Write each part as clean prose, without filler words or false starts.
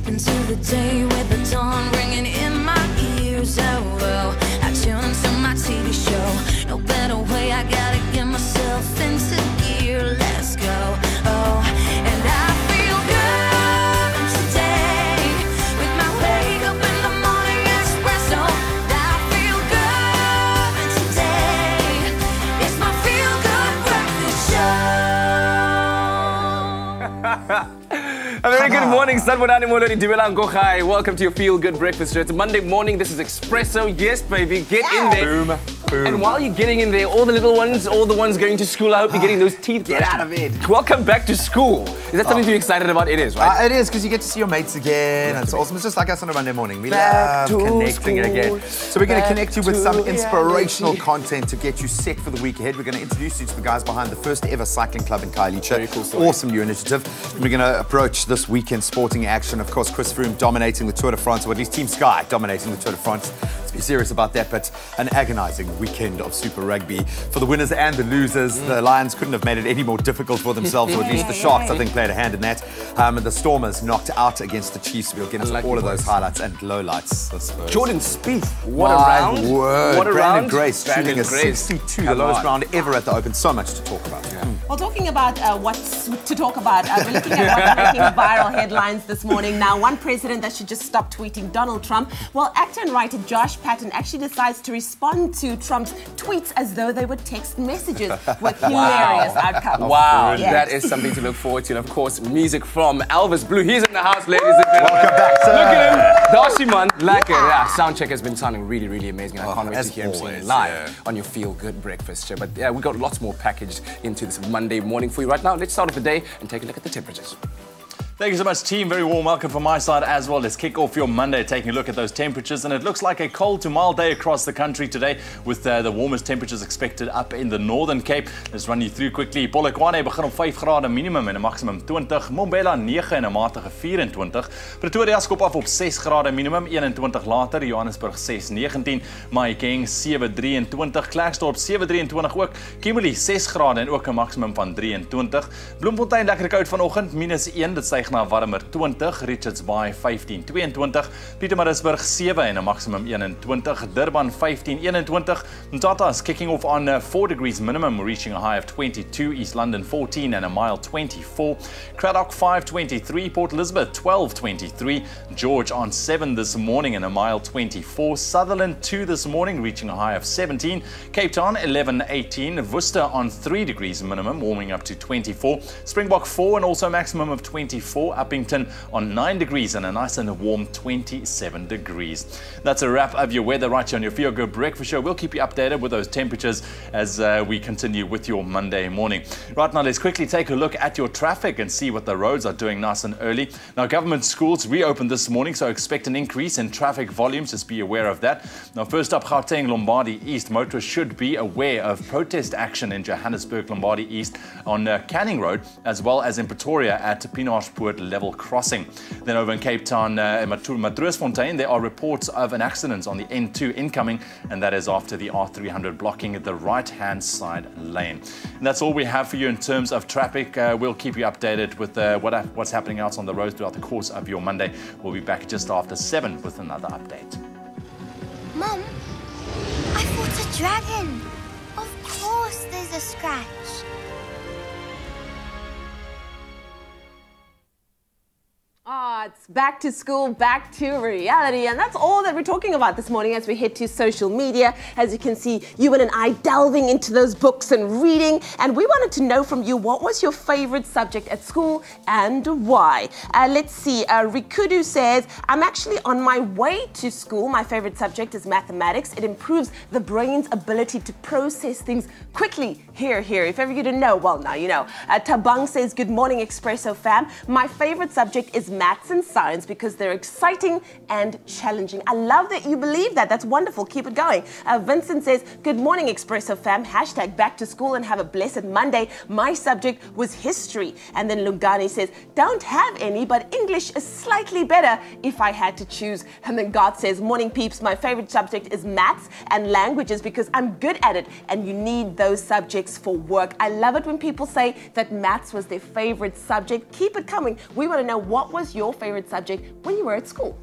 step into the day with the dawn ringing in my ears. Oh, I tune into my TV show. No better way, I gotta get myself into gear. Let's go. Oh, and I feel good today with my wake up in the morning espresso. I feel good today. It's my feel good breakfast show. A very good morning, Sanbonani Molodi Dumelang Gochai. Welcome to your Feel Good Breakfast Show. It's a Monday morning. This is Expresso. Yes, baby, get in there. Boom. And while you're getting in there, all the little ones, all the ones going to school, I hope you're getting those teeth. Get out of bed. Welcome back to school. Is that something to be excited about? It is, right? It is, because you get to see your mates again. It's awesome. It's just like us on a Monday morning. We love connecting again. So we're going to connect you with some inspirational content to get you set for the week ahead. We're going to introduce you to the guys behind the first ever cycling club in Khayelitsha. Very cool story. Awesome new initiative. And we're going to approach this weekend sporting action. Of course, Chris Froome dominating the Tour de France, or at least Team Sky dominating the Tour de France. Let's be serious about that, but an agonizing weekend of Super Rugby for the winners and the losers. The Lions couldn't have made it any more difficult for themselves, or at least the Sharks, I think, played a hand in that. The Stormers knocked out against the Chiefs. We'll get into all of those highlights and lowlights, I suppose. Jordan Spieth, what a round. Word. What a Brandon round. Grace shooting Brandon a Grace. 62, the lowest round ever at the Open. So much to talk about. Well, talking about what's to talk about, we're looking at what's making viral headlines this morning. Now, one president that should just stop tweeting Donald Trump. Well, actor and writer Josh Patton actually decides to respond to Trump's tweets as though they were text messages with hilarious outcomes. Wow, Yes. that is something to look forward to. And of course, music from Elvis Blue. He's in the house, ladies and gentlemen. Welcome back, sir. Look at him. Dashiman, like it. Yeah, sound check has been sounding really, really amazing. I can't wait as to hear him always, singing live on your Feel Good Breakfast Show. But yeah, we've got lots more packaged into this Monday morning for you right now. Let's start off the day and take a look at the temperatures. Thank you so much, team. Very warm welcome from my side as well. Let's kick off your Monday taking a look at those temperatures. And it looks like a cold to mild day across the country today, with the warmest temperatures expected up in the Northern Cape. Let's run you through quickly. Polokwane begin op 5 grade minimum en 'n maximum 20. Mbombela 9 en 'n matige 24. Pretoria skop af op 6 grade minimum, 21 later. Johannesburg 6-19. Mahikeng 7-23. Klerksdorp 7-23 ook. Kimberley 6 grade en ook 'n maximum van 23. Bloemfontein lekker koud vanoggend, -1. Dit styg na warmer 20. Richards Bay 15-22. Pietermaritzburg 7 en 'n maximum 21. Durban 15-21. Mthatha is kicking off on 4 degrees minimum, reaching a high of 22. East London 14 and a mild 24. Cradock 5-23. Port Elizabeth 12-23. George on 7 this morning and a mild 24. Sutherland 2 this morning, reaching a high of 17. Cape Town 11-18. Worcester on 3 degrees minimum, warming up to 24. Springbok 4 and also a maximum of 24. Uppington on 9 degrees and a nice and warm 27 degrees. That's a wrap of your weather right here on your Feel Good Breakfast Show. We'll keep you updated with those temperatures as we continue with your Monday morning. Right now, let's quickly take a look at your traffic and see what the roads are doing nice and early. Now, government schools reopened this morning, so expect an increase in traffic volumes. Just be aware of that. Now, first up, Gauteng Lombardy East. Motorists should be aware of protest action in Johannesburg Lombardy East on Canning Road, as well as in Pretoria at Pienaarpoort level crossing. Then over in Cape Town, Matroosfontein, there are reports of an accident on the N2 incoming, and that is after the R300 blocking the right-hand side lane. And that's all we have for you in terms of traffic. We'll keep you updated with what's happening out on the roads throughout the course of your Monday. We'll be back just after 7 with another update. Mom, I fought a dragon. Of course there's a scratch. It's back to school, back to reality. And that's all that we're talking about this morning as we head to social media. As you can see, you and I delving into those books and reading. And we wanted to know from you, what was your favorite subject at school and why? Let's see. Rikudu says, I'm actually on my way to school. My favorite subject is mathematics. It improves the brain's ability to process things quickly. Here. If ever you didn't know, well, now you know. Tabang says, good morning, Expresso fam. My favorite subject is maths and science because they're exciting and challenging. I love that you believe that. That's wonderful. Keep it going. Vincent says, good morning, Expresso fam. Hashtag back to school and have a blessed Monday. My subject was history. And then Lungani says, don't have any, but English is slightly better if I had to choose. And then God says, morning peeps, my favorite subject is maths and languages because I'm good at it and you need those subjects for work. I love it when people say that maths was their favorite subject. Keep it coming. We want to know, what was was your favorite subject when you were at school?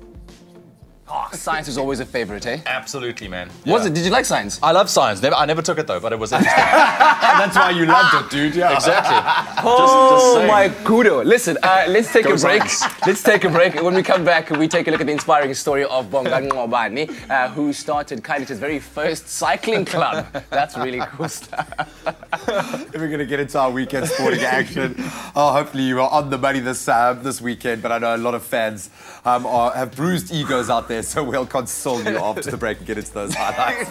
Oh, science is always a favorite, eh? Absolutely, man. Was it? Did you like science? I love science. I never took it though, but it was interesting. That's why you loved it, dude. Yeah. Exactly. Oh saying. my kudo. Listen, let's take Go a break. science. Let's take a break. When we come back, we take a look at the inspiring story of Bongani Ngobani, who started Kaili's very first cycling club. That's really cool stuff. We're going to get into our weekend sporting action. Hopefully you are on the money this weekend, but I know a lot of fans have bruised egos out there, so we'll console you after the break and get into those highlights.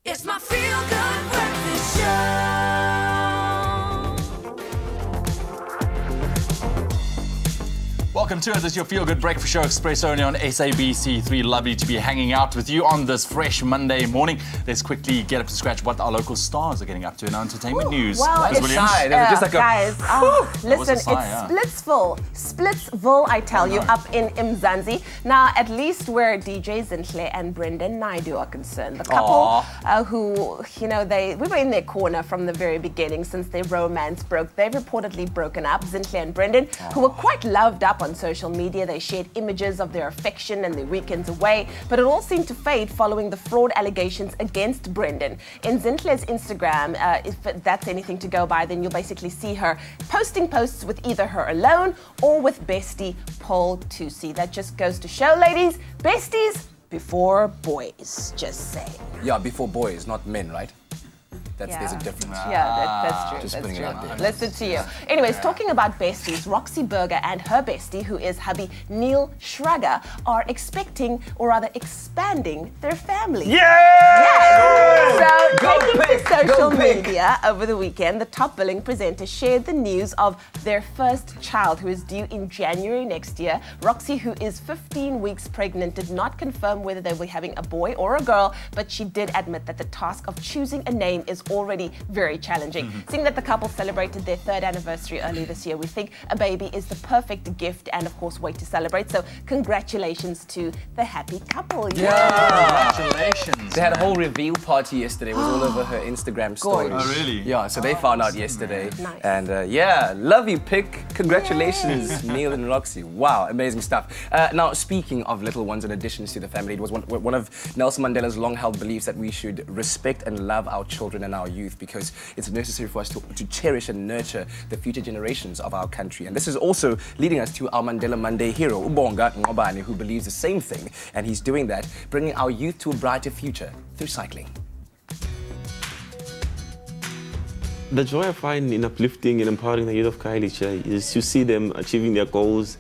It's my feel-good breakfast show. Welcome to it. This is your Feel Good Breakfast Show, Expresso, only on SABC3. Lovely to be hanging out with you on this fresh Monday morning. Let's quickly get up to scratch what our local stars are getting up to in our entertainment news. Well, Ms. it's Williams? Just like guys, listen, it's Splitsville. Splitsville, I tell you, up in Mzansi. Now, at least where DJ Zinhle and Brendan Naidu are concerned, the couple who, you know, we were in their corner from the very beginning since their romance broke. They've reportedly broken up, Zinhle and Brendan, who were quite loved up on social media. They shared images of their affection and their weekends away, but it all seemed to fade following the fraud allegations against Brendan. In Zinhle's Instagram, if that's anything to go by, then you'll basically see her posting posts with either her alone or with bestie Paul Tusi. That just goes to show, ladies, besties before boys, just saying. Yeah, before boys, not men, right? There's a difference. Yeah, that's true. Just That's putting it true. out there. Listen to you. Anyways, talking about besties, Roxy Berger and her bestie, who is hubby Neil Schrager, are expecting, or rather expanding, their family. So, taking to social media over the weekend, the top billing presenter shared the news of their first child, who is due in January next year. Roxy, who is 15 weeks pregnant, did not confirm whether they were having a boy or a girl, but she did admit that the task of choosing a name is already very challenging. Seeing that the couple celebrated their 3rd anniversary early this year, we think a baby is the perfect gift and, of course, way to celebrate. So, congratulations to the happy couple. Congratulations. They had a whole reveal party yesterday. It was all over her Instagram stories. Gorgeous. Oh, really? Yeah, so they found out yesterday. Nice. And love you, pick. Congratulations, Neil and Roxy. Wow, amazing stuff. Now, speaking of little ones and additions to the family, it was one of Nelson Mandela's long-held beliefs that we should respect and love our children and our youth, because it's necessary for us to cherish and nurture the future generations of our country. And this is also leading us to our Mandela Monday hero, Ubonga Ngobane, who believes the same thing. And he's doing that, bringing our youth to a brighter future through cycling. The joy I find in uplifting and empowering the youth of Khayelitsha is to see them achieving their goals,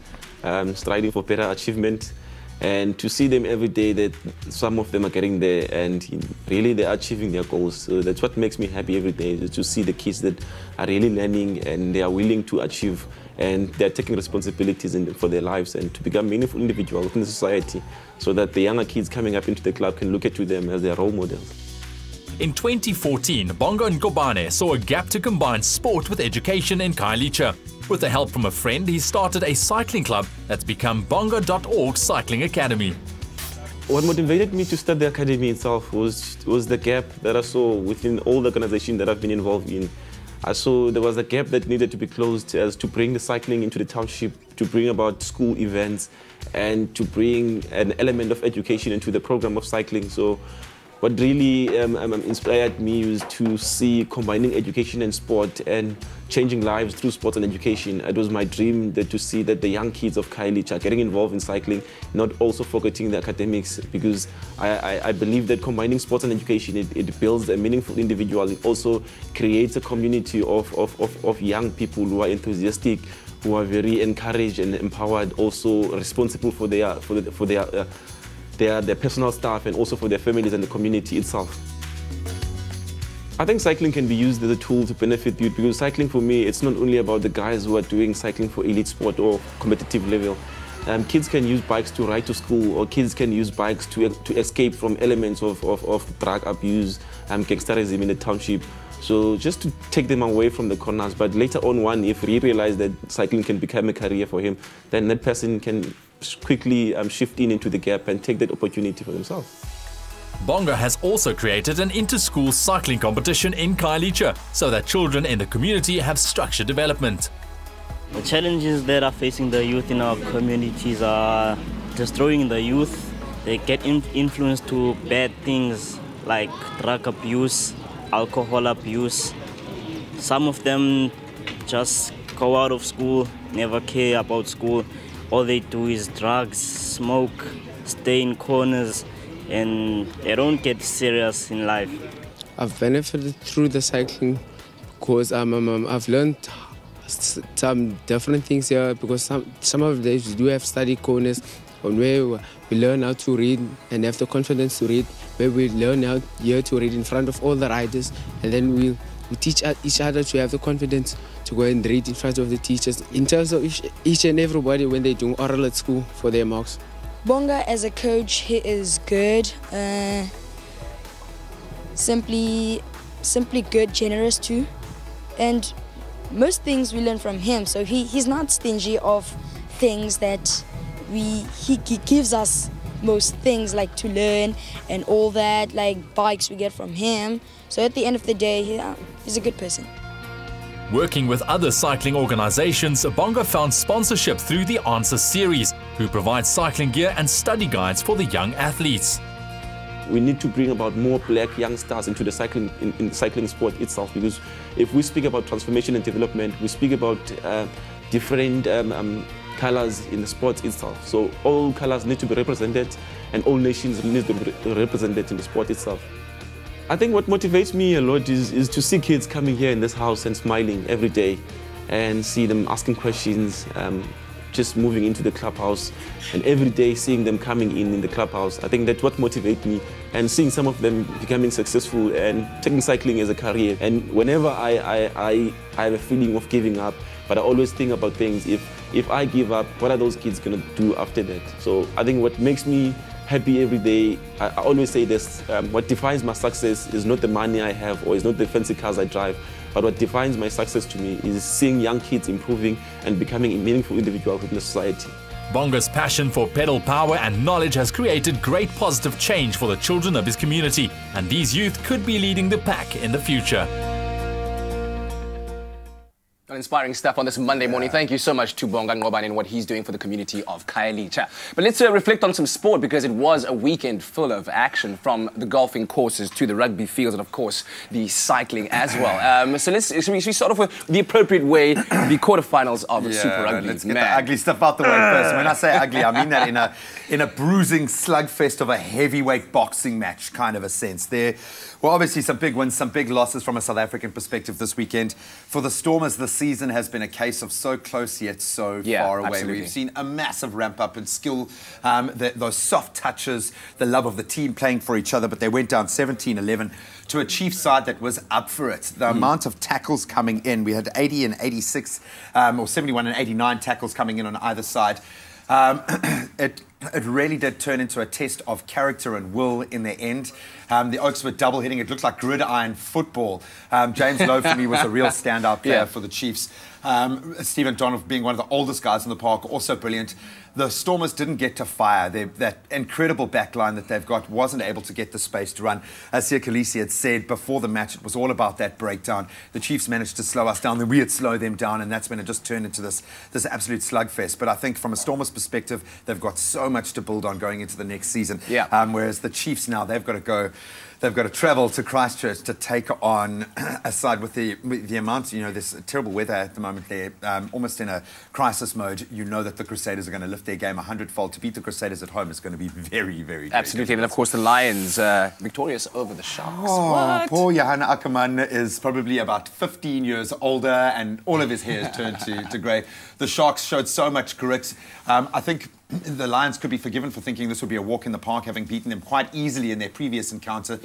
striving for better achievement, and to see them every day that some of them are getting there and really they are achieving their goals. So that's what makes me happy every day, is to see the kids that are really learning and they are willing to achieve and they're taking responsibilities for their lives and to become meaningful individuals within the society, so that the younger kids coming up into the club can look at them as their role models. In 2014, Bongo Ngobane saw a gap to combine sport with education in Khayelitsha. With the help from a friend, he started a cycling club that's become bongo.org Cycling Academy. What motivated me to start the academy itself was the gap that I saw within all the organizations that I've been involved in. I saw there was a gap that needed to be closed, as to bring the cycling into the township, to bring about school events, and to bring an element of education into the program of cycling. So what really inspired me was to see combining education and sport and changing lives through sports and education. It was my dream to see that the young kids of Khayelitsha are getting involved in cycling, not also forgetting the academics, because I believe that combining sports and education, it builds a meaningful individual. It also creates a community of young people who are enthusiastic, who are very encouraged and empowered, also responsible for their personal stuff and also for their families and the community itself. I think cycling can be used as a tool to benefit youth, because cycling for me, it's not only about the guys who are doing cycling for elite sport or competitive level. Kids can use bikes to ride to school, or kids can use bikes to escape from elements of drug abuse and gangsterism in the township. So just to take them away from the corners. But later on, if he realizes that cycling can become a career for him, then that person can quickly shift into the gap and take that opportunity for themselves. Bongo has also created an inter-school cycling competition in Khayelitsha so that children in the community have structured development. The challenges that are facing the youth in our communities are destroying the youth. They get influenced to bad things like drug abuse, alcohol abuse. Some of them just go out of school, never care about school. All they do is drugs, smoke, stay in corners, and they don't get serious in life. I've benefited through the cycling because I've learned some different things here, because some of the days we do have study corners on where we learn how to read and have the confidence to read, where we learn how to read in front of all the riders, and then we teach each other to have the confidence to go and read in front of the teachers. In terms of each and everybody when they're doing oral at school for their marks. Bonga as a coach, he is good, simply good, generous too, and most things we learn from him. So he's not stingy of things that he gives us most things like to learn and all that, like bikes we get from him. So at the end of the day, he's a good person. Working with other cycling organizations, Bongo found sponsorship through the Answer series, who provides cycling gear and study guides for the young athletes. We need to bring about more black young stars into the cycling in cycling sport itself, because if we speak about transformation and development, we speak about different colors in the sport itself. So all colors need to be represented, and all nations need to be represented in the sport itself. I think what motivates me a lot is to see kids coming here in this house and smiling every day and see them asking questions, just moving into the clubhouse and every day seeing them coming in the clubhouse. I think that's what motivates me, and seeing some of them becoming successful and taking cycling as a career. And whenever I have a feeling of giving up, but I always think about things. If I give up, what are those kids going to do after that? So I think what makes me happy every day, I always say this, what defines my success is not the money I have or is not the fancy cars I drive, but what defines my success to me is seeing young kids improving and becoming a meaningful individual within the society. Bongo's passion for pedal power and knowledge has created great positive change for the children of his community, and these youth could be leading the pack in the future. Inspiring stuff on this Monday morning. Thank you so much to Bonga Ngobane and what he's doing for the community of Khayelitsha. But let's reflect on some sport, because it was a weekend full of action, from the golfing courses to the rugby fields and, of course, the cycling as well. So should we start off with the appropriate way, the quarterfinals of the Super Rugby. Let's get the ugly stuff out the way first. When I say ugly, I mean that in a bruising slugfest of a heavyweight boxing match kind of a sense. There were obviously some big wins, some big losses from a South African perspective this weekend. For the Stormers, the season has been a case of so close yet so far away. Absolutely. We've seen a massive ramp up in skill, those soft touches, the love of the team playing for each other, but they went down 17-11 to a Chiefs side that was up for it. The amount of tackles coming in, we had 80 and 86, or 71 and 89 tackles coming in on either side. It really did turn into a test of character and will in the end. The Oaks were double hitting. It looked like gridiron football. James Lowe, for me, was a real standout player for the Chiefs. Stephen Donald, being one of the oldest guys in the park, also brilliant. The Stormers didn't get to fire. That incredible backline that they've got wasn't able to get the space to run. As Sia Khaleesi had said before the match, it was all about that breakdown. The Chiefs managed to slow us down, then we had slowed them down, and that's when it just turned into this absolute slugfest. But I think from a Stormers perspective, they've got so much to build on going into the next season. Whereas the Chiefs now, they've got to travel to Christchurch to take on a side with the amount, this terrible weather at the moment. They're almost in a crisis mode. You know that the Crusaders are going to lift their game 100-fold. To beat the Crusaders at home is going to be very, very Absolutely. And then, of course, the Lions victorious over the Sharks. Oh, poor Johan Ackerman is probably about 15 years older, and all of his hair has turned to grey. The Sharks showed so much grit. I think the Lions could be forgiven for thinking this would be a walk in the park, having beaten them quite easily in their previous encounter.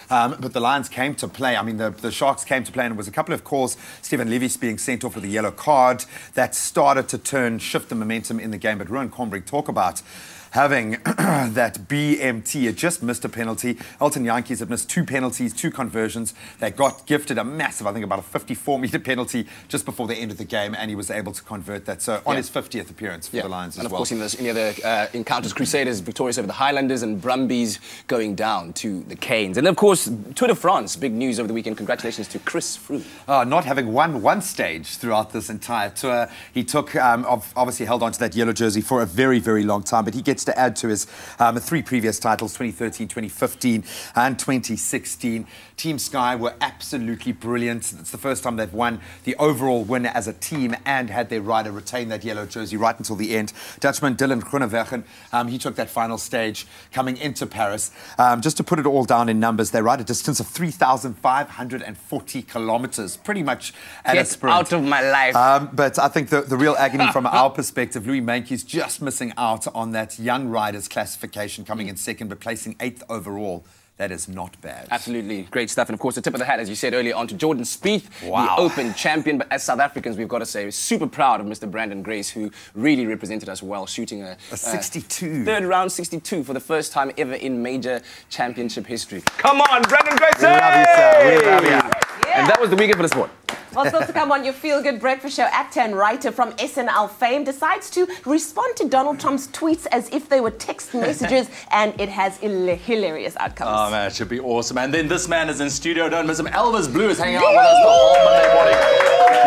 But the Lions came to play. I mean, the Sharks came to play, and it was a couple of calls. Stephen Levy's being sent off with a yellow card that started to shift the momentum in the game. But Rowan Combrink, talk about having that BMT. It just missed a penalty. Elton Yankees had missed 2 penalties, 2 conversions. They got gifted a massive, I think about a 54-metre penalty just before the end of the game, and he was able to convert that. So on his 50th appearance for the Lions as well. And of course, in the other encounters, Crusaders victorious over the Highlanders and Brumbies going down to the Canes. And of course, Tour de France, big news over the weekend. Congratulations to Chris Froome. Not having won one stage throughout this entire tour. He took, obviously held on to that yellow jersey for a very, very long time, but he gets to add to his 3 previous titles, 2013, 2015 and 2016. Team Sky were absolutely brilliant. It's the first time they've won the overall win as a team and had their rider retain that yellow jersey right until the end. Dutchman Dylan Groenewegen, he took that final stage coming into Paris. Just to put it all down in numbers, they ride a distance of 3,540 kilometers, pretty much at a sprint. Out of my life. But I think the real agony from our perspective, Louis Mankey's just missing out on that young riders classification, coming in second but placing 8th overall. That is not bad. Absolutely. Great stuff. And of course, the tip of the hat, as you said earlier, on to Jordan Spieth, the Open champion. But as South Africans, we've got to say, we're super proud of Mr. Brandon Grace, who really represented us well, shooting a 62. Third round 62 for the first time ever in major championship history. Come on, Brandon Grace! We love you, sir. We love you. And that was the weekend for the sport. Well, still to come on your feel-good breakfast show, actor and writer from SNL fame decides to respond to Donald Trump's tweets as if they were text messages, and it has hilarious outcomes. Oh, man, it should be awesome. And then this man is in studio. Don't miss him. Elvis Blue is hanging out with us the whole Monday morning.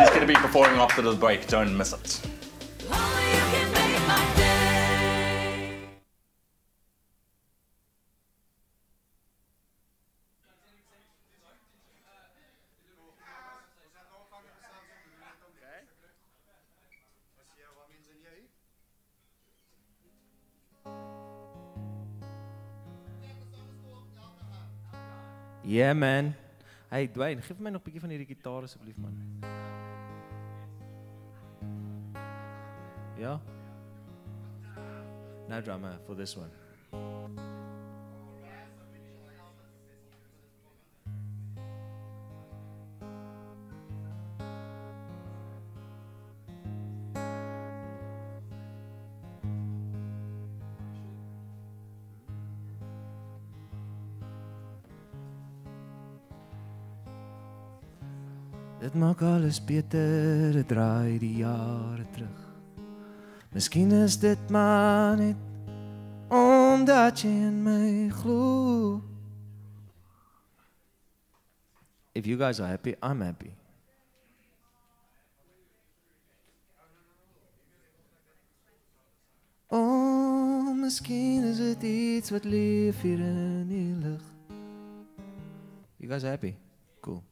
He's going to be performing after the break. Don't miss it. Yeah, man. Hey, Dwayne, geef my nog 'n bietjie van hierdie gitaar asseblief, man. Ja? No drummer for this one. Dit maak alles beter, dit draai die jare terug. Miskien is dit maar net omdat jy in my glo. If you guys are happy, I'm happy. Oh, miskien is dit iets wat leef hier in die lug. You guys are happy? Cool.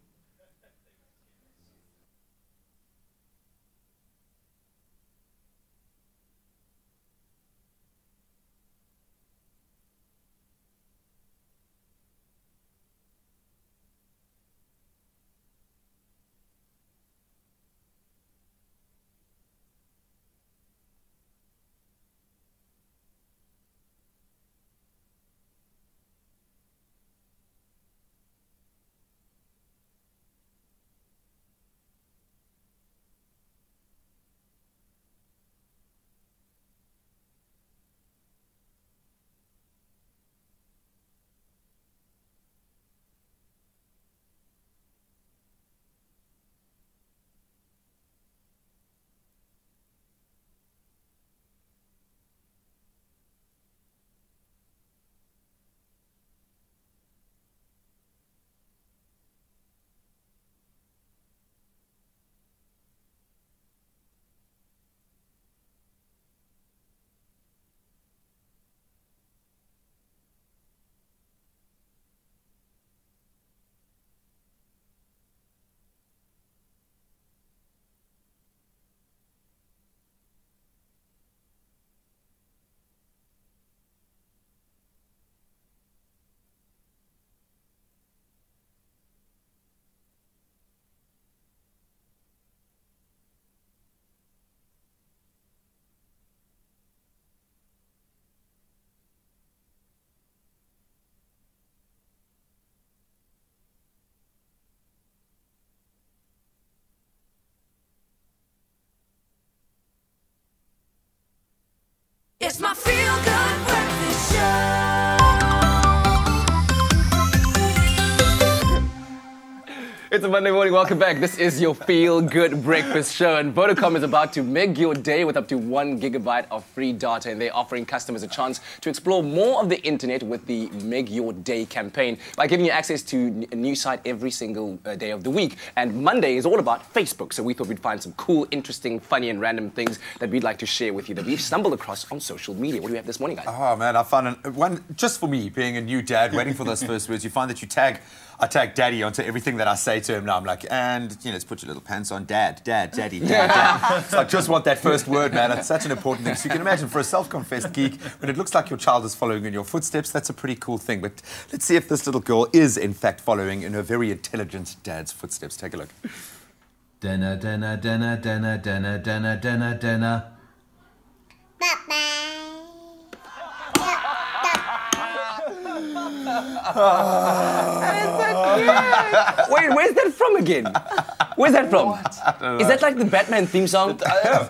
It's my feel-good breakfast show. It's a Monday morning. Welcome back. This is your feel-good breakfast show. And Vodacom is about to make your day with up to 1 gigabyte of free data. And they're offering customers a chance to explore more of the internet with the Make Your Day campaign by giving you access to a new site every single day of the week. And Monday is all about Facebook. So we thought we'd find some cool, interesting, funny, and random things that we'd like to share with you that we've stumbled across on social media. What do we have this morning, guys? Oh, man, I found one, just for me, being a new dad, waiting for those first words, you find that I tag daddy onto everything that I say to him now. I'm like, and, let's put your little pants on. Dad, daddy, dad. So I just want that first word, man. It's such an important thing. So you can imagine, for a self-confessed geek, when it looks like your child is following in your footsteps, that's a pretty cool thing. But let's see if this little girl is, in fact, following in her very intelligent dad's footsteps. Take a look. Dinner, dinner, dinner, dinner, dinner, dinner, dinner, dinner. Wait, where's that from again? Where's that from? Is that like the Batman theme song? Batman!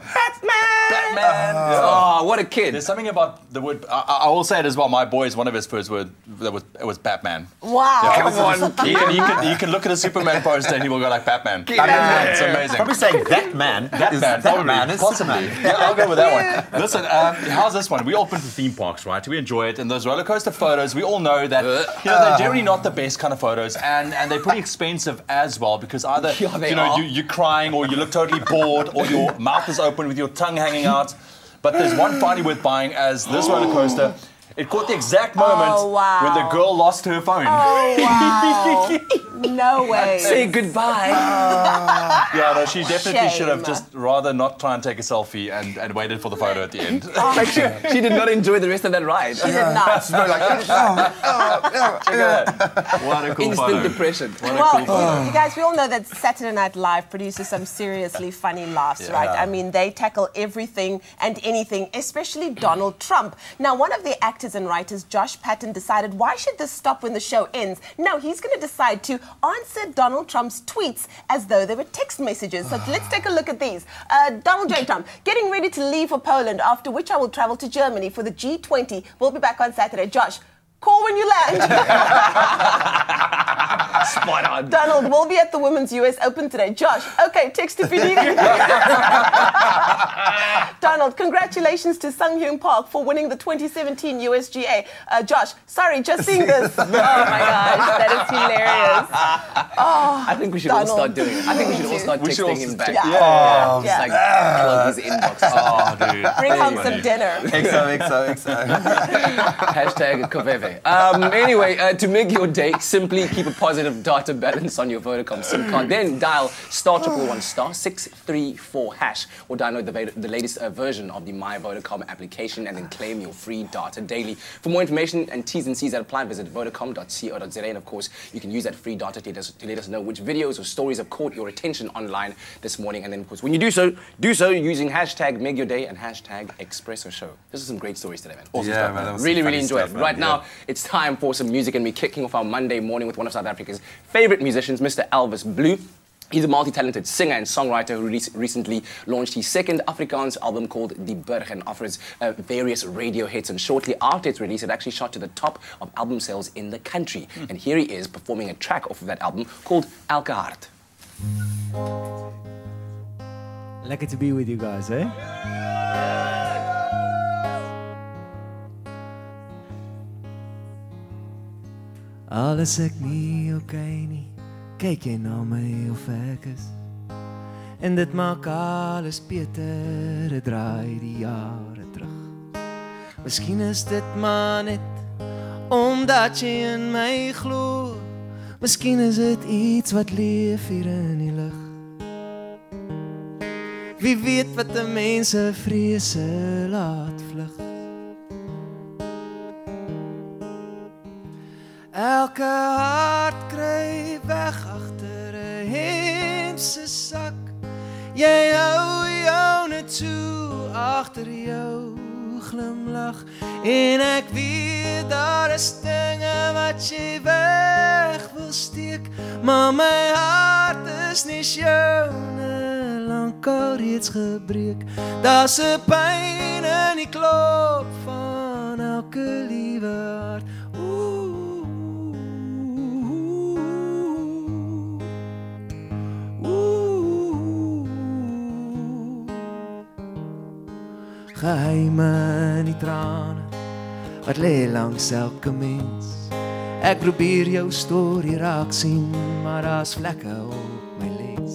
Oh, what a kid. There's something about the word, I will say it as well, my boy's one of his first words, it was Batman. Wow. Yeah, come on. You can look at a Superman poster and he will go like Batman. It's amazing. Probably saying that man. That man is possibly. Yeah, I'll go with that one. Listen, how's this one? We all been to theme parks, right? We enjoy it. And those roller coaster photos, we all know that they're generally not the best kind of photos, and they're pretty expensive as well, because either you're crying, or you look totally bored, or your mouth is open with your tongue hanging out. But there's one finally worth buying, as this roller coaster. It caught the exact moment when the girl lost her phone. Oh, wow. No way. Say goodbye. Yeah, no, she definitely should have Shame. just rather not try and take a selfie and waited for the photo at the end. Like she did not enjoy the rest of that ride. She did not. Check it out. What a cool Instant photo. depression. Well, you guys, we all know that Saturday Night Live produces some seriously funny laughs, right? I mean, they tackle everything and anything, especially Donald Trump. Now, one of the actors and writers, Josh Patton, decided, why should this stop when the show ends? No, he's going to decide to answer Donald Trump's tweets as though they were text messages. So let's take a look at these. Donald J. Trump, getting ready to leave for Poland, after which I will travel to Germany for the G20. We'll be back on Saturday. Josh, call when you land. Spot on. Donald, we'll be at the Women's US Open today. Josh, okay, text if you need it. Donald, congratulations to Sung Hyun Park for winning the 2017 USGA. Josh, sorry, just seeing this. Oh my gosh, that is hilarious. Oh, I think we should all start doing it. I think we should all start texting him back. Yeah. Just like plug his inbox. Oh, dude. Bring home some dinner. XO. Hashtag Koveve. Anyway, to make your day, simply keep a positive data balance on your Vodacom SIM card. Then dial *111*634# or download the latest version of the My Vodacom application and then claim your free data daily. For more information and T's and C's that apply, visit vodacom.co.za. And of course, you can use that free data to let us know which videos or stories have caught your attention online this morning. And then, of course, when you do so using hashtag Make Your Day and hashtag Expresso Show. This is some great stories today, man. Awesome stuff. Man, that was really, some really funny enjoy stuff, it. man. Right now, it's time for some music, and we're kicking off our Monday morning with one of South Africa's favorite musicians, Mr. Elvis Blue. He's a multi-talented singer and songwriter who recently launched his second Afrikaans album called Die Burg and offers various radio hits. And shortly after its release, it actually shot to the top of album sales in the country. And here he is performing a track off of that album called Elke Hart. Lekker to be with you guys, eh? Alles ek nie okay nie, kyk jy na my of ek is. En dit maak alles beter, dit draai die jare terug. Miskien is dit maar net omdat jy in my glo. Miskien is dit iets wat leef hier in die lug. Wie weet wat die mense vrese laat vlug. Elke hart kry weg agter 'n hemse sak. Jy hou joune toe agter jou glimlag. En ek weet daar is dinge wat jy weg wil steek, maar my hart is nie joune lankal reeds gebreek. Daar's 'n pyn in die klop van elke liewe hart. Geheime in die trane wat lê langs elke mens. Ek probeer jou storie raak sien, maar daar's vlekke op my lens.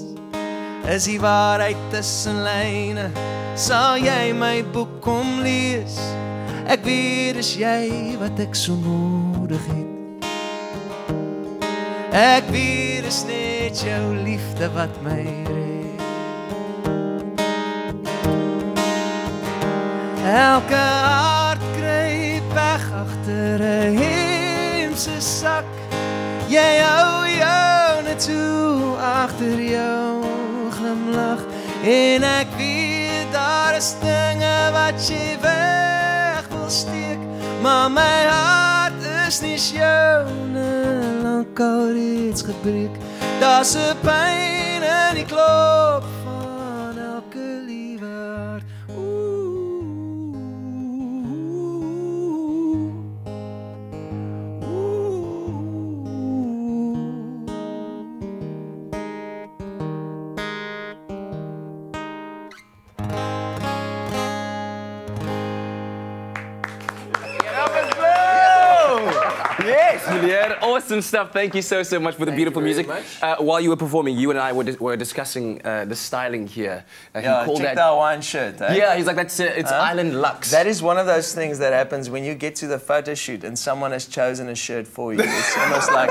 Is die waarheid tussen lyne, sal jy my boek kom lees. Ek weet is jy wat ek so nodig het. Ek weet is net jou liefde wat my red. Elke hart kry weg agter 'n hemse sak. Jy hou joune toe agter jou glimlag. En ek weet daar is dinge wat jy weg wil steek, maar my hart is nie joune lankal reeds gebreek. Daar's 'n pyn in die klop van elke liewe hart. Yes! Julian, awesome stuff. Thank you so much for the beautiful music. While you were performing, you and I were discussing the styling here. Check the Hawaiian shirt, eh? Yeah, he's like, that's it's Island Luxe. That is one of those things that happens when you get to the photo shoot and someone has chosen a shirt for you. It's almost like,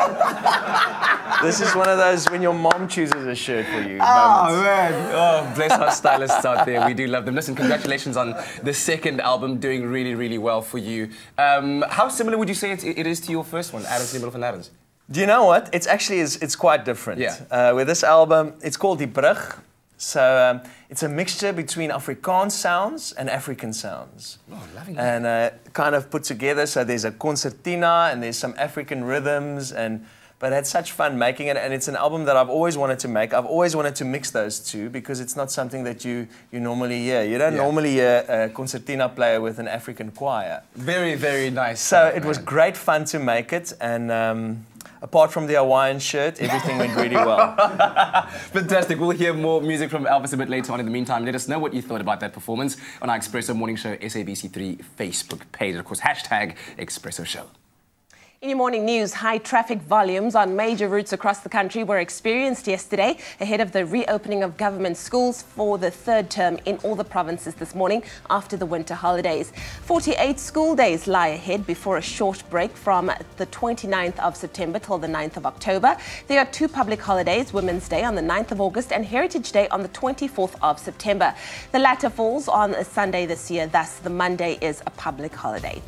this is one of those when your mom chooses a shirt for you. Oh, man. Oh, bless our stylists out there. We do love them. Listen, congratulations on the second album, doing really, really well for you. How similar would you say it is to your first one, Adams Nimble van Adams? Do you know what? It's actually it's quite different. Yeah. With this album, it's called Die Brug. So it's a mixture between Afrikaans sounds and African sounds. Oh, loving it. And kind of put together, so there's a concertina and there's some African rhythms, but I had such fun making it, and it's an album that I've always wanted to make. I've always wanted to mix those two because it's not something that you normally hear. You don't normally hear a concertina player with an African choir. Very, very nice. So it was great fun to make it, and apart from the Hawaiian shirt, everything went really well. Fantastic. We'll hear more music from Elvis a bit later on. In the meantime, let us know what you thought about that performance on our Expresso Morning Show SABC3 Facebook page. And of course, hashtag Expresso Show. In your morning news, high traffic volumes on major routes across the country were experienced yesterday ahead of the reopening of government schools for the third term in all the provinces this morning after the winter holidays. 48 school days lie ahead before a short break from the 29th of September till the 9th of October. There are two public holidays, Women's Day on the 9th of August and Heritage Day on the 24th of September. The latter falls on a Sunday this year, thus the Monday is a public holiday.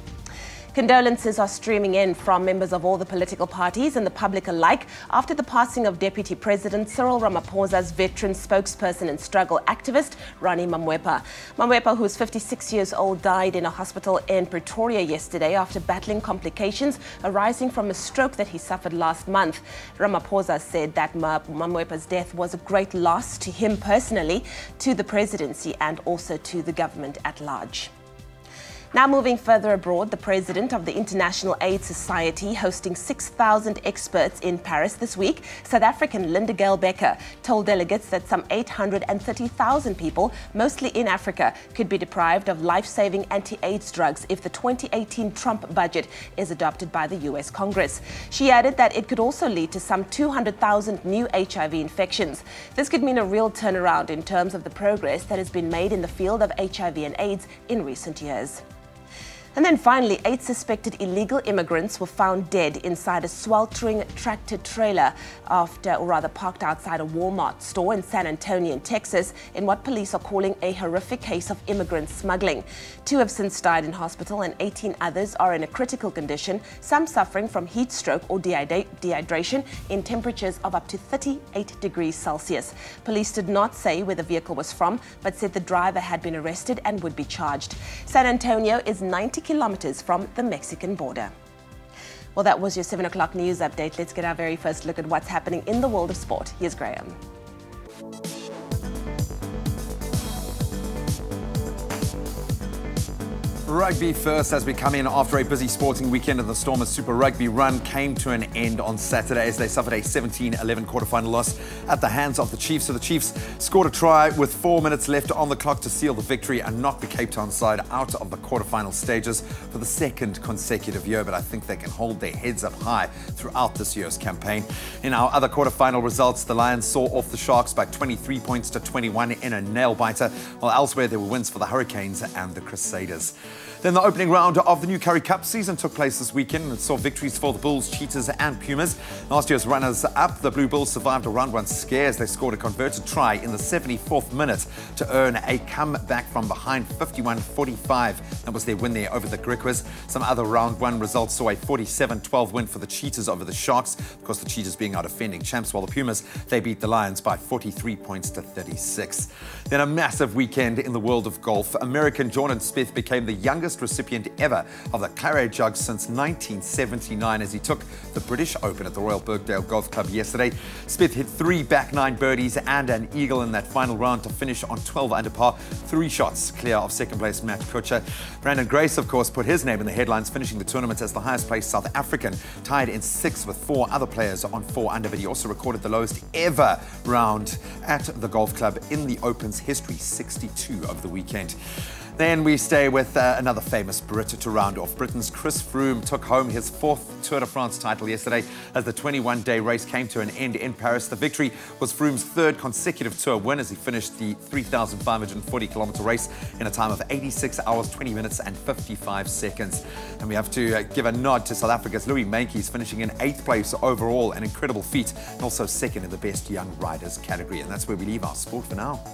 Condolences are streaming in from members of all the political parties and the public alike after the passing of Deputy President Cyril Ramaphosa's veteran spokesperson and struggle activist, Ronnie Mamwepa. Mamwepa, who's 56 years old, died in a hospital in Pretoria yesterday after battling complications arising from a stroke that he suffered last month. Ramaphosa said that Mamwepa's death was a great loss to him personally, to the presidency and also to the government at large. Now moving further abroad, the president of the International AIDS Society, hosting 6,000 experts in Paris this week, South African Linda Gail Becker, told delegates that some 830,000 people, mostly in Africa, could be deprived of life-saving anti-AIDS drugs if the 2018 Trump budget is adopted by the US Congress. She added that it could also lead to some 200,000 new HIV infections. This could mean a real turnaround in terms of the progress that has been made in the field of HIV and AIDS in recent years. And then finally, 8 suspected illegal immigrants were found dead inside a sweltering tractor trailer parked outside a Walmart store in San Antonio, Texas, in what police are calling a horrific case of immigrant smuggling. 2 have since died in hospital and 18 others are in a critical condition, some suffering from heat stroke or dehydration in temperatures of up to 38 degrees Celsius. Police did not say where the vehicle was from, but said the driver had been arrested and would be charged. San Antonio is 90 kilometers from the Mexican border. Well, that was your 7 o'clock news update. Let's get our very first look at what's happening in the world of sport. Here's Graham. Rugby first as we come in after a busy sporting weekend, and the Stormers Super Rugby run came to an end on Saturday as they suffered a 17-11 quarterfinal loss at the hands of the Chiefs. So the Chiefs scored a try with 4 minutes left on the clock to seal the victory and knock the Cape Town side out of the quarterfinal stages for the second consecutive year. But I think they can hold their heads up high throughout this year's campaign. In our other quarterfinal results, the Lions saw off the Sharks by 23 points to 21 in a nail-biter, while elsewhere there were wins for the Hurricanes and the Crusaders. Then the opening round of the new Currie Cup season took place this weekend and saw victories for the Bulls, Cheetahs and Pumas. Last year's runners-up, the Blue Bulls, survived a round 1 scare as they scored a converted try in the 74th minute to earn a comeback from behind 51-45. That was their win there over the Griquas. Some other round 1 results saw a 47-12 win for the Cheetahs over the Sharks. Of course, the Cheetahs being our defending champs, while the Pumas, they beat the Lions by 43 points to 36. Then a massive weekend in the world of golf. American Jordan Spieth became the youngest recipient ever of the Claret Jug since 1979 as he took the British Open at the Royal Birkdale Golf Club yesterday. Spieth hit 3 back 9 birdies and an eagle in that final round to finish on 12 under par, 3 shots clear of second place Matt Kuchar. Brandon Grace, of course, put his name in the headlines, finishing the tournament as the highest placed South African, tied in 6th with 4 other players on 4 under, but he also recorded the lowest ever round at the golf club in the Open's history, 62 over the weekend. Then we stay with another famous Brit to round off. Britain's Chris Froome took home his 4th Tour de France title yesterday as the 21-day race came to an end in Paris. The victory was Froome's 3rd consecutive Tour win as he finished the 3,540-kilometre race in a time of 86 hours, 20 minutes and 55 seconds. And we have to give a nod to South Africa's Louis Meintjes finishing in 8th place overall, an incredible feat, and also 2nd in the best young riders category. And that's where we leave our sport for now.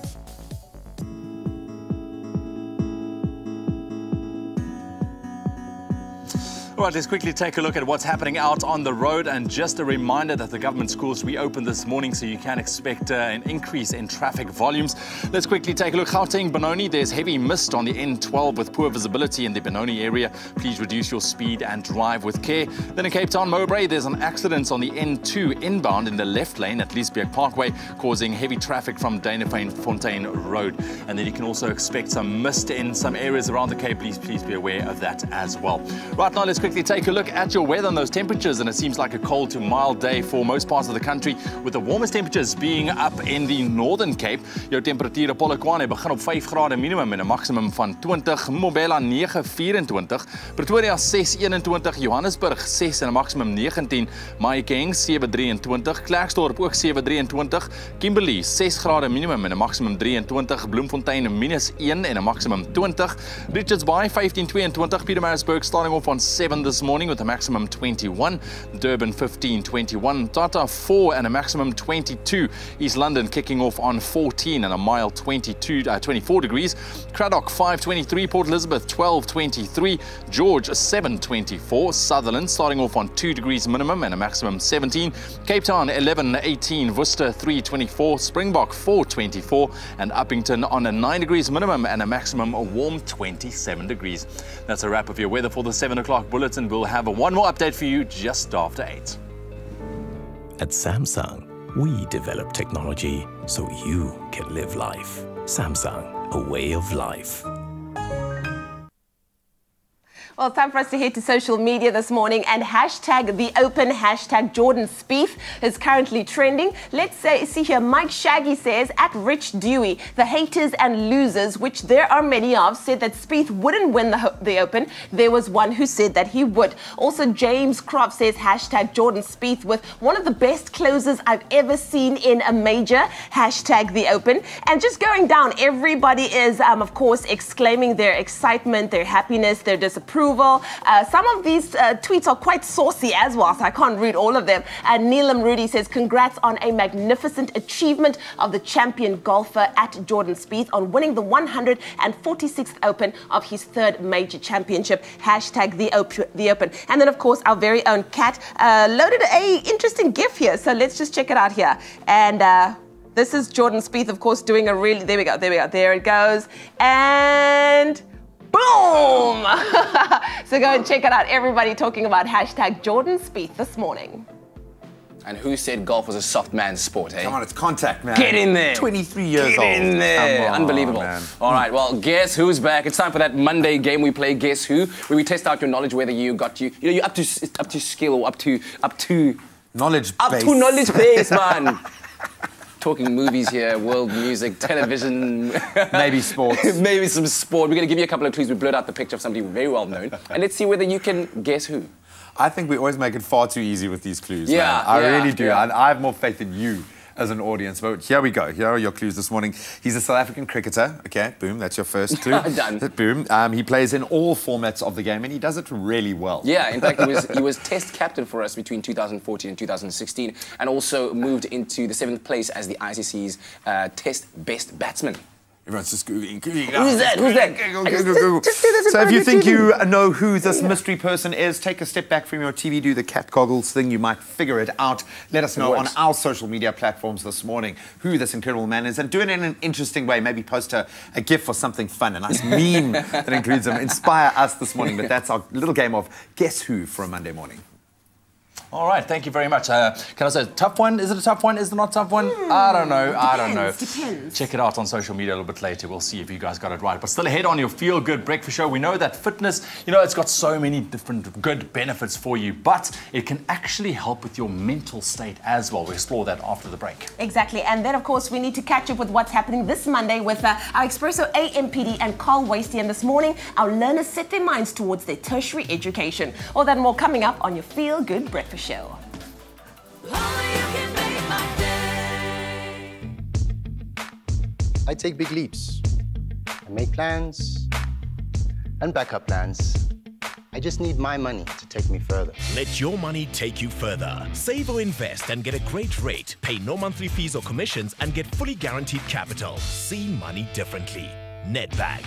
All right, let's quickly take a look at what's happening out on the road, and just a reminder that the government schools reopened this morning, so you can expect an increase in traffic volumes. Let's quickly take a look. Gauteng, Benoni, there's heavy mist on the N12 with poor visibility in the Benoni area. Please reduce your speed and drive with care. Then in Cape Town, Mowbray, there's an accident on the N2 inbound in the left lane at Liesbeek Parkway, causing heavy traffic from Fontaine Road. And then you can also expect some mist in some areas around the Cape. Please be aware of that as well. Right now, let's quickly take a look at your weather and those temperatures, and it seems like a cold to mild day for most parts of the country, with the warmest temperatures being up in the Northern Cape. Jou temperatuur op Polokwane begin op 5 grade minimum en 'n maksimum van 20, Mobela 9:24, Pretoria 6:21, Johannesburg 6 en 'n maksimum 19, Mahikeng 7:23, Klerksdorp ook 7:23, Kimberley 6 grade minimum en 'n maksimum 23, Bloemfontein -1 en 'n maksimum 20, Richards Bay 15:22, Pietermaritzburg starting off on 7 this morning with a maximum 21, Durban 15:21, Tata 4 and a maximum 22, East London kicking off on 14 and a mild 24 degrees, Cradock 5:23, Port Elizabeth 12:23, George 7:24, Sutherland starting off on 2 degrees minimum and a maximum 17, Cape Town 11:18, Worcester 3:24, Springbok 4:24, and Uppington on a 9 degrees minimum and a maximum a warm 27 degrees. That's a wrap of your weather for the 7 o'clock bulletin. We'll have one more update for you just after 8. At Samsung, we develop technology so you can live life. Samsung, a way of life. Well, it's time for us to head to social media this morning, and hashtag the open, hashtag Jordan Spieth is currently trending. Let's see here, Mike Shaggy says, at Rich Dewey, the haters and losers, which there are many of, said that Spieth wouldn't win the open. There was one who said that he would. Also, James Croft says, hashtag Jordan Spieth with one of the best closes I've ever seen in a major, hashtag the open. And just going down, everybody is, of course, exclaiming their excitement, their happiness, their disapproval. Some of these tweets are quite saucy as well, so I can't read all of them. Neelam Rudy says, congrats on a magnificent achievement of the champion golfer at Jordan Spieth on winning the 146th Open of his 3rd major championship, hashtag the open. And then, of course, our very own Kat loaded a interesting GIF here, so let's just check it out here. And this is Jordan Spieth, of course, doing a really, there we go, there it goes. And boom! So go and check it out. Everybody talking about hashtag Jordan Spieth this morning. And who said golf was a soft man's sport, eh? Come on, it's contact, man. Get in there. 23 years old. Get in there. Come on, Unbelievable. Man. All right, well, guess who's back? It's time for that Monday game we play, Guess Who, where we test out your knowledge, whether you're up to skill or up to knowledge base. Up to knowledge base, man. Talking movies here, world music, television. Maybe sports. Maybe some sport. We're going to give you a couple of clues. We blurred out the picture of somebody very well known. And let's see whether you can guess who. I think we always make it far too easy with these clues. Yeah, man. I really do. Yeah. And I have more faith in you as an audience. But here we go. Here are your clues this morning. He's a South African cricketer. Okay, boom, that's your first clue. Done. Boom. He plays in all formats of the game, and he does it really well. Yeah, in fact, he was test captain for us between 2014 and 2016, and also moved into the 7th place as the ICC's test best batsman. Everyone's just Googling. Who's that? Google. So if you think you know who this mystery person is, take a step back from your TV, do the cat goggles thing. You might figure it out. Let us know on our social media platforms this morning who this incredible man is, and do it in an interesting way. Maybe post a GIF or something fun, a nice meme that includes him. Inspire us this morning. But that's our little game of Guess Who for a Monday morning. All right, thank you very much. Can I say tough one? Is it a tough one? Is it not a tough one? I don't know. I don't know. Depends. Check it out on social media a little bit later. We'll see if you guys got it right. But still ahead on your Feel Good Breakfast Show, we know that fitness, you know, it's got so many different good benefits for you, but it can actually help with your mental state as well. We'll explore that after the break. Exactly. And then, of course, we need to catch up with what's happening this Monday with our Expresso AMPD and Carl Wasty. And this morning, our learners set their minds towards their tertiary education. All that and more coming up on your Feel Good Breakfast Show. I take big leaps. I make plans and backup plans. I just need my money to take me further. Let your money take you further. Save or invest and get a great rate. Pay no monthly fees or commissions and get fully guaranteed capital. See money differently. Nedbank.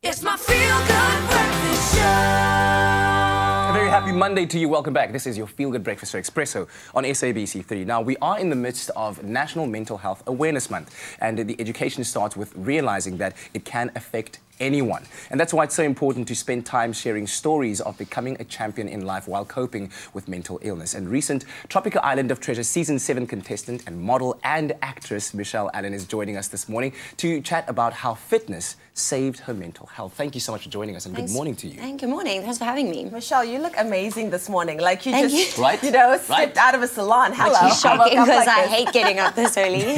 It's my Feel Good Breakfast Show. A very happy Monday to you. Welcome back. This is your Feel Good Breakfast Show, Expresso, on SABC3. Now, we are in the midst of National Mental Health Awareness Month, and the education starts with realizing that it can affect anyone. And that's why it's so important to spend time sharing stories of becoming a champion in life while coping with mental illness. And recent Tropical Island of Treasure Season 7 contestant and model and actress Michelle Allen is joining us this morning to chat about how fitness saved her mental health. Thank you so much for joining us, and good morning to you. Good morning. Thanks for having me. Michelle, you look amazing this morning. Like you Thank just, you. Right? you know, stepped out of a salon. Hello. Which is shocking because Like I this. hate getting up this early.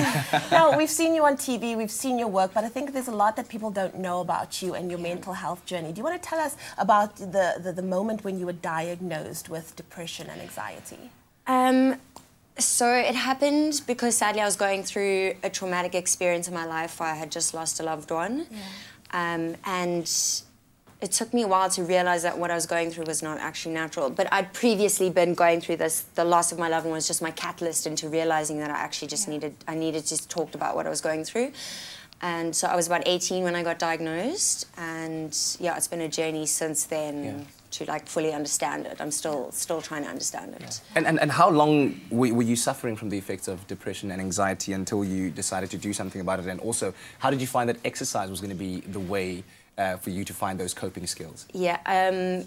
Now, we've seen you on TV, we've seen your work, but I think there's a lot that people don't know about you and your mental health journey. Do you want to tell us about the moment when you were diagnosed with depression and anxiety? So it happened because sadly I was going through a traumatic experience in my life where I had just lost a loved one. And it took me a while to realize that what I was going through was not actually natural. But I'd previously been going through this. The loss of my loved one was just my catalyst into realizing that I actually just needed to talk about what I was going through. And so I was about 18 when I got diagnosed, and yeah, it's been a journey since then to like fully understand it. I'm still trying to understand it. And how long were you suffering from the effects of depression and anxiety until you decided to do something about it? And also, how did you find that exercise was going to be the way for you to find those coping skills? Yeah.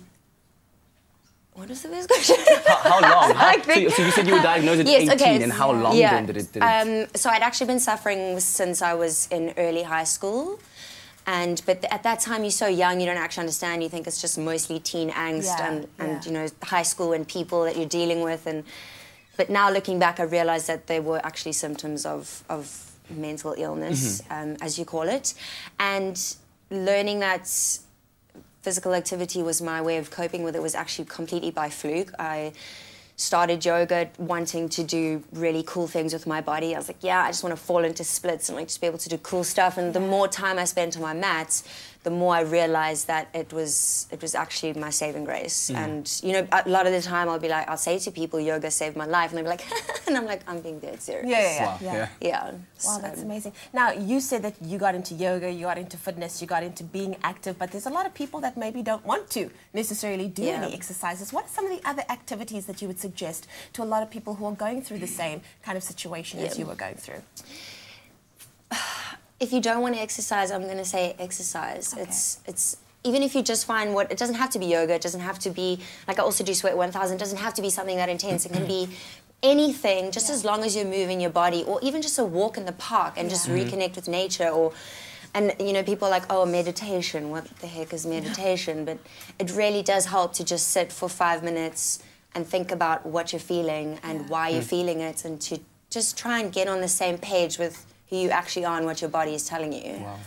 What was the first question? How long? So you said you were diagnosed at 18, and how long then did it? So I'd actually been suffering since I was in early high school. But at that time, you're so young, you don't actually understand. You think it's just mostly teen angst and you know, high school and people that you're dealing with. But now looking back, I realized that they were actually symptoms of mental illness, as you call it. And learning that physical activity was my way of coping with it was actually completely by fluke. I started yoga wanting to do really cool things with my body. I was like, yeah, I just want to fall into splits and like just be able to do cool stuff. And the more time I spent on my mats, the more I realized that it was actually my saving grace. And you know, a lot of the time I'll say to people, yoga saved my life, and they'll be like, and I'm like, I'm being dead serious. Yeah. Wow, that's amazing. Now, you said that you got into yoga, you got into fitness, you got into being active, but there's a lot of people that maybe don't want to necessarily do any exercises. What are some of the other activities that you would suggest to a lot of people who are going through the same kind of situation as you were going through? If you don't want to exercise, I'm going to say exercise. Okay. It's even if you just find it doesn't have to be yoga, it doesn't have to be, like I also do Sweat 1000, it doesn't have to be something that intense. It can be anything, just as long as you're moving your body, or even just a walk in the park and just reconnect with nature. And you know, people are like, oh, meditation, what the heck is meditation? But it really does help to just sit for 5 minutes and think about what you're feeling and why you're feeling it, and to just try and get on the same page with who you actually are and what your body is telling you. Wow.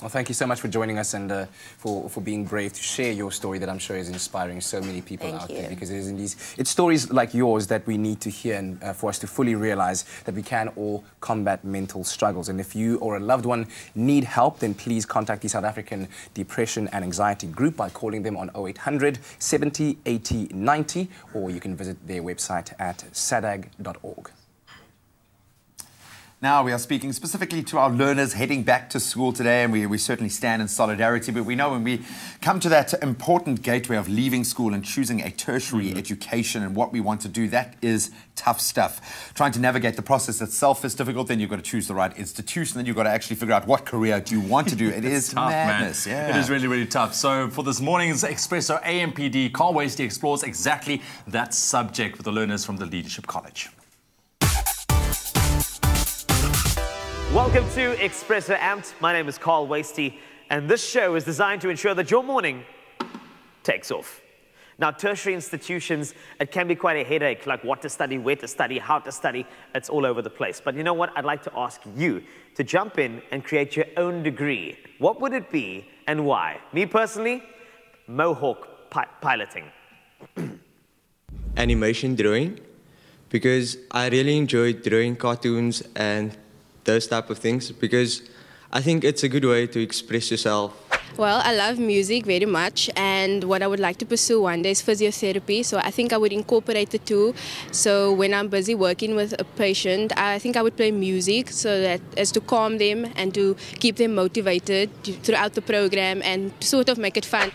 Well, thank you so much for joining us and for being brave to share your story that I'm sure is inspiring so many people out there, because it's stories like yours that we need to hear, and for us to fully realize that we can all combat mental struggles. And if you or a loved one need help, then please contact the South African Depression and Anxiety Group by calling them on 0800 70 80 90, or you can visit their website at sadag.org. Now we are speaking specifically to our learners heading back to school today, and we certainly stand in solidarity. But we know when we come to that important gateway of leaving school and choosing a tertiary education and what we want to do, that is tough stuff. Trying to navigate the process itself is difficult. Then you've got to choose the right institution. Then you've got to actually figure out what career do you want to do. It is tough, madness. Man. It is really, really tough. So for this morning's Expresso AMPD, Carl Wasty explores exactly that subject with the learners from the Leadership College. Welcome to Expresso Amped. My name is Carl Wasty, and this show is designed to ensure that your morning takes off. Now, tertiary institutions, it can be quite a headache, like what to study, where to study, how to study. It's all over the place. But you know what? I'd like to ask you to jump in and create your own degree. What would it be and why? Me personally, Mohawk piloting. Animation drawing, because I really enjoy drawing cartoons and those type of things, because I think it's a good way to express yourself. Well, I love music very much, and what I would like to pursue one day is physiotherapy, so I think I would incorporate the two. So when I'm busy working with a patient, I think I would play music so that as to calm them and to keep them motivated throughout the program and sort of make it fun. I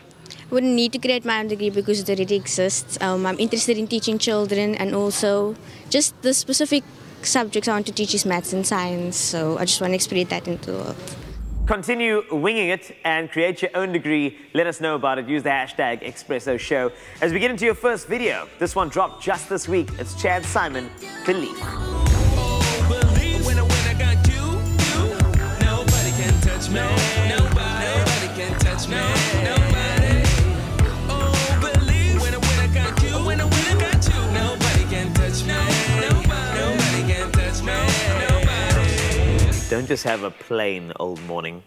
wouldn't need to create my own degree because it already exists. I'm interested in teaching children, and also just the specific subjects I want to teach is maths and science, so I just want to experience that into the world. Continue winging it and create your own degree. Let us know about it. Use the hashtag Expresso Show. As we get into your first video, this one dropped just this week. It's Chad Simon, Believe. When I got you, nobody can touch me. Nobody can touch me. Nobody. Oh, believe when I got you, when I got you, nobody can touch me. Don't just have a plain old morning.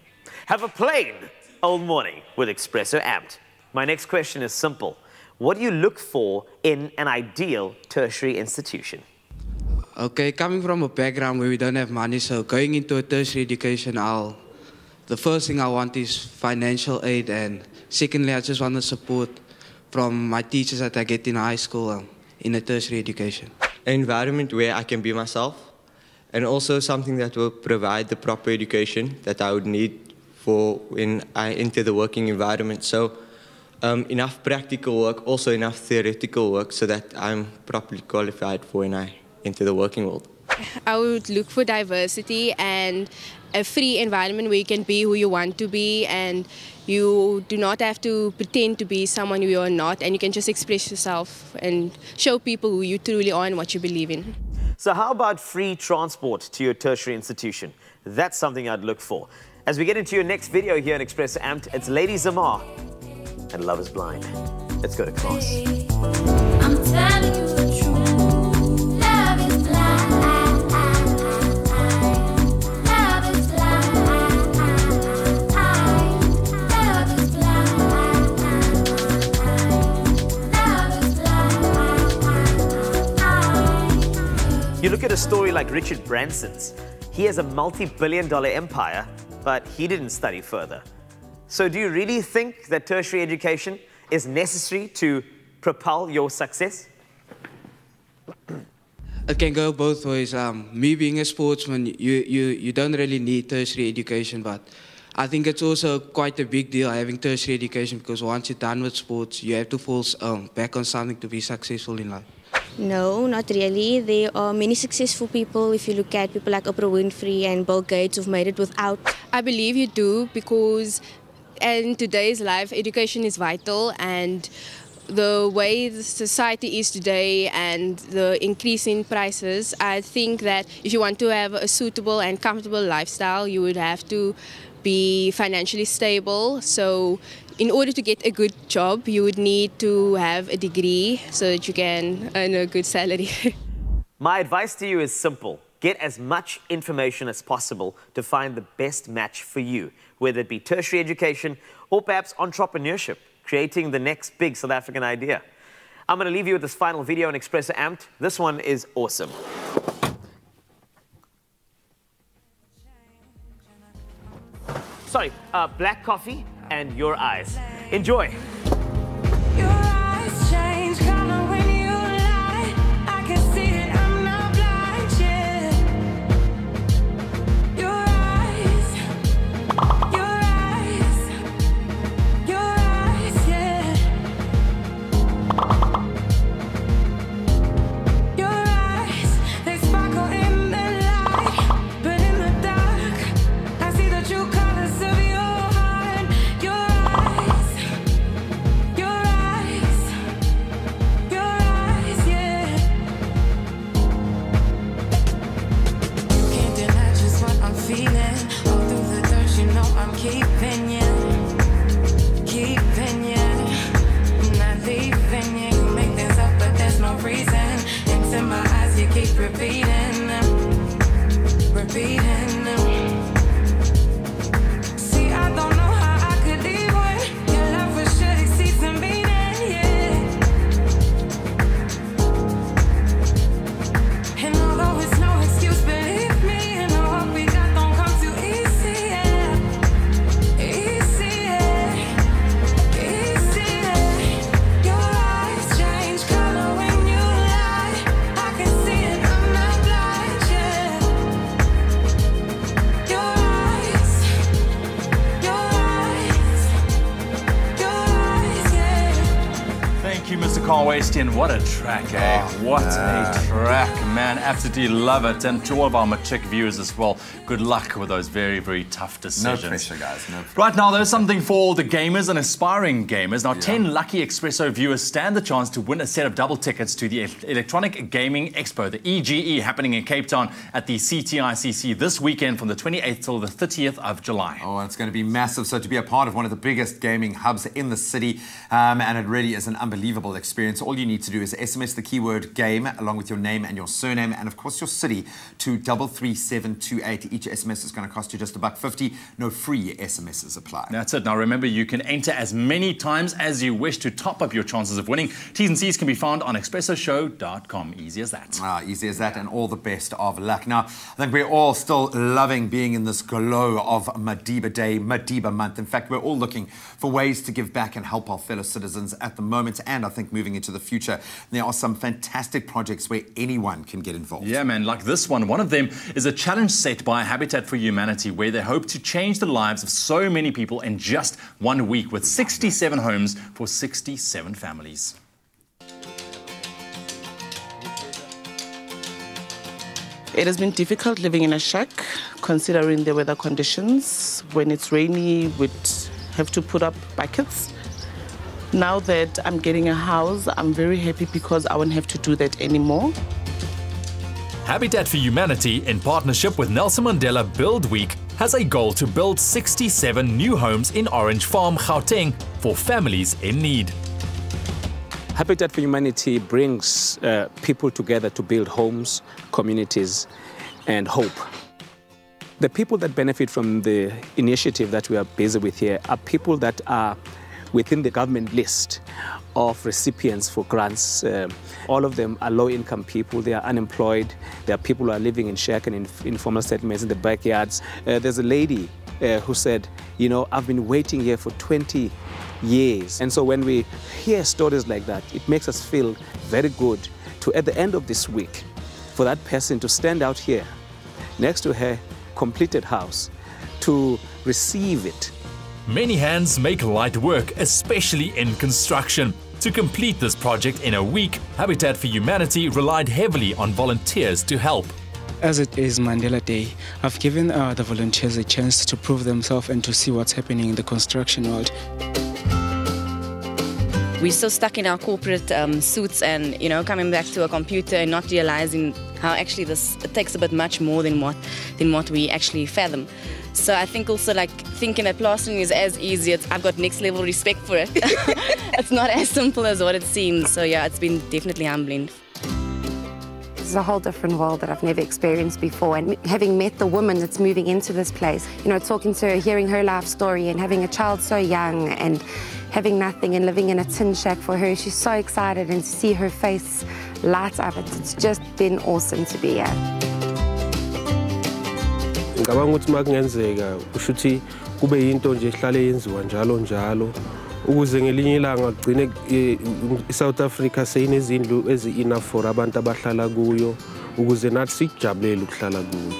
Have a plain old morning with Expresso Amped. My next question is simple. What do you look for in an ideal tertiary institution? Okay, coming from a background where we don't have money, so going into a tertiary education, I'll the first thing I want is financial aid, and secondly, I just want the support from my teachers that I get in high school in a tertiary education. An environment where I can be myself, and also something that will provide the proper education that I would need for when I enter the working environment. So enough practical work, also enough theoretical work, so that I'm properly qualified for when I enter the working world. I would look for diversity and a free environment where you can be who you want to be, and you do not have to pretend to be someone you are not, and you can just express yourself and show people who you truly are and what you believe in. So how about free transport to your tertiary institution? That's something I'd look for. As we get into your next video here on Expresso Amped, it's Lady Zamar and Love is Blind. Let's go to class. I'm telling you the truth. Love is blind. Love is blind. Love is blind. Love is blind. You look at a story like Richard Branson's. He has a multi-billion-dollar empire, but he didn't study further. So do you really think that tertiary education is necessary to propel your success? It can go both ways. Me being a sportsman, you don't really need tertiary education, but I think it's also quite a big deal having tertiary education, because once you're done with sports, you have to fall back on something to be successful in life. No, not really. There are many successful people. If you look at people like Oprah Winfrey and Bill Gates who've made it without. I believe you do, because in today's life, education is vital, and the way the society is today and the increase in prices, I think that if you want to have a suitable and comfortable lifestyle, you would have to be financially stable. So in order to get a good job, you would need to have a degree so that you can earn a good salary. My advice to you is simple. Get as much information as possible to find the best match for you, whether it be tertiary education or perhaps entrepreneurship, creating the next big South African idea. I'm going to leave you with this final video on Expresso Amped. This one is awesome. Sorry, black coffee and your eyes. Enjoy. Your eyes change color when you lie. I can see it, I'm not blind yet. Your eyes, your eyes, your eyes, yeah. Your eyes, they sparkle in the light, but in the dark, I see the true colors of your heart. Your eyes, yeah. You can't deny just what I'm feeling. All through the dirt, you know I'm keeping you, not leaving you. You make things up, but there's no reason. Into my eyes, you keep repeating them, repeating them. See, I don't know how I could leave when your love was should exceed some meaning, yeah. And although it's no excuse, believe me, and I hope we got don't come too easy, yeah. Easy, yeah. Easy, yeah. Your eyes change color when you lie. I can see it, I'm not blind, yeah. Your eyes, yeah. Thank you, Mr. Carl Wastian. What a track, eh? What a track, man. Absolutely love it. And to all of our matric viewers as well, good luck with those very, very tough decisions. No pressure, guys. No pressure. Right now, there's something for all the gamers and aspiring gamers. Now, 10 lucky Expresso viewers stand the chance to win a set of double tickets to the Electronic Gaming Expo, the EGE, happening in Cape Town at the CTICC this weekend from the 28th till the 30th of July. Oh, it's going to be massive. So to be a part of one of the biggest gaming hubs in the city, and it really is an unbelievable experience. experience. All you need to do is SMS the keyword game along with your name and your surname and, of course, your city to 33728. Each SMS is going to cost you just $1.50. No free SMSs apply. That's it. Now, remember, you can enter as many times as you wish to top up your chances of winning. T's and C's can be found on expressoshow.com. Easy as that. Easy as that, and all the best of luck. Now, I think we're all still loving being in this glow of Madiba Day, Madiba Month. In fact, we're all looking for ways to give back and help our fellow citizens at the moment, and I think moving into the future. There are some fantastic projects where anyone can get involved. Yeah, man, like this one. One of them is a challenge set by Habitat for Humanity where they hope to change the lives of so many people in just 1 week with 67 homes for 67 families. It has been difficult living in a shack, considering the weather conditions. When it's rainy, we'd have to put up buckets. Now that I'm getting a house, I'm very happy because I won't have to do that anymore. Habitat for Humanity, in partnership with Nelson Mandela Build Week, has a goal to build 67 new homes in Orange Farm, Gauteng, for families in need. Habitat for Humanity brings people together to build homes, communities, and hope. The people that benefit from the initiative that we are busy with here are people that are within the government list of recipients for grants. All of them are low-income people. They are unemployed. There are people who are living in shack and informal settlements in the backyards. There's a lady who said, you know, I've been waiting here for 20 years. And so when we hear stories like that, it makes us feel very good to, at the end of this week, for that person to stand out here next to her completed house, to receive it. Many hands make light work, especially in construction. To complete this project in a week, Habitat for Humanity relied heavily on volunteers to help. As it is Mandela Day, I've given the volunteers a chance to prove themselves and to see what's happening in the construction world. We're still stuck in our corporate suits and, you know, coming back to a computer and not realizing how actually it takes a bit much more than what we actually fathom. So I think also like thinking that plastering is as easy, I've got next level respect for it. It's not as simple as what it seems. So yeah, it's been definitely humbling. It's a whole different world that I've never experienced before, and having met the woman that's moving into this place, you know, talking to her, hearing her life story and having a child so young and having nothing and living in a tin shack for her, she's so excited, and to see her face light up, it's just been awesome to be here. Ngicabanga ukuthi makungenzeka kusho ukuthi kube yinto nje ehlale yenziwa njalo ukuze ngelinye ilanga kugcine iSouth Africa seyinezindlu ezi-enough for abantu abahlala kuyo ukuze nathi sijabulele ukuhlala kuyo.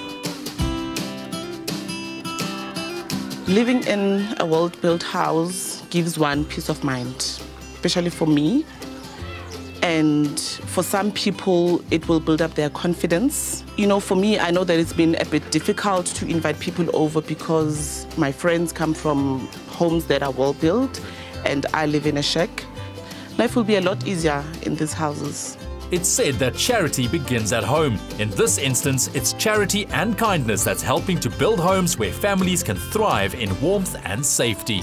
Living in a well-built house gives one peace of mind, especially for me. And for some people, it will build up their confidence. You know, for me, I know that it's been a bit difficult to invite people over because my friends come from homes that are well-built and I live in a shack. Life will be a lot easier in these houses. It's said that charity begins at home. In this instance, it's charity and kindness that's helping to build homes where families can thrive in warmth and safety.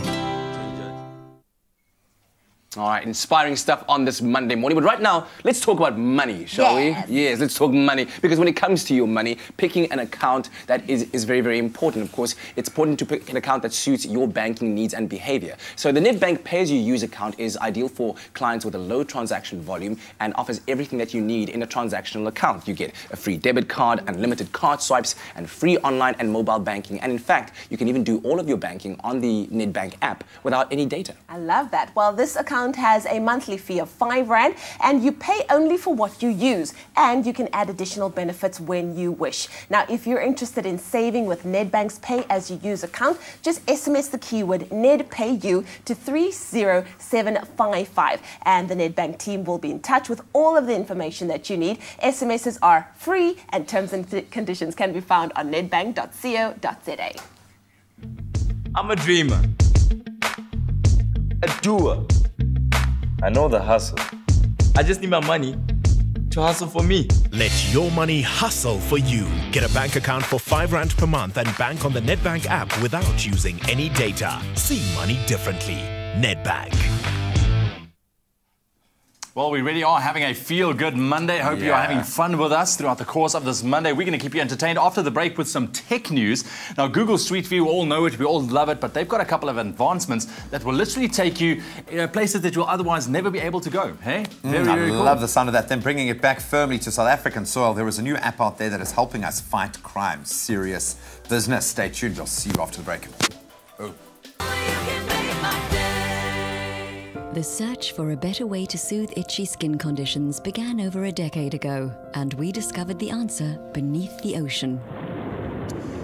All right, inspiring stuff on this Monday morning. But right now, let's talk about money, shall we? Yes, let's talk money. Because when it comes to your money, picking an account that is very, very important. Of course, it's important to pick an account that suits your banking needs and behavior. So the Nedbank pay-as-you-use account is ideal for clients with a low transaction volume and offers everything that you need in a transactional account. You get a free debit card, unlimited card swipes, and free online and mobile banking. And in fact, you can even do all of your banking on the Nedbank app without any data. I love that. Well, this account has a monthly fee of R5 and you pay only for what you use, and you can add additional benefits when you wish. Now, if you're interested in saving with Nedbank's pay-as-you-use account, just SMS the keyword NEDPAYU to 30755 and the Nedbank team will be in touch with all of the information that you need. SMSs are free and terms and conditions can be found on nedbank.co.za. I'm a dreamer, a doer. I know the hustle. I just need my money to hustle for me. Let your money hustle for you. Get a bank account for R5 per month and bank on the Nedbank app without using any data. See money differently. Nedbank. Well, we really are having a feel-good Monday. Hope you are having fun with us throughout the course of this Monday. We're going to keep you entertained after the break with some tech news. Now, Google Street View, we all know it, we all love it, but they've got a couple of advancements that will literally take you places that you'll otherwise never be able to go. Hey? Very cool. I love the sound of that. Then bringing it back firmly to South African soil, there is a new app out there that is helping us fight crime. Serious business. Stay tuned. I'll see you after the break. Oh. The search for a better way to soothe itchy skin conditions began over a decade ago, and we discovered the answer beneath the ocean.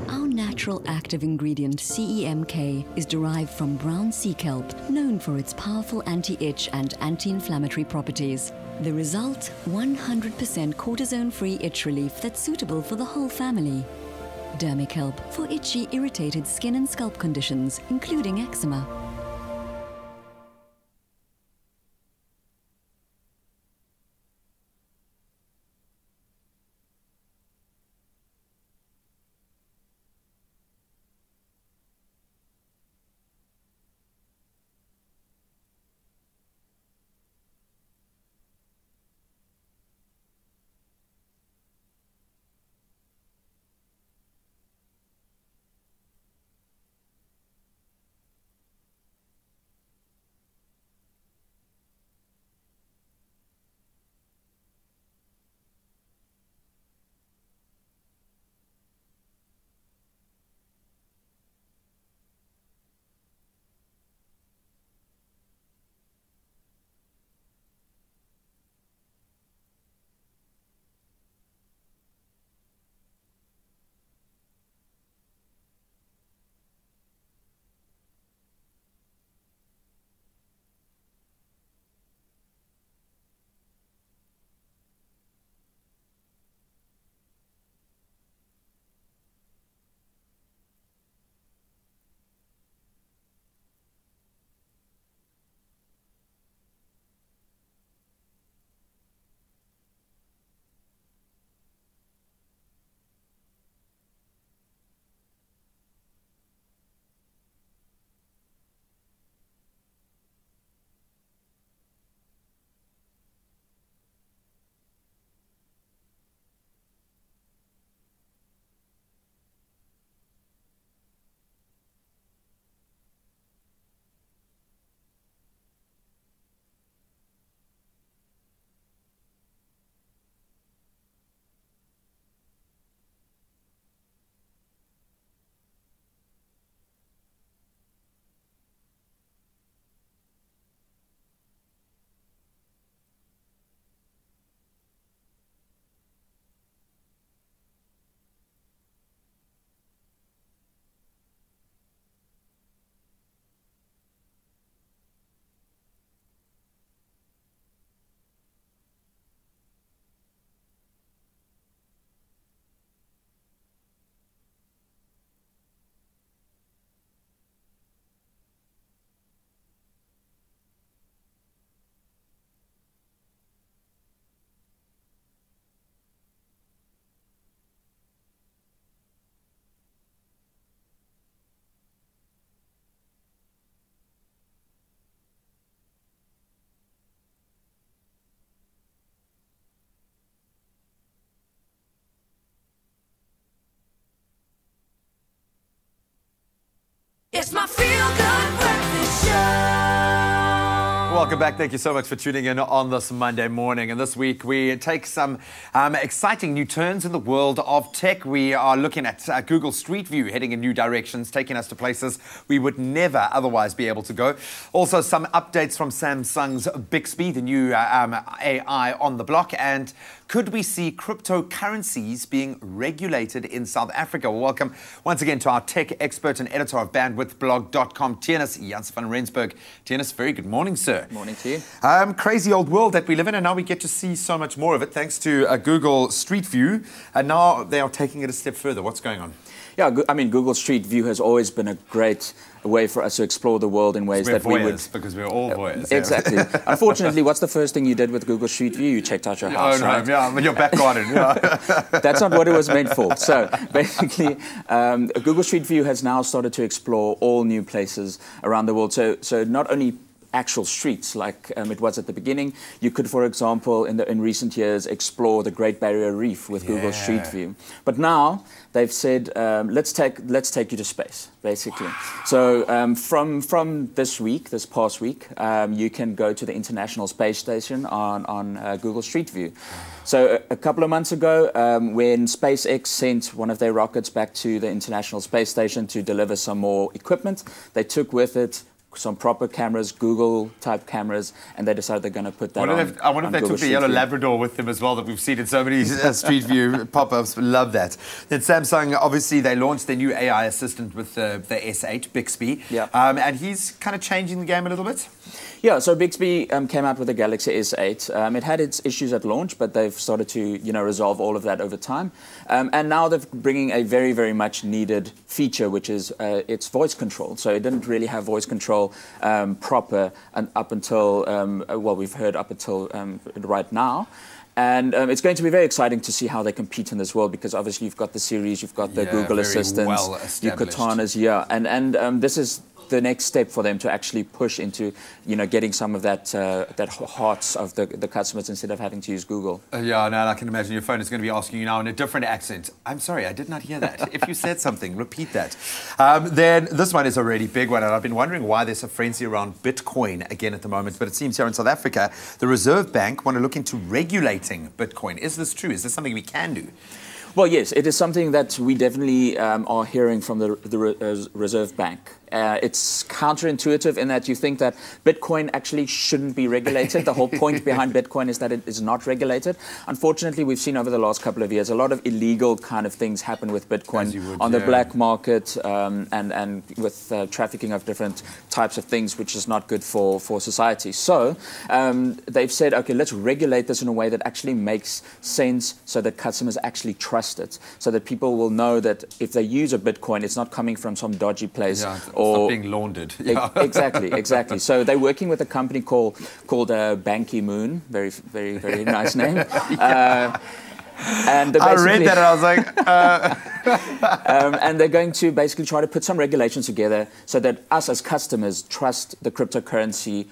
Our natural active ingredient, CEMK, is derived from brown sea kelp, known for its powerful anti-itch and anti-inflammatory properties. The result, 100% cortisone-free itch relief that's suitable for the whole family. Dermikelp for itchy, irritated skin and scalp conditions, including eczema. It's my feel-good breakfast show. Welcome back. Thank you so much for tuning in on this Monday morning. And this week we take some exciting new turns in the world of tech. We are looking at Google Street View heading in new directions, taking us to places we would never otherwise be able to go. Also some updates from Samsung's Bixby, the new AI on the block. And could we see cryptocurrencies being regulated in South Africa? Well, welcome once again to our tech expert and editor of bandwidthblog.com, Theunis van Rensburg. Theunis, very good morning, sir. Morning to you. Crazy old world that we live in, and now we get to see so much more of it thanks to Google Street View. And now they are taking it a step further. What's going on? Yeah, I mean, Google Street View has always been a great way for us to explore the world in ways that we would... Because we're all voyeurs. Exactly. Unfortunately, what's the first thing you did with Google Street View? You checked out your house, right? Yeah, your back garden. Yeah. That's not what it was meant for. So basically, Google Street View has now started to explore all new places around the world. So not only actual streets like it was at the beginning. You could, for example, in recent years, explore the Great Barrier Reef with Google Street View. But now they've said, let's take you to space, basically. So from this past week, you can go to the International Space Station on Google Street View. So a couple of months ago, when SpaceX sent one of their rockets back to the International Space Station to deliver some more equipment, they took with it some proper cameras, Google-type cameras, and they decided they're going to put that on. I wonder if they took the yellow Labrador with them as well that we've seen in so many Street View pop-ups. Love that. Then Samsung, obviously, they launched their new AI assistant with the S8, Bixby. Yeah. And he's kind of changing the game a little bit. Yeah, so Bixby came out with the Galaxy S8. It had its issues at launch, but they've started to, resolve all of that over time. And now they're bringing a very, very much needed feature, which is its voice control. So it didn't really have voice control proper and up until, we've heard up until right now. And it's going to be very exciting to see how they compete in this world, because obviously you've got the Series, you've got the Google Assistants, you've got Cortanas, and this is the next step for them to actually push into, getting some of that hearts of the customers instead of having to use Google. Yeah, no, I can imagine your phone is going to be asking you now in a different accent. I'm sorry, I did not hear that. If you said something, repeat that. Then this one is a really big one, and I've been wondering why there's a frenzy around Bitcoin again at the moment, but it seems here in South Africa, the Reserve Bank want to look into regulating Bitcoin. Is this true? Is this something we can do? Well, yes, it is something that we definitely are hearing from the Reserve Bank. It's counterintuitive in that you think that Bitcoin actually shouldn't be regulated. The whole point behind Bitcoin is that it is not regulated. Unfortunately, we've seen over the last couple of years a lot of illegal kind of things happen with Bitcoin on the black market and with trafficking of different types of things, which is not good for society. So they've said, okay, let's regulate this in a way that actually makes sense so that customers actually trust it, so that people will know that if they use a Bitcoin, it's not coming from some dodgy place. It's not being laundered. Exactly. So they're working with a company called Banky Moon. Very, very, very nice name. And I read that and I was like... and they're going to basically try to put some regulations together so that us as customers trust the cryptocurrency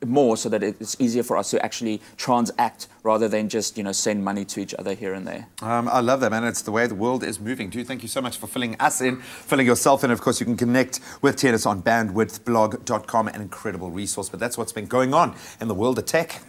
more, so that it's easier for us to actually transact rather than just, send money to each other here and there. I love that, man. It's the way the world is moving. Thank you so much for filling us in, filling yourself in. Of course, you can connect with Theunis on bandwidthblog.com, an incredible resource. But that's what's been going on in the world of tech.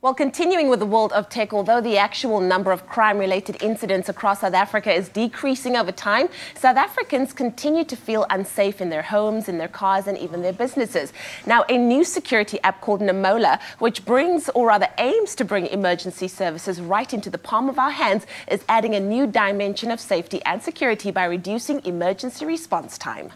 Well, continuing with the world of tech, although the actual number of crime-related incidents across South Africa is decreasing over time, South Africans continue to feel unsafe in their homes, in their cars, and even their businesses. Now, a new security app called Namola, which brings, or rather aims to bring, emergency services right into the palm of our hands, is adding a new dimension of safety and security by reducing emergency response time.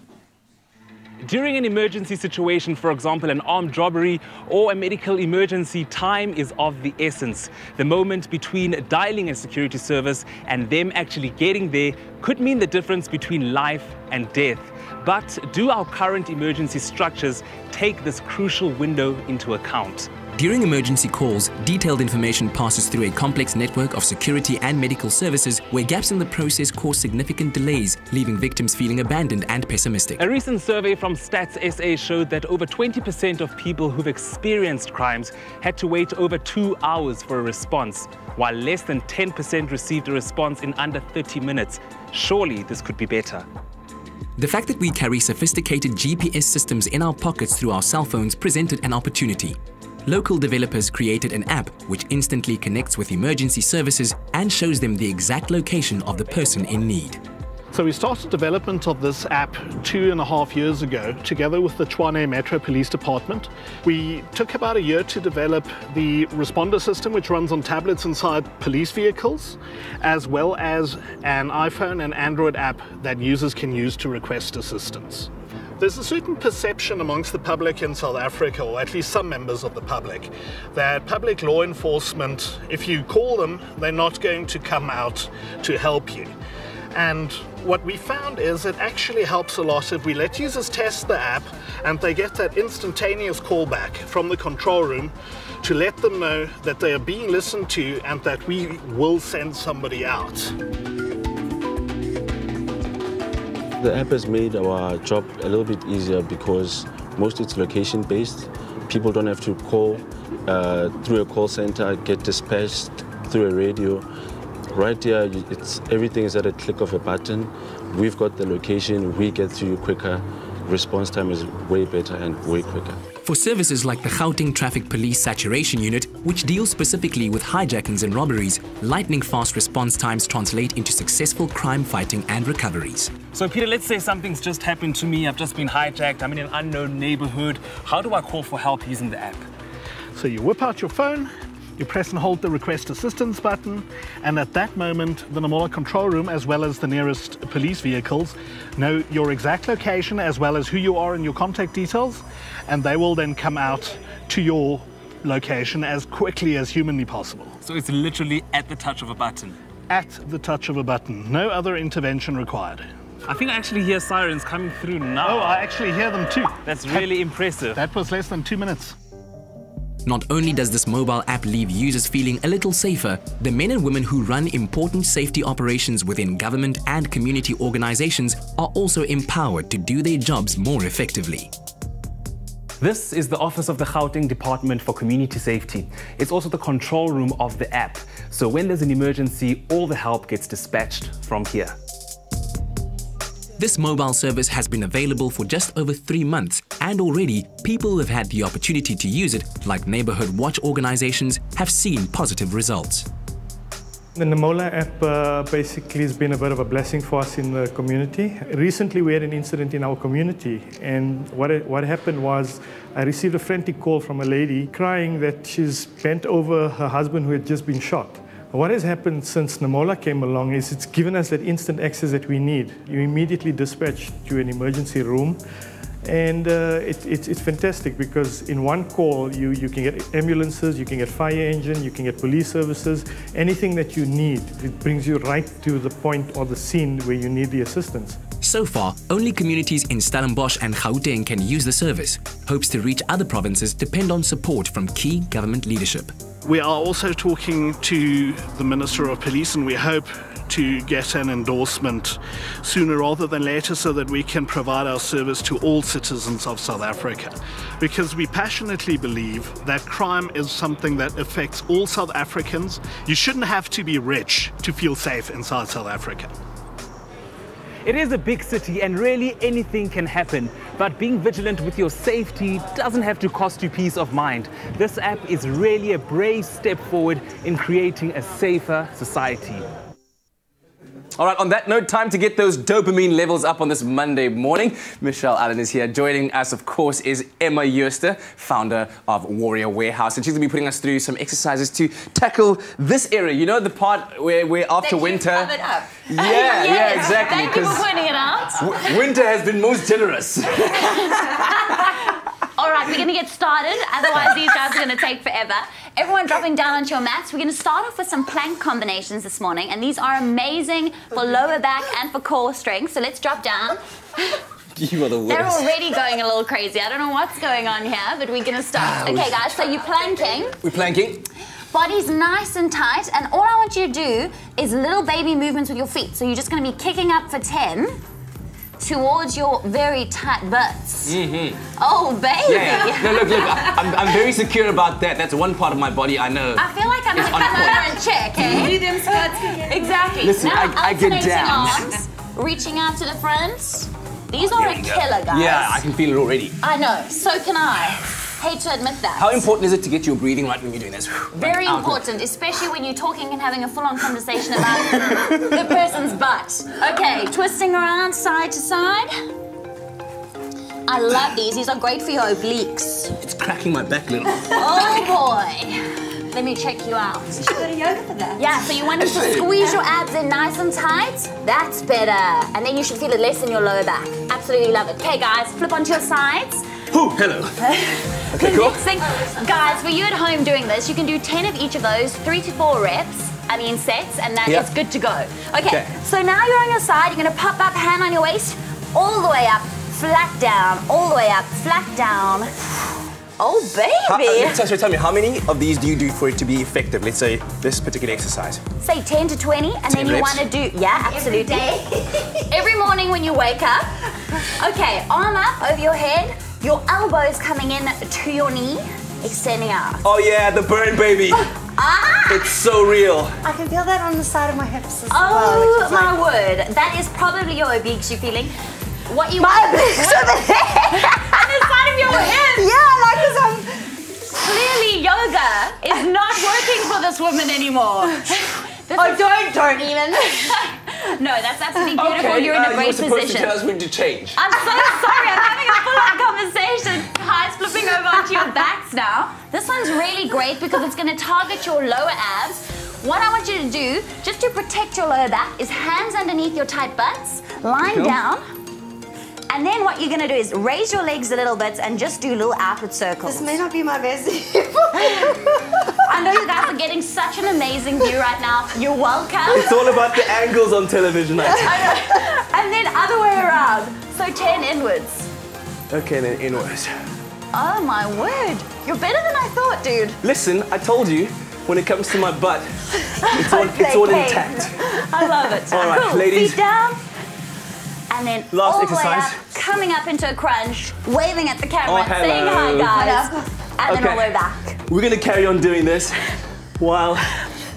During an emergency situation, for example, an armed robbery or a medical emergency, time is of the essence. The moment between dialing a security service and them actually getting there could mean the difference between life and death. But do our current emergency structures take this crucial window into account? During emergency calls, detailed information passes through a complex network of security and medical services where gaps in the process cause significant delays, leaving victims feeling abandoned and pessimistic. A recent survey from Stats SA showed that over 20% of people who've experienced crimes had to wait over 2 hours for a response, while less than 10% received a response in under 30 minutes. Surely this could be better. The fact that we carry sophisticated GPS systems in our pockets through our cell phones presented an opportunity. Local developers created an app which instantly connects with emergency services and shows them the exact location of the person in need. So we started development of this app 2.5 years ago, together with the Tshwane Metro Police Department. We took about a year to develop the responder system, which runs on tablets inside police vehicles, as well as an iPhone and Android app that users can use to request assistance. There's a certain perception amongst the public in South Africa, or at least some members of the public, that public law enforcement, if you call them, they're not going to come out to help you. And what we found is it actually helps a lot if we let users test the app and they get that instantaneous callback from the control room to let them know that they are being listened to and that we will send somebody out. The app has made our job a little bit easier because Mostly it's location-based. People don't have to call through a call center, get dispatched through a radio. Right here, everything is at a click of a button. We've got the location, we get to you quicker. Response time is way better and way quicker. For services like the Gauteng Traffic Police Saturation Unit, which deals specifically with hijackings and robberies, lightning-fast response times translate into successful crime fighting and recoveries. So Peter, let's say something's just happened to me, I've just been hijacked, I'm in an unknown neighborhood. How do I call for help using the app? So you whip out your phone, you press and hold the request assistance button, and at that moment, the Namola control room, as well as the nearest police vehicles, know your exact location as well as who you are and your contact details, and they will then come out to your location as quickly as humanly possible. So it's literally at the touch of a button? At the touch of a button. No other intervention required. I think I actually hear sirens coming through now. Oh, I actually hear them too. That's really impressive. That was less than 2 minutes. Not only does this mobile app leave users feeling a little safer, the men and women who run important safety operations within government and community organizations are also empowered to do their jobs more effectively. This is the office of the Gauteng Department for Community Safety. It's also the control room of the app. So when there's an emergency, all the help gets dispatched from here. This mobile service has been available for just over 3 months, and already people who have had the opportunity to use it, like neighborhood watch organizations, have seen positive results. The Namola app basically has been a bit of a blessing for us in the community. Recently we had an incident in our community, and what happened was I received a frantic call from a lady crying that she's bent over her husband who had just been shot. What has happened since Namola came along is it's given us that instant access that we need. You immediately dispatch to an emergency room, and it's fantastic because in one call you can get ambulances, you can get fire engine, you can get police services, anything that you need. It brings you right to the point or the scene where you need the assistance. So far, only communities in Stellenbosch and Gauteng can use the service. Hopes to reach other provinces depend on support from key government leadership. We are also talking to the Minister of Police, and we hope to get an endorsement sooner rather than later so that we can provide our service to all citizens of South Africa. Because we passionately believe that crime is something that affects all South Africans. You shouldn't have to be rich to feel safe inside South Africa. It is a big city and really anything can happen, but being vigilant with your safety doesn't have to cost you peace of mind. This app is really a brave step forward in creating a safer society. All right, on that note, time to get those dopamine levels up on this Monday morning. Michelle Allen is here. Joining us, of course, is Emma Jooste, founder of Warrior Warehouse. And she's going to be putting us through some exercises to tackle this area. You know, the part where after winter... Covered up. Yeah, exactly. Thank you for pointing it out. Winter has been most generous. All right, we're going to get started. Otherwise, these guys are going to take forever. Everyone dropping down onto your mats. We're going to start off with some plank combinations this morning. And these are amazing for lower back and for core strength. So let's drop down. You are the worst. They're already going a little crazy. I don't know what's going on here, but we're going to start. Okay, guys, so you're planking. We're planking. Body's nice and tight. And all I want you to do is little baby movements with your feet. So you're just going to be kicking up for 10. Towards your very tight butts. Oh, baby. Yeah. No, look, I'm very secure about that. That's one part of my body I know. I feel like I'm going to come over and check, eh? Do them skirts. Exactly. Listen, now, I get down. Arms, reaching out to the front. These are a killer, guys. Yeah, I can feel it already. I know. So can I. Hate to admit that. How important is it to get your breathing right when you're doing this? Very important, especially when you're talking and having a full-on conversation about the person's butt. Okay, twisting around side to side. I love these. These are great for your obliques. It's cracking my back a little. Oh, boy. Let me check you out. You should go to yoga for that. Yeah, so you want to squeeze your abs in nice and tight. That's better. And then you should feel it less in your lower back. Absolutely love it. Okay, guys, flip onto your sides. Ooh, hello. Okay, cool. Next thing, guys, for you at home doing this, you can do 10 of each of those, 3 to 4 sets, and that is good to go. Okay, so now you're on your side, you're gonna pop up, hand on your waist, all the way up, flat down, all the way up, flat down. Oh, baby. So tell me, how many of these do you do for it to be effective? Let's say this particular exercise. Say 10 to 20, and then you reps. want to do, yeah, absolutely. Every morning when you wake up. Okay, arm up over your head, your elbows coming in to your knee, extending out. Oh yeah, the burn, baby. It's so real. I can feel that on the side of my hips as well. Oh my word, that is probably your obliques you're feeling. What you my want obliques over there. on the side of your hips. Yeah, like this. Clearly yoga is not working for this woman anymore. Don't even. No, that's absolutely beautiful. Okay, You're in a great you're supposed position. to tell us when to change. I'm so sorry, I'm having a full-on conversation. Highs flipping over onto your backs now. This one's really great because it's going to target your lower abs. What I want you to do, just to protect your lower back, is hands underneath your tight butts, lying down. And then what you're going to do is raise your legs a little bit and just do little outward circles. This may not be my best. I know you guys are getting such an amazing view right now. You're welcome. It's all about the angles on television. I know. And then other way around. So turn inwards. Okay, then inwards. Oh my word. You're better than I thought, dude. Listen, I told you, when it comes to my butt, it's all intact. I love it. All right, cool. ladies. Feet down. And then Last all the way exercise. up, coming up into a crunch, waving at the camera, Oh, hello. saying hi, guys. And then all the way back. We're going to carry on doing this while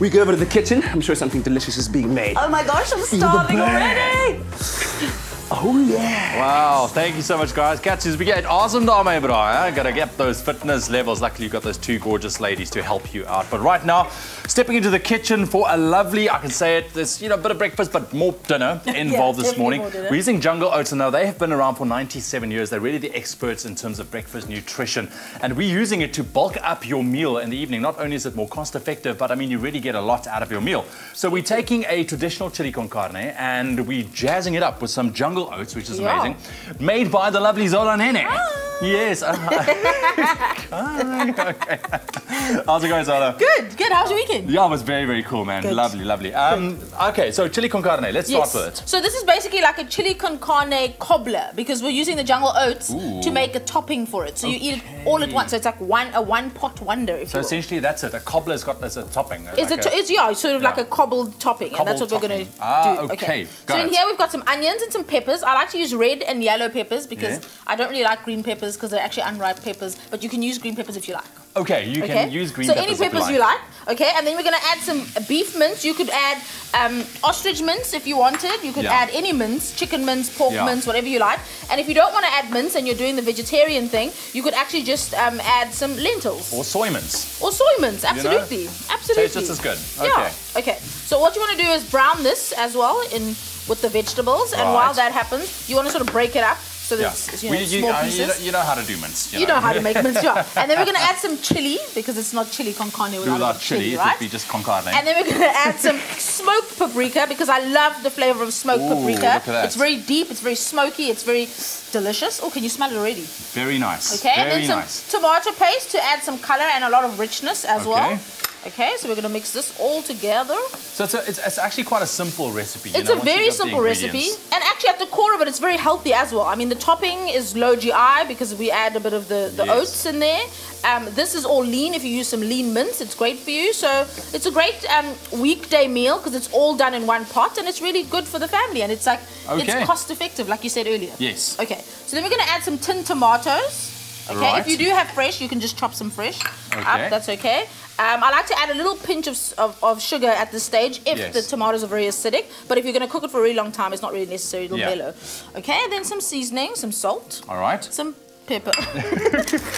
we go over to the kitchen. I'm sure something delicious is being made. Oh my gosh, I'm starving already. Oh yeah. Wow, thank you so much, guys. Catches, we get awesome daarmee, bra. Gotta get those fitness levels. Luckily, you've got those two gorgeous ladies to help you out. But right now, stepping into the kitchen for a lovely, I can say it, there's a bit of breakfast, but more dinner involved this morning. We're using Jungle Oats, and now they have been around for 97 years. They're really the experts in terms of breakfast nutrition, and we're using it to bulk up your meal in the evening. Not only is it more cost effective, but I mean, you really get a lot out of your meal. So we're taking a traditional chili con carne, and we're jazzing it up with some Jungle Oats, which is amazing. Made by the lovely Zola Nene. Yes. Okay. How's it going, Zola? Good. How's your weekend? Yeah, it was very, very cool, man. Good. Lovely. Okay, so chili con carne. Let's start with it. So this is basically like a chili con carne cobbler because we're using the Jungle Oats to make a topping for it. So you eat it all at once. So it's like a one-pot wonder, if So you will. essentially, that's it. A cobbler's got as a topping. It's sort of like a cobbled topping, and that's what we're going to do. Okay. So in here we've got some onions and some peppers. I like to use red and yellow peppers because I don't really like green peppers because they're actually unripe peppers, but you can use green peppers if you like. Okay, you can use green peppers. peppers. So any peppers you like. Okay, and then we're going to add some beef mince. You could add ostrich mince if you wanted. You could add any mince, chicken mince, pork mince, whatever you like. And if you don't want to add mince and you're doing the vegetarian thing, you could actually just add some lentils. Or soy mince. Or soy mince, absolutely. Absolutely. Tastes just as good. Yeah. Okay. So what you want to do is brown this as well with the vegetables. And while that happens, you want to sort of break it up. So there's small pieces. You know how to do mince. You know how to make mince, yeah. And then we're going to add some chili because it's not chili con carne without chili, right? it would be just con carne. And then we're going to add some smoked paprika because I love the flavor of smoked paprika. Look at that. It's very deep, it's very smoky, it's very delicious. Oh, can you smell it already? Very nice. Okay, very and then some tomato paste to add some color and a lot of richness as well. Okay, so we're going to mix this all together. So it's actually quite a simple recipe. It's a very simple recipe. And actually at the core of it, it's very healthy as well. I mean, the topping is low GI because we add a bit of the oats in there. This is all lean. If you use some lean mince, it's great for you. So it's a great weekday meal because it's all done in one pot and it's really good for the family. And it's like, it's cost effective, like you said earlier. Yes. Okay, so then we're going to add some tinned tomatoes. Okay, if you do have fresh, you can just chop some fresh up. That's okay. I like to add a little pinch of sugar at this stage if the tomatoes are very acidic. But if you're going to cook it for a really long time, it's not really necessary. It'll mellow. Okay, and then some seasoning, some salt. All right. Some pepper.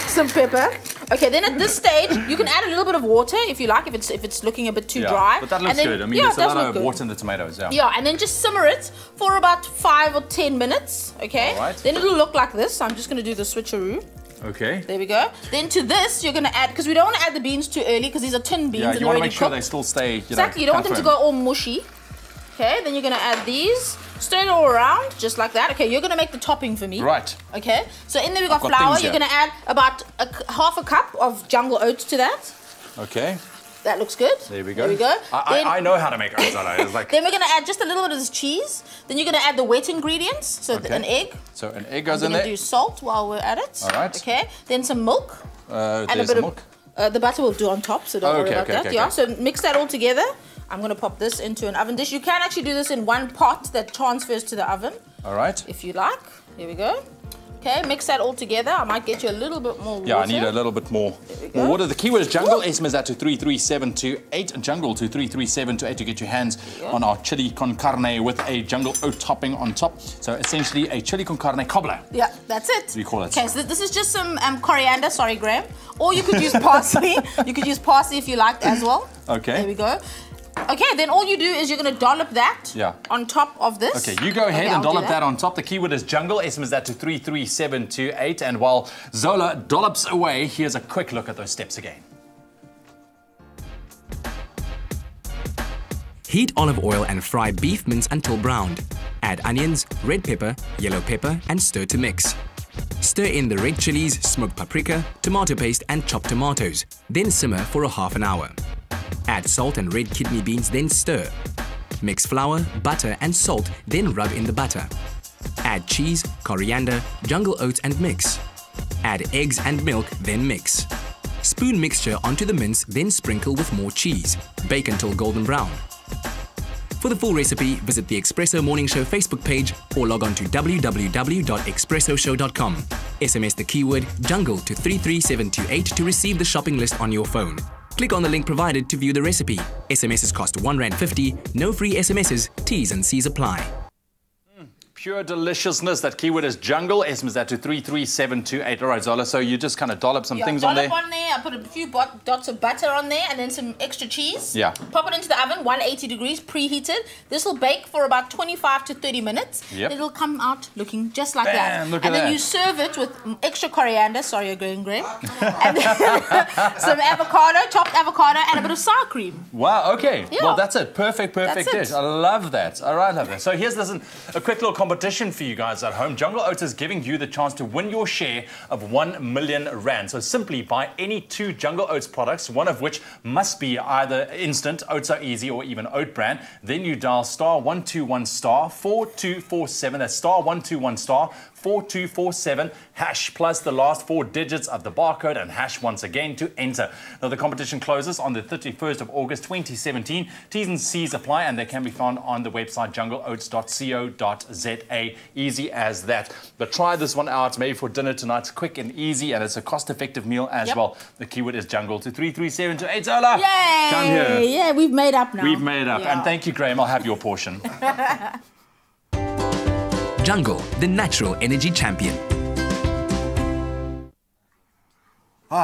Some pepper. Okay, then at this stage, you can add a little bit of water if you like, if it's looking a bit too dry. But that looks good. I mean, there's a lot of water in the tomatoes. Yeah, and then just simmer it for about 5 or 10 minutes. Okay. All right. Then it'll look like this. I'm just going to do the switcheroo. Okay. There we go. Then to this, you're going to add, because we don't want to add the beans too early because these are tin beans. Yeah, and you want to already make sure cooked. they still stay, Exactly, you don't want them to go all mushy. Okay, then you're going to add these. Stir it all around, just like that. Okay, you're going to make the topping for me. Right. Okay, so in there we've got flour. You're going to add about half a cup of Jungle Oats to that. Okay. That looks good. There we go. There we go. I know how to make oats. It's like Then we're going to add just a little bit of this cheese. Then you're going to add the wet ingredients. So Okay. an egg. So an egg goes I'm in going there. to do salt while we're at it. All right. Okay. Then some milk. And a There's bit milk. of the butter will do on top, so don't worry about that. Okay. Yeah. So mix that all together. I'm going to pop this into an oven dish. You can actually do this in one pot that transfers to the oven. All right. If you like. Here we go. Okay, mix that all together. I might get you a little bit more water. Yeah, I need a little bit more. go. More water. The keyword is jungle. SMS that to 33728. Jungle to 33728 to get your hands on our chili con carne with a jungle oat topping on top. So essentially a chili con carne cobbler. Yeah, that's it. What do you call it? Okay, so this is just some coriander. Sorry, Graham. Or you could use parsley. You could use parsley if you liked as well. Okay. There we go. Okay, then all you do is you're going to dollop that on top of this. Okay, you go ahead and I'll do dollop that on top. The keyword is jungle. SMS that to 33728. And while Zola dollops away, here's a quick look at those steps again. Heat olive oil and fry beef mince until browned. Add onions, red pepper, yellow pepper, and stir to mix. Stir in the red chilies, smoked paprika, tomato paste, and chopped tomatoes. Then simmer for a half an hour. Add salt and red kidney beans, then stir. Mix flour, butter, and salt, then rub in the butter. Add cheese, coriander, jungle oats, and mix. Add eggs and milk, then mix. Spoon mixture onto the mince, then sprinkle with more cheese. Bake until golden brown. For the full recipe, visit the Expresso Morning Show Facebook page or log on to www.expressoshow.com. SMS the keyword jungle to 33728 to receive the shopping list on your phone. Click on the link provided to view the recipe. SMSs cost R1.50, no free SMSs, T's and C's apply. Pure deliciousness. That keyword is jungle. SMS that to 33728. All right, Zola, so you just kind of dollop some things on there. Dollop on there. I put a few dots of butter on there and then some extra cheese. Yeah. Pop it into the oven, 180 degrees, preheated. This will bake for about 25 to 30 minutes. Yep. It'll come out looking just like Bam, that. look at and then that. you serve it with extra coriander. Sorry, you're going Graham. And then some avocado, chopped avocado, and a bit of sour cream. Wow, okay. Yeah. Well, that's it. Perfect That's dish. it. I love that. All right, love that. So here's a quick little competition for you guys at home. Jungle Oats is giving you the chance to win your share of 1 million rand. So simply buy any 2 Jungle Oats products, one of which must be either instant, Oats Are Easy, or even Oat Bran. Then you dial *121 *4247. That's *121 *4247 hash plus the last 4 digits of the barcode and hash once again to enter. Now the competition closes on the 31st of August 2017. T's and C's apply and they can be found on the website jungleoats.co.za. Easy as that. But try this one out maybe for dinner tonight. It's quick and easy and it's a cost-effective meal as well. The keyword is jungle to 33728. Zola! Yay! Come here. Yeah, we've made up now. We've made up. Yeah. And thank you, Graham. I'll have your portion. Jungle, the natural energy champion.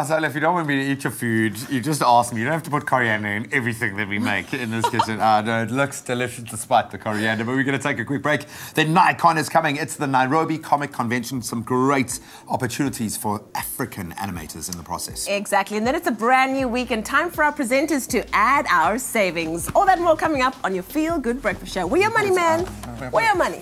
Zola, if you don't want me to eat your food, you just ask me. You don't have to put coriander in everything that we make in this kitchen. No, it looks delicious despite the coriander, but we're going to take a quick break. Then Nikon is coming. It's the Nairobi Comic Convention. Some great opportunities for African animators in the process. Exactly. And then it's a brand new week and time for our presenters to add our savings. All that and more coming up on your Feel Good Breakfast Show. Where your money, man? Where your money?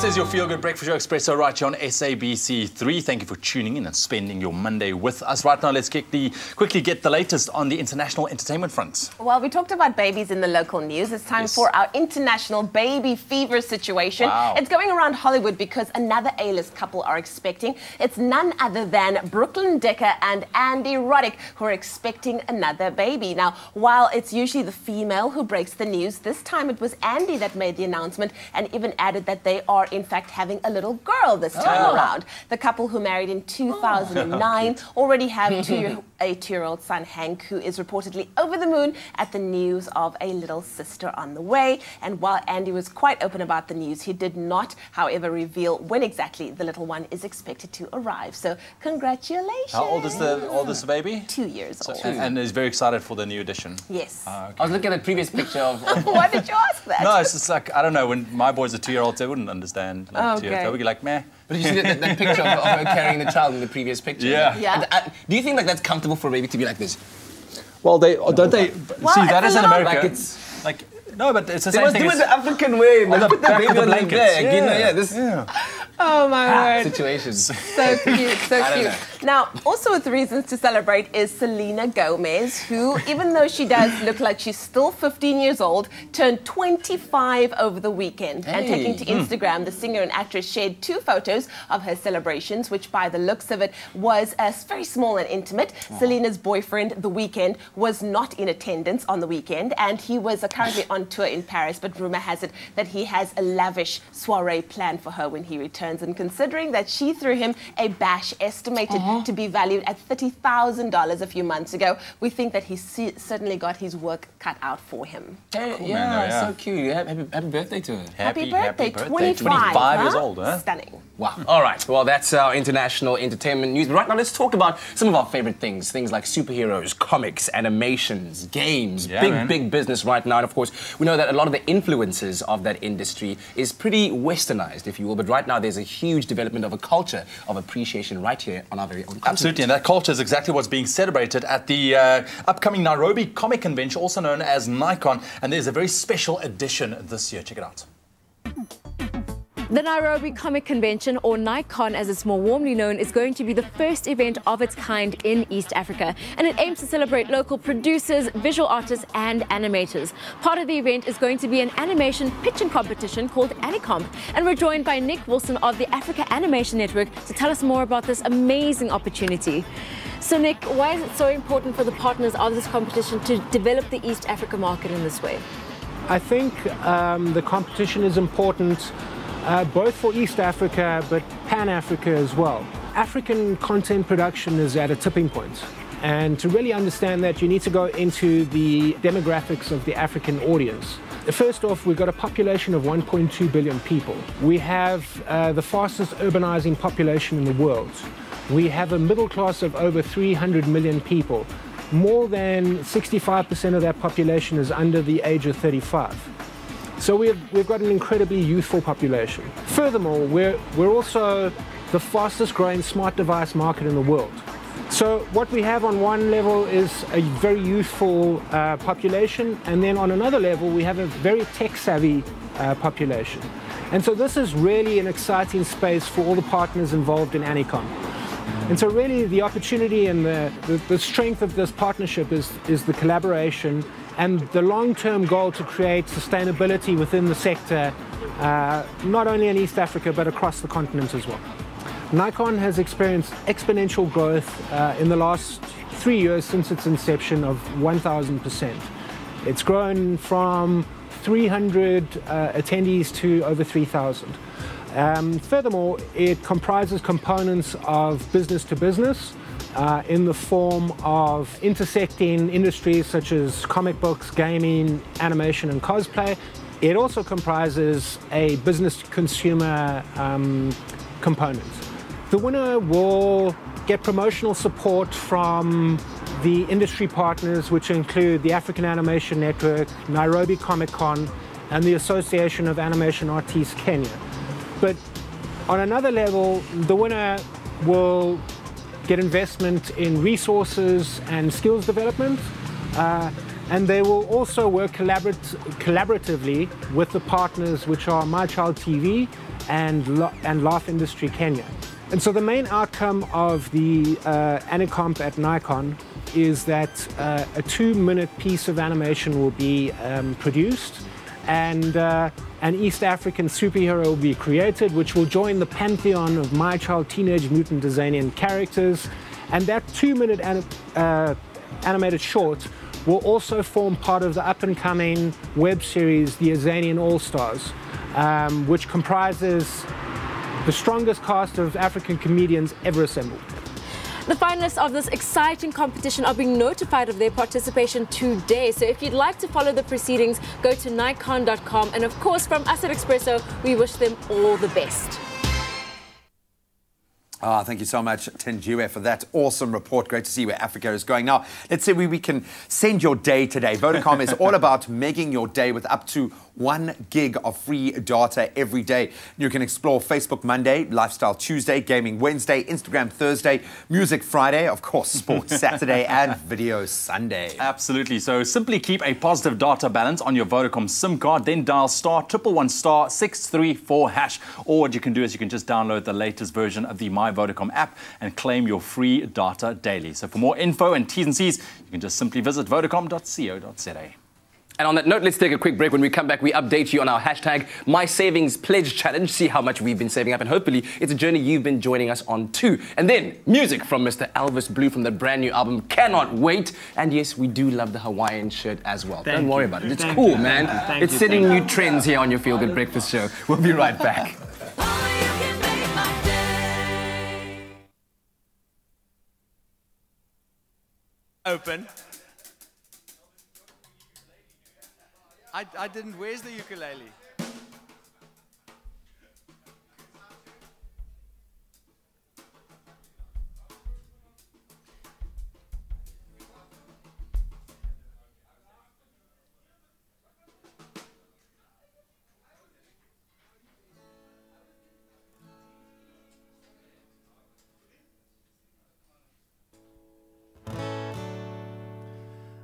This is your Feel Good Breakfast Show Expresso right here on SABC3. Thank you for tuning in and spending your Monday with us. Right now, let's quickly get the latest on the international entertainment front. Well, we talked about babies in the local news. It's time for our international baby fever situation. Wow. It's going around Hollywood because another A-list couple are expecting. It's none other than Brooklyn Decker and Andy Roddick who are expecting another baby. Now, while it's usually the female who breaks the news, this time it was Andy that made the announcement and even added that they are in fact having a little girl this time around. The couple who married in 2009 already have a two-year-old son, Hank, who is reportedly over the moon at the news of a little sister on the way. And while Andy was quite open about the news, he did not, however, reveal when exactly the little one is expected to arrive. So congratulations. How old is the baby? 2 years old. And is very excited for the new edition. Yes. I was looking at the previous picture of... Why did you ask that? No, it's just like, I don't know, when my boy's a 2-year-old, they wouldn't understand. Like, Okay. They would be like, meh. But you see that picture of her carrying the child in the previous picture? Yeah. And, do you think like that's comfortable for a baby to be like this? Well, don't they... Well, see, that is in America. Like it's... Like, no, but it's the They same must thing do it as... the African way. Like, put the back baby of the on the blankets. bag. You know, this... Oh my word. Situations. So cute, so I don't cute. Now, also with reasons to celebrate is Selena Gomez, who, even though she does look like she's still 15 years old, turned 25 over the weekend. And taking to Instagram, the singer and actress shared 2 photos of her celebrations, which by the looks of it was very small and intimate. Selena's boyfriend, The Weeknd, was not in attendance on the weekend, and he was currently on tour in Paris, but rumor has it that he has a lavish soiree planned for her when he returns. And considering that she threw him a bash estimated to be valued at $30,000 a few months ago, we think that he certainly got his work cut out for him. Hey, Cool, yeah, man, yeah. so cute. Happy birthday to her. Happy birthday, 25. 25 years old, huh? Stunning. Wow. All right. Well, that's our international entertainment news. But right now, let's talk about some of our favorite things. Things like superheroes, comics, animations, games. Big business right now. And of course, we know that a lot of the influences of that industry is pretty westernized, if you will. But right now, there's a huge development of a culture of appreciation right here on our very own continent. Absolutely, and that culture is exactly what's being celebrated at the upcoming Nairobi Comic Convention, also known as Nikon. And there's a very special edition this year. Check it out. The Nairobi Comic Convention, or Nikon as it's more warmly known, is going to be the first event of its kind in East Africa, and it aims to celebrate local producers, visual artists and animators. Part of the event is going to be an animation pitching competition called Anicomp, and we're joined by Nick Wilson of the Africa Animation Network to tell us more about this amazing opportunity. So Nick, why is it so important for the partners of this competition to develop the East Africa market in this way? I think the competition is important both for East Africa, but Pan-Africa as well. African content production is at a tipping point. And to really understand that, you need to go into the demographics of the African audience. First off, we've got a population of 1.2 billion people. We have the fastest urbanizing population in the world. We have a middle class of over 300 million people. More than 65% of that population is under the age of 35. So we've got an incredibly youthful population. Furthermore, we're also the fastest growing smart device market in the world. So what we have on one level is a very youthful population, and then on another level we have a very tech-savvy population. And so this is really an exciting space for all the partners involved in Anicom. And so really the opportunity and the strength of this partnership is the collaboration and the long-term goal to create sustainability within the sector, not only in East Africa, but across the continent as well. Nikon has experienced exponential growth in the last 3 years since its inception of 1,000%. It's grown from 300 attendees to over 3,000. Furthermore, it comprises components of business to business, in the form of intersecting industries such as comic books, gaming, animation and cosplay. It also comprises a business-to-consumer component. The winner will get promotional support from the industry partners, which include the African Animation Network, Nairobi Comic Con, and the Association of Animation Artists Kenya. But on another level, the winner will get investment in resources and skills development, and they will also work collaboratively with the partners, which are My Child TV and Laugh Industry Kenya. And so the main outcome of the Anicomp at Nikon is that a 2-minute piece of animation will be produced, and an East African superhero will be created, which will join the pantheon of My Child Teenage Mutant Azanian characters. And that 2-minute animated short will also form part of the up-and-coming web series, The Azanian All-Stars, which comprises the strongest cast of African comedians ever assembled. The finalists of this exciting competition are being notified of their participation today. So if you'd like to follow the proceedings, go to nikon.com. And of course, from us at Expresso, we wish them all the best. Thank you so much, Tenjiwe, for that awesome report. Great to see where Africa is going. Now, let's see where we can send your day today. Vodacom is all about making your day with up to 1 gig of free data every day. You can explore Facebook Monday, Lifestyle Tuesday, Gaming Wednesday, Instagram Thursday, Music Friday, of course, Sports Saturday, and Video Sunday. Absolutely. So simply keep a positive data balance on your Vodacom SIM card, then dial *111*634#. Or what you can do is you can just download the latest version of the My Vodacom app and claim your free data daily. So for more info and T's and C's, you can just simply visit vodacom.co.za. And on that note, let's take a quick break. When we come back, we update you on our hashtag My Savings Pledge Challenge. See how much we've been saving up, and hopefully it's a journey you've been joining us on too. And then music from Mr. Elvis Blue from the brand new album Cannot Wait. And yes, we do love the Hawaiian shirt as well. Don't worry about it. It's cool, man. It's setting new trends here on your Feel Good Breakfast show. We'll be right back. Open. I didn't. Where's the ukulele?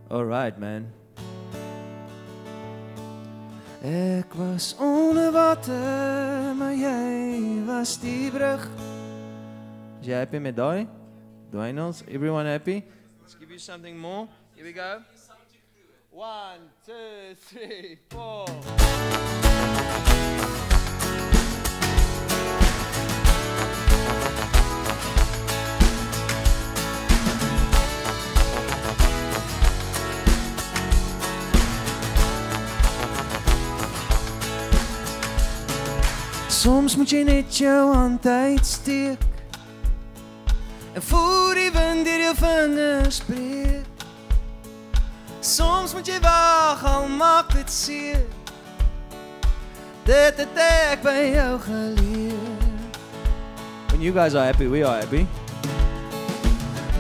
All right, man. Ek was onder water, maar jy was die brug. Is jy happy met daai? Dwynels, everyone happy? Let's give you something more. Here we go. 1, 2, 3, 4. Soms moet jy net jou hand uitsteek en voel die wind deur jou vingers breek. Soms moet jy wag, al maak dit seer. Dit het ek by jou geleer. When you guys are happy, we are happy.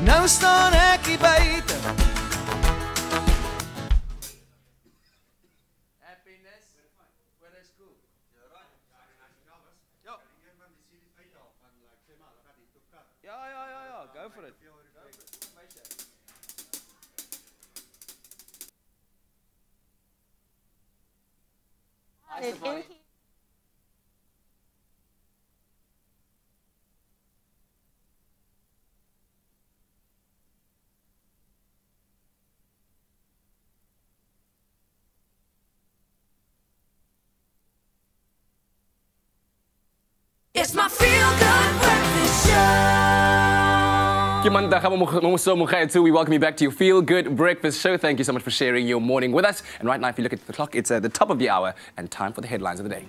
Nou staan ek hier buite. Go for it. It's my Feel Good Breakfast Show. We welcome you back to your Feel Good Breakfast Show. Thank you so much for sharing your morning with us. And right now, if you look at the clock, it's at the top of the hour and time for the headlines of the day.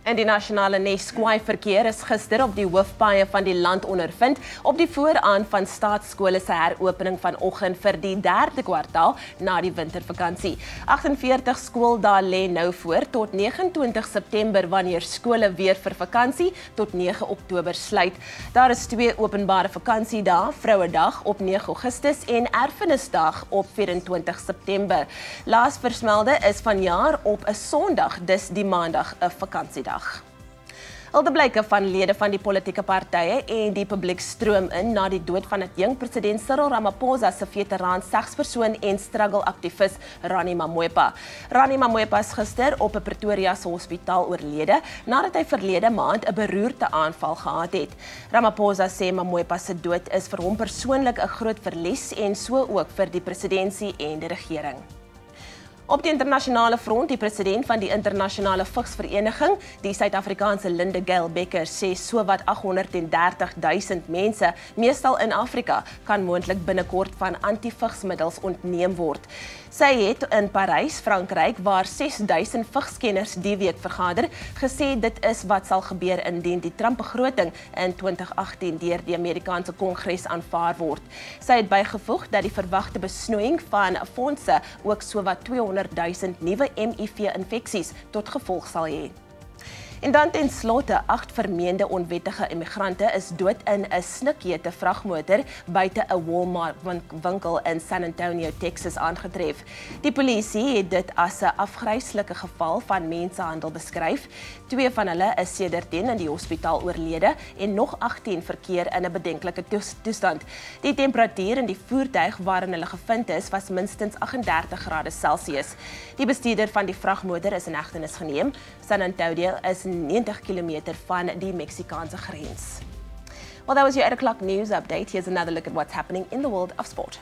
En die nasionale nes-kwaai-verkeer is gister op die hoofpaaie van die land ondervind op die vooraan van staatskole se heropening vanoggend vir die 3de kwartaal na die wintervakansie. 48 skooldae lê nou voor tot 29 September wanneer skole weer vir vakansie tot 9 Oktober sluit. Daar is 2 openbare vakansiedae, Vrouedag op 9 Augustus en Erfenisdag op 24 September. Laasversmelde is vanjaar op 'n Sondag, dis die Maandag 'n vakansiedag. Al die blyke van lede van die politieke partye en die publiek stroom in na die dood van het jong president Cyril Ramaphosa se veteraan segspersoon en struggle-aktivis Rani Mamwepa. Rani Mamwepa is gister op 'n Pretoria se hospitaal oorlede nadat hy verlede maand 'n beroerte aanval gehad het. Ramaphosa sê Mamwepa se dood is vir hom persoonlik 'n groot verlies en so ook vir die presidentsie en die regering. Op die internasionale front, die president van die internasionale vigsvereniging, die Suid-Afrikaanse Linde Gail Becker, sê sowat 830,000 mense, meestal in Afrika, kan moontlik binnekort van anti-vigsmiddels ontneem word. Sy het in Parys, Frankryk, waar 6,000 vigskenners die week vergader, gesê dit is wat sal gebeur indien die Trump-begroting in 2018 deur die Amerikaanse Kongres aanvaar word. Sy het bygevoeg dat die verwagte besnoeiing van fondse ook sowat 200,000 nuwe HIV-infeksies tot gevolg sal hê. En dan ten slotte, 8 vermeende onwettige immigrante is dood in 'n snikjete vragmotor buite 'n Walmart winkel in San Antonio, Texas aangetref. Die polisie het dit as 'n afgryslike geval van mensenhandel beskryf. 2 van hulle is sedertdien in die hospitaal oorlede en nog 18 verkeer in 'n bedenklike toestand. Die temperatuur in die voertuig waarin hulle gevind is was minstens 38 grade Celsius. Die bestuurder van die vragmotor is in hegtenis geneem. San Antonio is 90 km van die Meksikaanse grens. Well, that was your 8 o'clock news update. Here's another look at what's happening in the world of sport.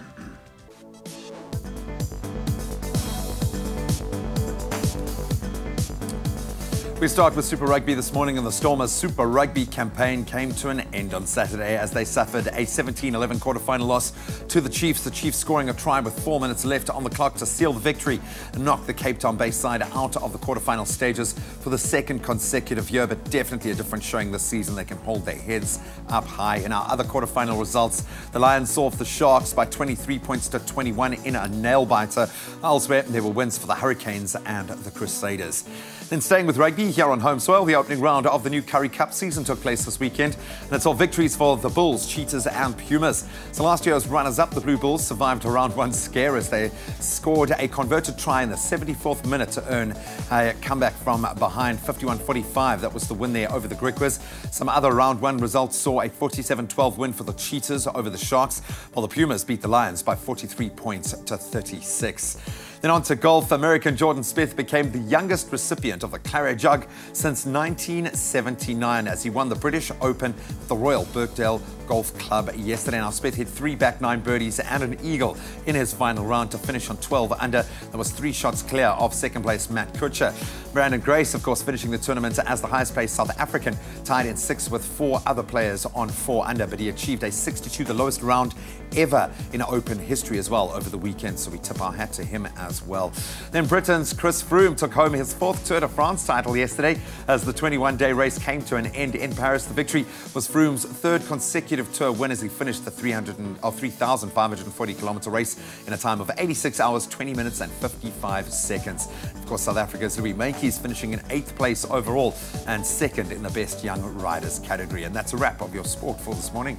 We start with Super Rugby this morning, and the Stormers' Super Rugby campaign came to an end on Saturday as they suffered a 17-11 quarter-final loss to the Chiefs. The Chiefs scoring a try with 4 minutes left on the clock to seal the victory and knock the Cape Town-based side out of the quarter-final stages for the second consecutive year, but definitely a different showing this season. They can hold their heads up high. In our other quarter-final results, the Lions saw off the Sharks by 23 points to 21 in a nail-biter. Elsewhere, there were wins for the Hurricanes and the Crusaders. Then staying with rugby, here on home soil, the opening round of the new Currie Cup season took place this weekend, and it's all victories for the Bulls, Cheetahs and Pumas. So last year's runners-up, the Blue Bulls, survived a round 1 scare as they scored a converted try in the 74th minute to earn a comeback from behind, 51-45. That was the win there over the Griquas. Some other round 1 results saw a 47-12 win for the Cheetahs over the Sharks, while the Pumas beat the Lions by 43 points to 36. Then on to golf. American Jordan Spieth became the youngest recipient of the Claret Jug since 1979 as he won the British Open at the Royal Birkdale Golf Club yesterday. Now, Spieth hit 3 back 9 birdies and an eagle in his final round to finish on 12 under. That was 3 shots clear of second place Matt Kuchar. Brandon Grace, of course, finishing the tournament as the highest placed South African, tied in 6th with 4 other players on 4 under, but he achieved a 62, the lowest round ever in Open history as well over the weekend, so we tip our hat to him as well. Then Britain's Chris Froome took home his 4th Tour de France title yesterday as the 21-day race came to an end in Paris. The victory was Froome's 3rd consecutive Tour win as he finished the 3,540-kilometer race in a time of 86 hours, 20 minutes and 55 seconds. Of course, South Africa's Louis Meintjes finishing in 8th place overall and 2nd in the Best Young Riders category. And that's a wrap of your sport for this morning.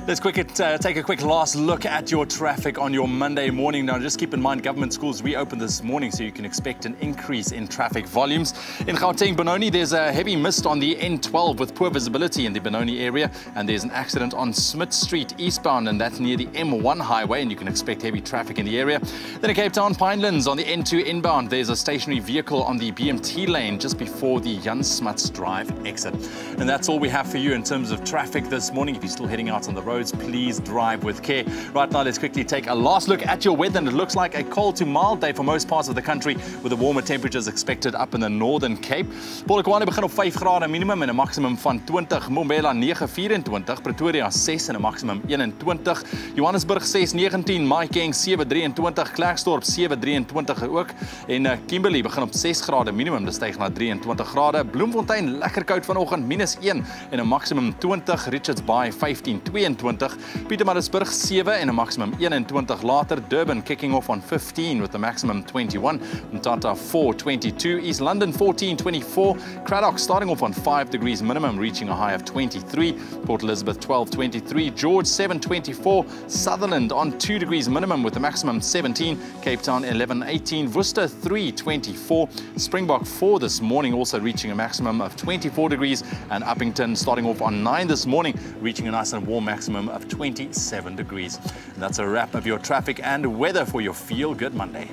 Let's take a quick last look at your traffic on your Monday morning. Now, just keep in mind, government schools reopened this morning, so you can expect an increase in traffic volumes. In Gauteng, Benoni, there's a heavy mist on the N12 with poor visibility in the Benoni area, and there's an accident on Smith Street eastbound, and that's near the M1 highway, and you can expect heavy traffic in the area. Then in Cape Town, Pinelands on the N2 inbound, there's a stationary vehicle on the BMT lane just before the Jan Smuts Drive exit. And that's all we have for you in terms of traffic this morning. If you're still heading out on the road, please drive with care. Right now, let's quickly take a last look at your weather, and it looks like a cold to mild day for most parts of the country, with the warmer temperatures expected up in the Northern Cape. Polokwane begin op 5 grade minimum en 'n maximum van 20, Mbombela 9:24, Pretoria 6 en 'n maximum 21, Johannesburg 6:19, Mahikeng 7:23, Klerksdorp 7:23 ook, en Kimberley begin op 6 grade minimum, dit styg na 23 grade, Bloemfontein lekker koud vanoggend, -1 en 'n maximum 20, Richards Bay 15:22, 23, Pietermaritzburg 7 en 'n maximum 21 later, Durban kicking off on 15 with a maximum 21, Mthatha 4, 22, East London 14, 24, Cradock starting off on 5 degrees minimum, reaching a high of 23, Port Elizabeth 12, 23, George 7, 24, Sutherland on 2 degrees minimum with a maximum 17, Cape Town 11, 18, Worcester 3, 24, Springbok 4 this morning also reaching a maximum of 24 degrees, and Uppington starting off on 9 this morning, reaching a nice and warm maximum of 27 degrees. And that's a wrap of your traffic and weather for your Feel Good Monday.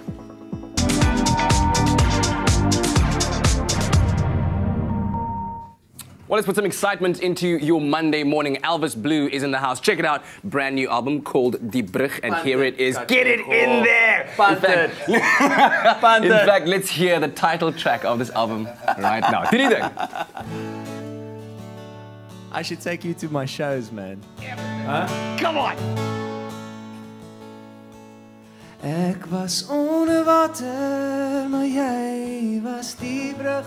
Well, let's put some excitement into your Monday morning. Elvis Blue is in the house. Check it out. Brand new album called Die Brug, and here it is. Get it in there! In fact, let's hear the title track of this album right now. I should take you to my shows, man. Huh? Come on! Ek was onder water, maar jy was die brug.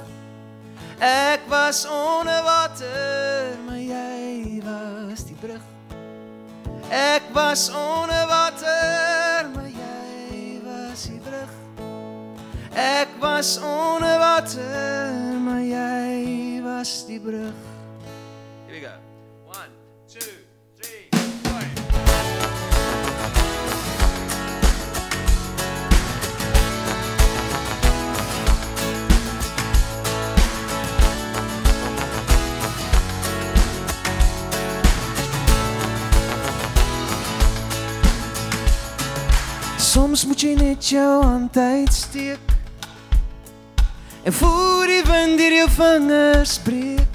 Ek was onder water, maar jy was die brug. Ek was onder water, maar jy was die brug. Ek was onder water, maar jy was die brug. Here we go. 1, 2, 3, 4. Soms moet jy net jou hand uitsteek en voel die wind deur jou vingers breek.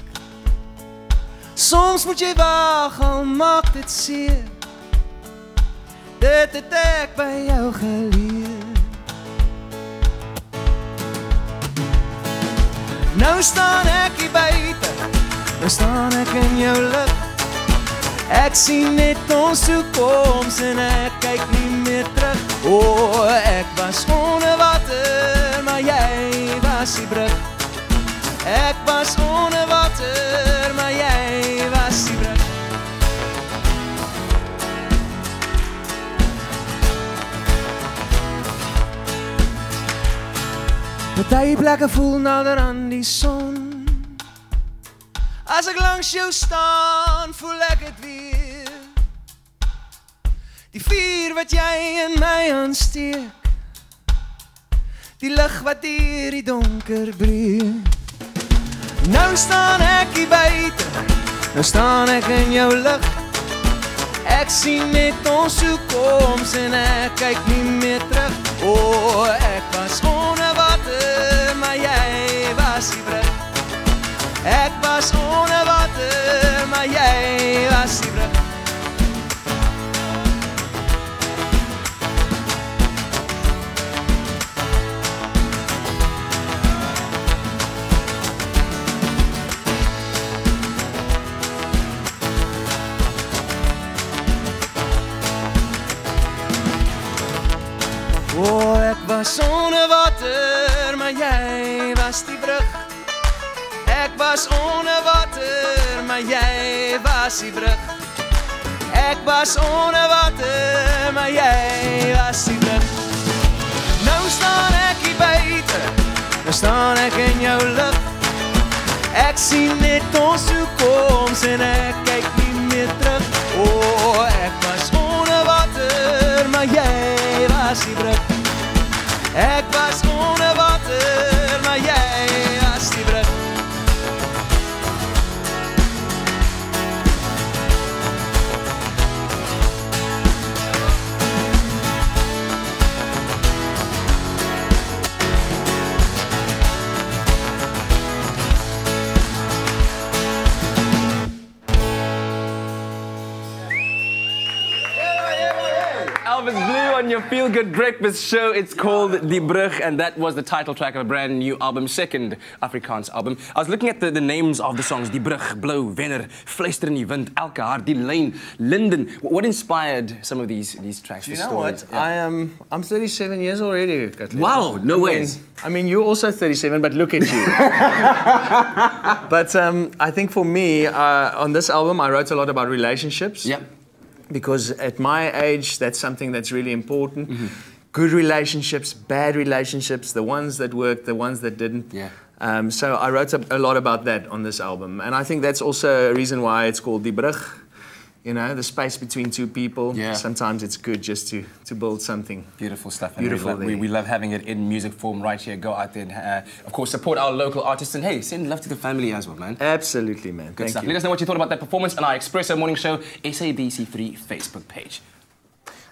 Soms moet jy wag, al maak dit seer. Dit het ek by jou geleer. Nou staan ek hier buite, nou staan ek in jou lig. Ek sien net ons toekoms en ek kyk nie meer terug. O, ek was onder water, maar jy was die brug. Ek was onder water, maar jy was die brug. Party plekke voel nader aan die son. As ek langs jou staan, voel ek het weer. Die vuur wat jy in my aansteek, die lig wat deur die donker breek. Nou staan ek hier buite, nou staan ek in jou lig. Ek sien net ons toekoms en ek kyk nie meer terug. O, ek was onder water, maar jy was die brug. Ek was onder water, maar jy was die brug. O, ek was onder water, maar jy was die brug. Ek was onder water, maar jy was die brug. Ek was onder water, maar jy was die brug. Nou staan ek hier buite, nou staan ek in jou lig. Ek sien net ons toekoms en ek kyk nie meer terug. O, ek was onder water, maar jy was die brug. Ek was onder water, maar jy was die brug. Elvis Blue on your Feel Good Breakfast show. It's called Die Brug, and that was the title track of a brand new album, second Afrikaans album. I was looking at the names of the songs: Die Brug, Blou, Wenner, Fluister in die Wind, Elke Hart, Die Lyn, Linden. What inspired some of these tracks? You know what? Yeah. I'm 37 years already, Kathleen. Wow, no ways. I mean, you're also 37, but look at you. But I think for me, on this album, I wrote a lot about relationships. Yeah. because at my age, that's something that's really important. Mm-hmm. Good relationships, bad relationships, the ones that worked, the ones that didn't. Yeah. So I wrote a lot about that on this album. And I think that's also a reason why it's called Die Brug. You know, the space between two people. Yeah. Sometimes it's good just to build something. Beautiful stuff. Beautiful. We love having it in music form right here. Go out there and, of course, support our local artists. And, hey, send love to the family as well, man. Absolutely, man. Good Thank stuff. you. Let us know what you thought about that performance on our Expresso Morning Show SABC3 Facebook page.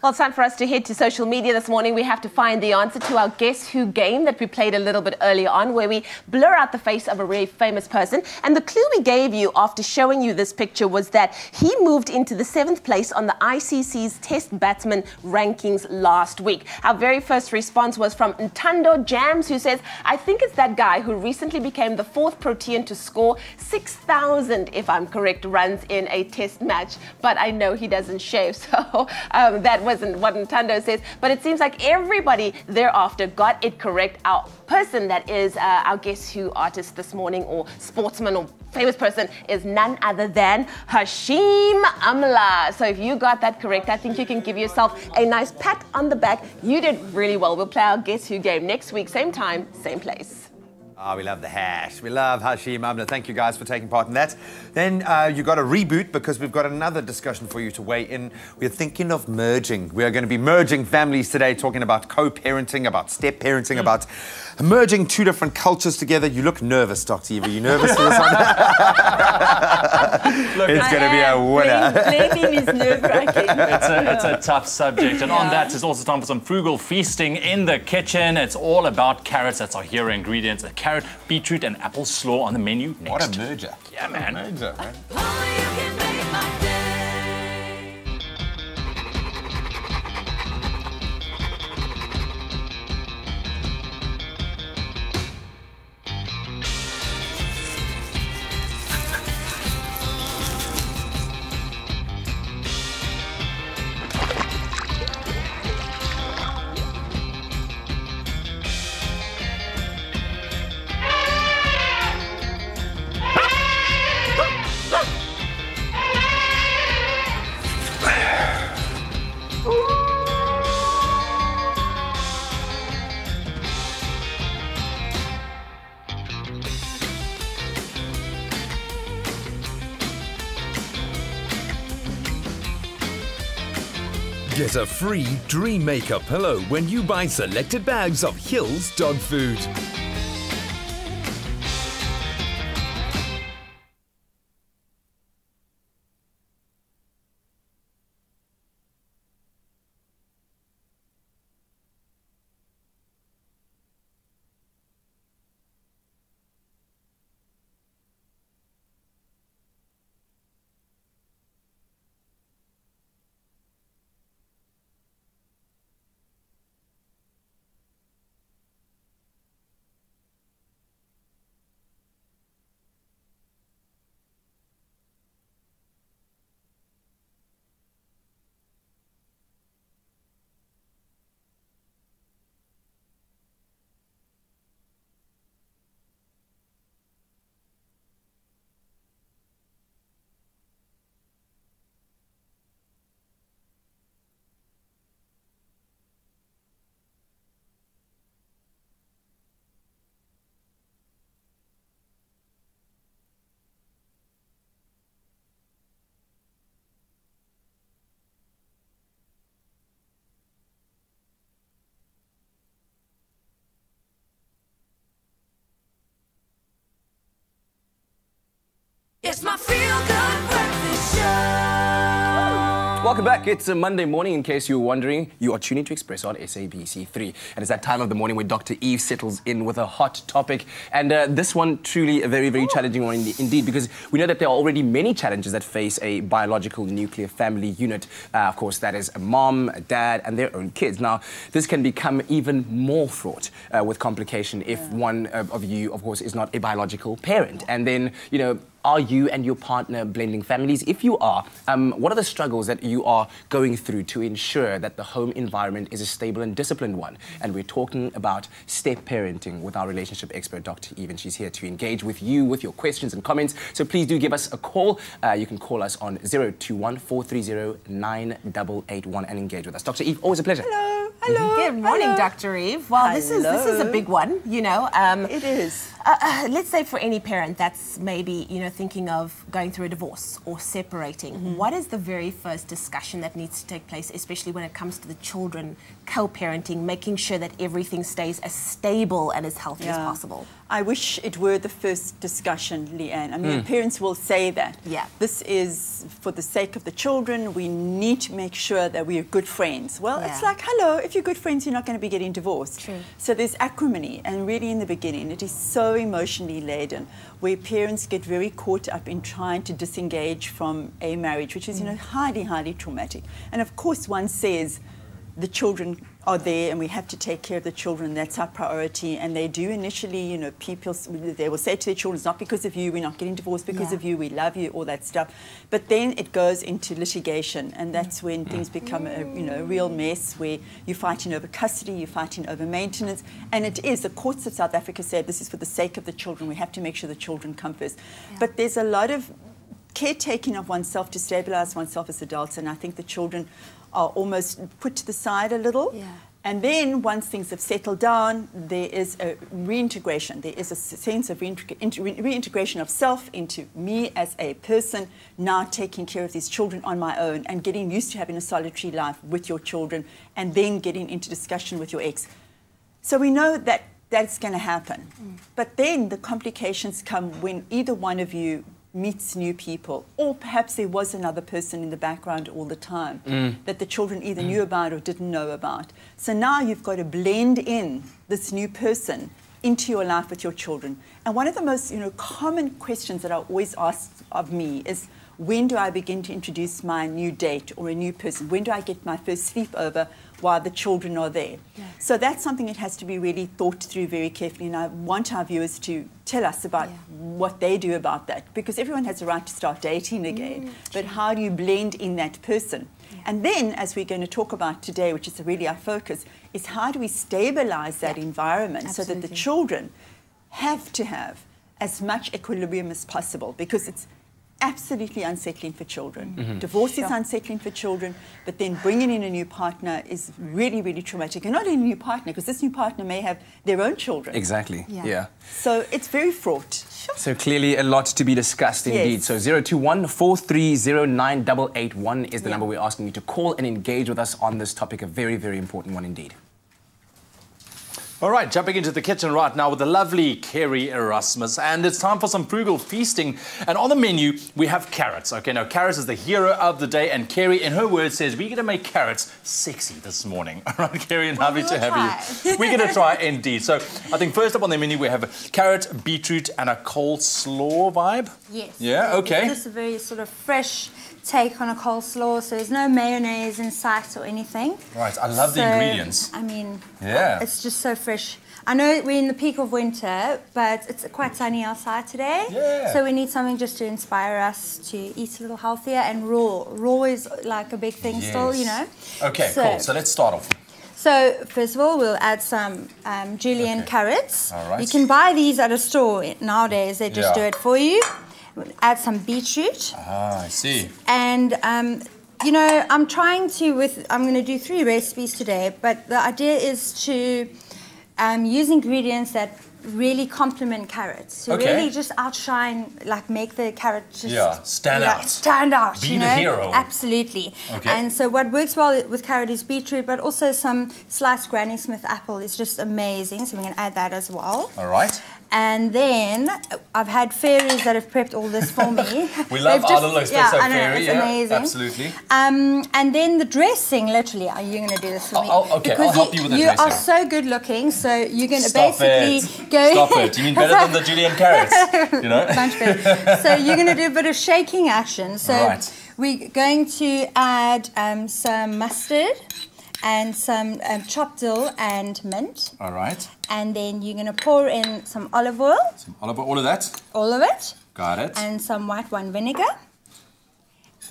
Well, it's time for us to head to social media this morning. We have to find the answer to our Guess Who game that we played a little bit earlier on, where we blur out the face of a really famous person. And the clue we gave you after showing you this picture was that he moved into the 7th place on the ICC's Test Batsman rankings last week. Our very first response was from Ntando Jams, who says, I think it's that guy who recently became the 4th Protean to score 6,000, if I'm correct, runs in a test match. But I know he doesn't shave, so that wasn't what Ntando says, but it seems like everybody thereafter got it correct. Our person that is our Guess Who artist this morning, or sportsman or famous person, is none other than Hashim Amla. So if you got that correct, I think you can give yourself a nice pat on the back. You did really well. We'll play our Guess Who game next week, same time, same place. Ah, we love the hash. We love Hashim Amla. Thank you guys for taking part in that. Then you got a reboot because we've got another discussion for you to weigh in. We're thinking of merging. We are going to be merging families today, talking about co-parenting, about step-parenting, about merging two different cultures together. You look nervous, Dr. Eva. Are you nervous for this one? It's going to be a winner. Blaming is nerve-wracking. It's a tough subject. And on that, it's also time for some frugal feasting in the kitchen. It's all about carrots. That's our hero ingredients. A carrot, beetroot, and apple slaw on the menu next. What a merger. Yeah, man. What a merger, man. Get a free Dream Maker pillow when you buy selected bags of Hills dog food. It's my feel-good breakfast show. Welcome back. It's a Monday morning. In case you were wondering, you are tuning to Expresso on SABC3. And it's that time of the morning where Dr. Eve settles in with a hot topic. And this one truly a very, very challenging one indeed, because we know that there are already many challenges that face a biological nuclear family unit. Of course, that is a mom, a dad, and their own kids. Now, this can become even more fraught with complication if one of you, of course, is not a biological parent. And then, you know, Are you and your partner blending families? If you are, what are the struggles that you are going through to ensure that the home environment is a stable and disciplined one? And we're talking about step parenting with our relationship expert, Dr. Eve, and she's here to engage with you with your questions and comments. So please do give us a call. You can call us on 021-430-9881 and engage with us. Dr. Eve, always a pleasure. Hello. Hello. Good morning, Dr. Eve. Well, this is a big one, you know. It is. Let's say for any parent that's maybe, you know, thinking of going through a divorce or separating, what is the very first discussion that needs to take place, especially when it comes to the children co-parenting, making sure that everything stays as stable and as healthy as possible? I wish it were the first discussion, Leanne. I mean, parents will say that. Yeah. This is for the sake of the children. We need to make sure that we are good friends. Well, it's like, hello, if you're good friends, you're not going to be getting divorced. True. So there's acrimony, and really in the beginning, it is so emotionally laden, where parents get very caught up in trying to disengage from a marriage, which is, you know, highly, highly traumatic. And of course, one says the children are there and we have to take care of the children. That's our priority. And they do initially, you know, people, they will say to their children, it's not because of you, we're not getting divorced because of you, we love you, all that stuff. But then it goes into litigation, and that's when things become a, you know, a real mess, where you're fighting over custody, you're fighting over maintenance. And it is, the courts of South Africa said this is for the sake of the children. We have to make sure the children come first. But there's a lot of caretaking of oneself to stabilize oneself as adults, and I think the children are almost put to the side a little. And then once things have settled down, there is a reintegration. There is a sense of reintegration of self into me as a person, now taking care of these children on my own and getting used to having a solitary life with your children, and then getting into discussion with your ex. So we know that that's going to happen. But then the complications come when either one of you meets new people, or perhaps there was another person in the background all the time that the children either knew about or didn't know about. So now you've got to blend in this new person into your life with your children. And one of the most, you know, common questions that are always asked of me is, when do I begin to introduce my new date or a new person? When do I get my first sleepover while the children are there? So that's something that has to be really thought through very carefully, and I want our viewers to tell us about what they do about that, because everyone has a right to start dating again, but how do you blend in that person? And then, as we're going to talk about today, which is really our focus, is how do we stabilize that environment so that the children have to have as much equilibrium as possible, because it's absolutely unsettling for children. Divorce is unsettling for children, but then bringing in a new partner is really, really traumatic. And not only a new partner, because this new partner may have their own children. Exactly, So it's very fraught. So clearly a lot to be discussed indeed. So 021-430-9881 is the number we're asking you to call and engage with us on this topic, a very, very important one indeed. All right, jumping into the kitchen right now with the lovely Carey Erasmus, and it's time for some frugal feasting. And on the menu, we have carrots. Okay, now carrots is the hero of the day, and Carey, in her words, says we're going to make carrots sexy this morning. All right, Carey, and happy to have you. We're going to try indeed. So I think first up on the menu, we have a carrot, beetroot, and a coleslaw vibe. Yes. Yeah, okay. It's just a very sort of fresh take on a coleslaw, so there's no mayonnaise in sight or anything. Right, I love the ingredients. I mean, it's just so fresh. I know we're in the peak of winter, but it's quite sunny outside today. So we need something just to inspire us to eat a little healthier, and raw. Raw is like a big thing still, you know. Okay, cool. So let's start off. So first of all, we'll add some julienne carrots. All right. You can buy these at a store nowadays. They just do it for you. Add some beetroot. Ah, I see. And, you know, I'm going to do 3 recipes today, but the idea is to use ingredients that really complement carrots. So really just outshine, like make the carrot just... stand out. Stand out, Be the hero. Absolutely. Okay. And so what works well with carrot is beetroot, but also some sliced Granny Smith apple is just amazing. So we're going to add that as well. All right. And then I've had fairies that have prepped all this for me. We love our little espresso fairy. It's amazing. Absolutely. And then the dressing, literally, you're going to do this for me. Okay, because I'll help you with the dressing. You are so good looking, so you're going to Stop it. You mean better than the julienne carrots? You know? Much better. So you're going to do a bit of shaking action. So we're going to add some mustard and some chopped dill and mint. All right. And then you're going to pour in some olive oil. Some olive oil, all of that? All of it. Got it. And some white wine vinegar.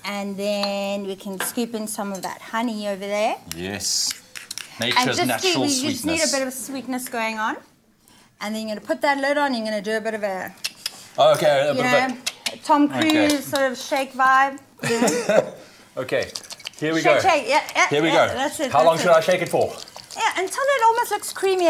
And then we can scoop in some of that honey over there. Yes. And Nature's just natural we sweetness. just need a bit of sweetness going on. And then you're going to put that lid on. You're going to do a bit of a, Okay, a you bit know, of Tom Cruise Okay. sort of shake vibe. You know? Okay, here we Shake, go. shake, yeah, yeah, Here we yeah, go. that's it, How that's long should it. I shake it for? Yeah, until it almost looks creamy.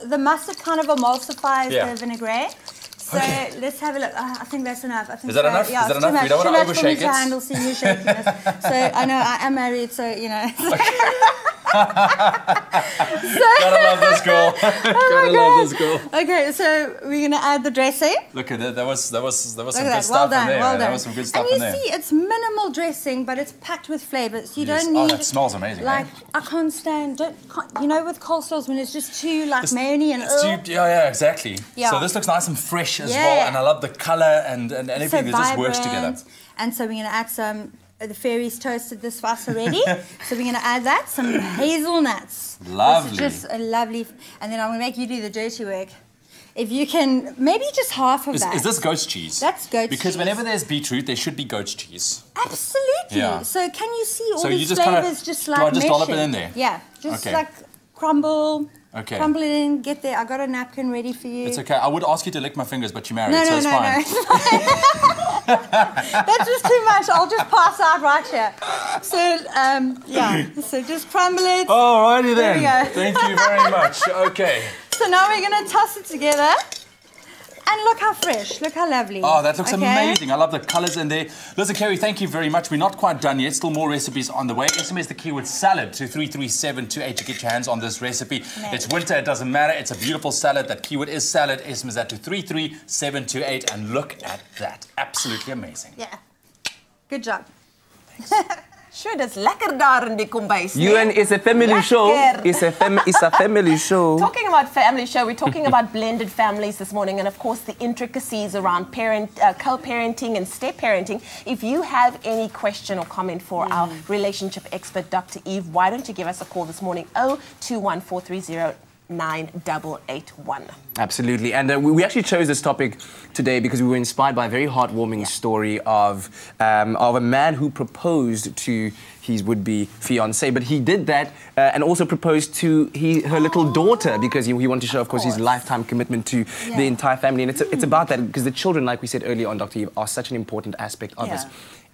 The mustard kind of emulsifies Yeah. the vinaigrette. So let's have a look. I think that's enough. I think Is that so. enough? Yeah, Is that it's too enough? We much. don't Too want to much for me overshake to it. handle seeing you shaking this. So I know I am married, so you know. Gotta love this girl. Gotta love this girl. Okay, so we're gonna add the dressing. Look at that. That was some Look good at that. stuff Well done, in there. well That done. was some good stuff and you in there. see, it's minimal dressing, but it's packed with flavours. You Yes. don't Oh, need. that smells amazing, Like eh? I can't stand. You know, with coleslaws when it's just too like mayonnaise and. It's too, yeah, exactly. Yeah. So this looks nice and fresh as Yeah. well, and I love the colour and everything. So It just works together. vibrant. And so we're going to add some. The fairies toasted this for us already, so we're going to add that some hazelnuts. Lovely. This is just a lovely. And then I'm going to make you do the dirty work. If you can, maybe just half of that. Is this goat's cheese? That's goat's cheese. Because whenever there's beetroot, there should be goat's cheese. Absolutely. Yeah. So can you see all So you these just kinda- flavors just do like I just dollop it meshing? in there? Yeah, just Okay. like crumble. Okay. Crumble it in. Get there. I got a napkin ready for you. It's okay. I would ask you to lick my fingers, but you're married, No, so no, it's no, fine. no. It's fine. That's just too much. I'll just pass out right here. So, yeah. So just crumble it. Alrighty There then. we go. Thank you very much. Okay. So now we're going to toss it together. And look how fresh. Look how lovely. Oh, that looks Okay? amazing. I love the colours in there. Listen, Carey, thank you very much. We're not quite done yet. Still more recipes on the way. SMS the keyword salad to 33728 to get your hands on this recipe. Amazing. It's winter. It doesn't matter. It's a beautiful salad. That keyword is salad. SMS that to 33728. And look at that. Absolutely amazing. Yeah. Good job. Sure, dis lekker daar in die kombuis. UN is a family show. It's a family show. Talking about family show, we're talking about blended families this morning, and of course the intricacies around co-parenting and step-parenting. If you have any question or comment for our relationship expert, Dr. Eve, why don't you give us a call this morning? 0214309881. Absolutely. And we actually chose this topic today because we were inspired by a very heartwarming story of a man who proposed to his would-be fiancée. But he did that and also proposed to her little daughter because he wanted to show, of course, his lifetime commitment to the entire family. And it's about that because the children, like we said earlier on, Dr. Eve, are such an important aspect of this.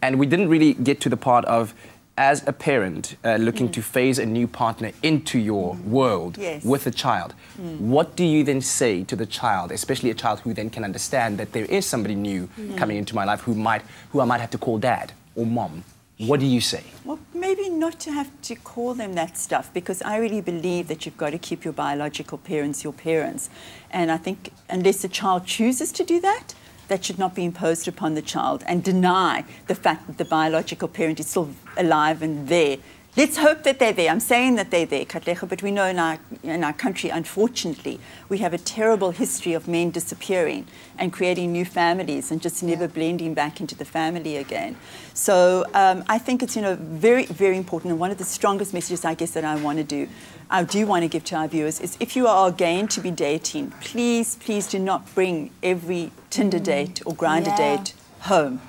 And we didn't really get to the part of, as a parent looking to phase a new partner into your world with a child, what do you then say to the child, especially a child who then can understand that there is somebody new coming into my life who I might have to call dad or mom? What do you say? Well, maybe not to have to call them that stuff, because I really believe that you've got to keep your biological parents your parents. And I think unless the child chooses to do that, that should not be imposed upon the child and deny the fact that the biological parent is still alive and there. Let's hope that they're there. I'm saying that they're there, Katlego, but we know in our country, unfortunately, we have a terrible history of men disappearing and creating new families and just never blending back into the family again. So I think it's very, very important, and one of the strongest messages I guess that I do want to give to our viewers is, if you are going to be dating, please, please do not bring every Tinder date or Grindr date home.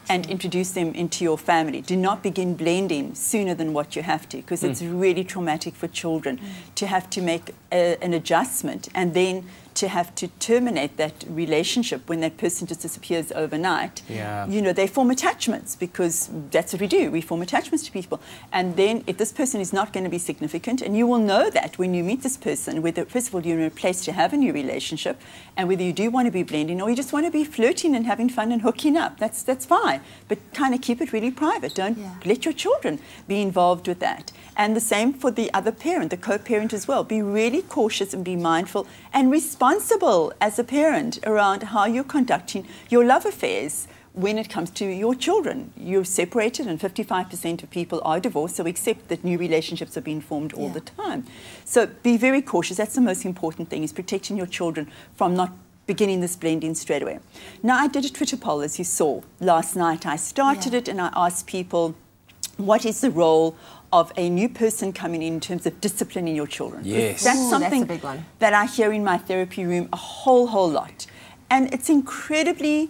And introduce them into your family. Do not begin blending sooner than what you have to, because it's really traumatic for children to have to make an adjustment and then to have to terminate that relationship when that person just disappears overnight. They form attachments, because that's what we do. We form attachments to people. And then if this person is not going to be significant, and you will know that when you meet this person, whether, first of all, you're in a place to have a new relationship, and whether you do want to be blending or you just want to be flirting and having fun and hooking up, that's fine. But kind of keep it really private. Don't let your children be involved with that. And the same for the other parent, the co-parent as well. Be really cautious and be mindful and responsible as a parent around how you're conducting your love affairs when it comes to your children. You're separated, and 55% of people are divorced, so accept that new relationships are being formed all the time. So be very cautious. That's the most important thing, is protecting your children from not beginning this blending straight away. Now, I did a Twitter poll, as you saw last night. I started it and I asked people, what is the role of a new person coming in terms of disciplining your children? Yes. That's something that's a big one. that I hear in my therapy room a whole lot. And it's incredibly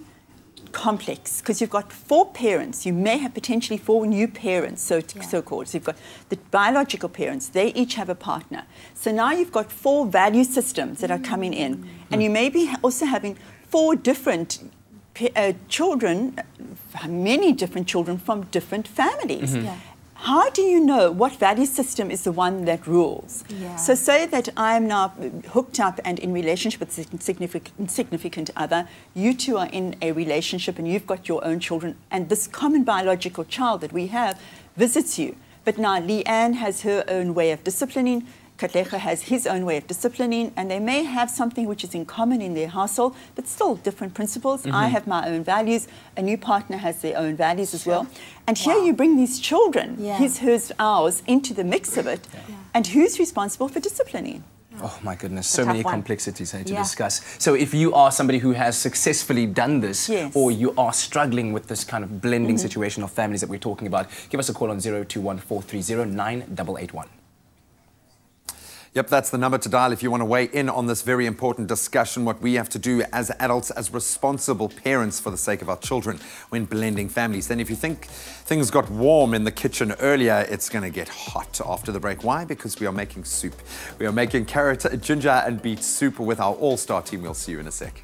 complex because you've got 4 parents. You may have potentially 4 new parents, so-called. So you've got the biological parents. They each have a partner. So now you've got 4 value systems that are coming in. And you may be also having 4 different children, many different children from different families. How do you know what value system is the one that rules? So say that I'm now hooked up and in relationship with a significant other. You two are in a relationship and you've got your own children, and this common biological child that we have visits you. But now Leanne has her own way of disciplining, Katlego has his own way of disciplining, and they may have something which is in common in their household, but still different principles. I have my own values. A new partner has their own values as well. And here you bring these children, his, hers, ours, into the mix of it. And who's responsible for disciplining? Oh my goodness, so many complexities to discuss. So if you are somebody who has successfully done this, or you are struggling with this kind of blending situation of families that we're talking about, give us a call on 021-430-9881. Yep, that's the number to dial if you want to weigh in on this very important discussion, what we have to do as adults, as responsible parents for the sake of our children when blending families. Then if you think things got warm in the kitchen earlier, it's going to get hot after the break. Why? Because we are making soup. We are making carrot, ginger and beet soup with our all-star team. We'll see you in a sec.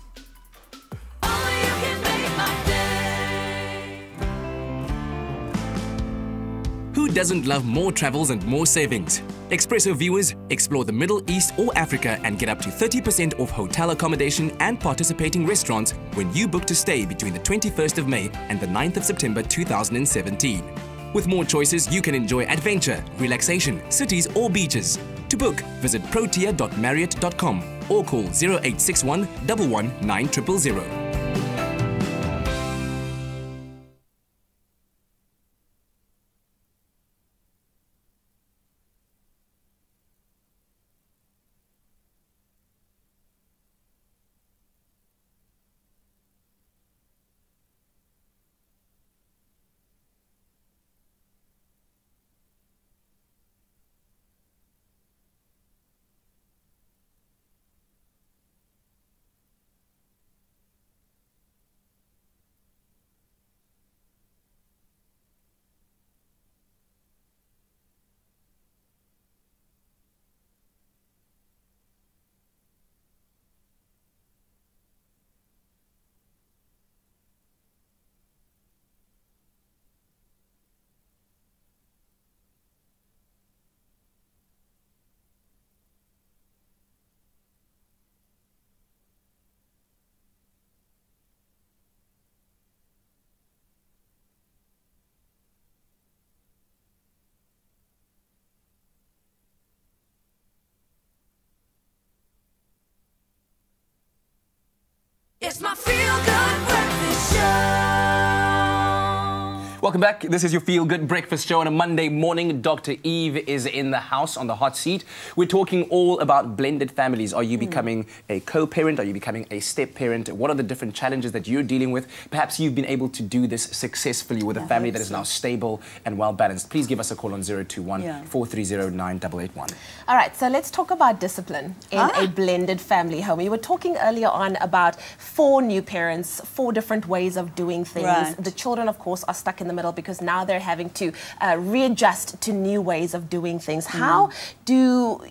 Who doesn't love more travels and more savings? Expresso viewers, explore the Middle East or Africa and get up to 30% off hotel accommodation and participating restaurants when you book to stay between the 21st of May and the 9th of September 2017. With more choices, you can enjoy adventure, relaxation, cities or beaches. To book, visit protea.marriott.com or call 0861 11 9000. It's my feel-good breakfast show. Welcome back. This is your Feel Good Breakfast Show on a Monday morning. Dr. Eve is in the house on the hot seat. We're talking all about blended families. Are you becoming a co-parent? Are you becoming a step-parent? What are the different challenges that you're dealing with? Perhaps you've been able to do this successfully with a family that is now stable and well-balanced. Please give us a call on 021-430-9881. All right, so let's talk about discipline in a blended family home. We were talking earlier on about 4 new parents, 4 different ways of doing things. Right. The children, of course, are stuck in the middle because now they're having to readjust to new ways of doing things. How do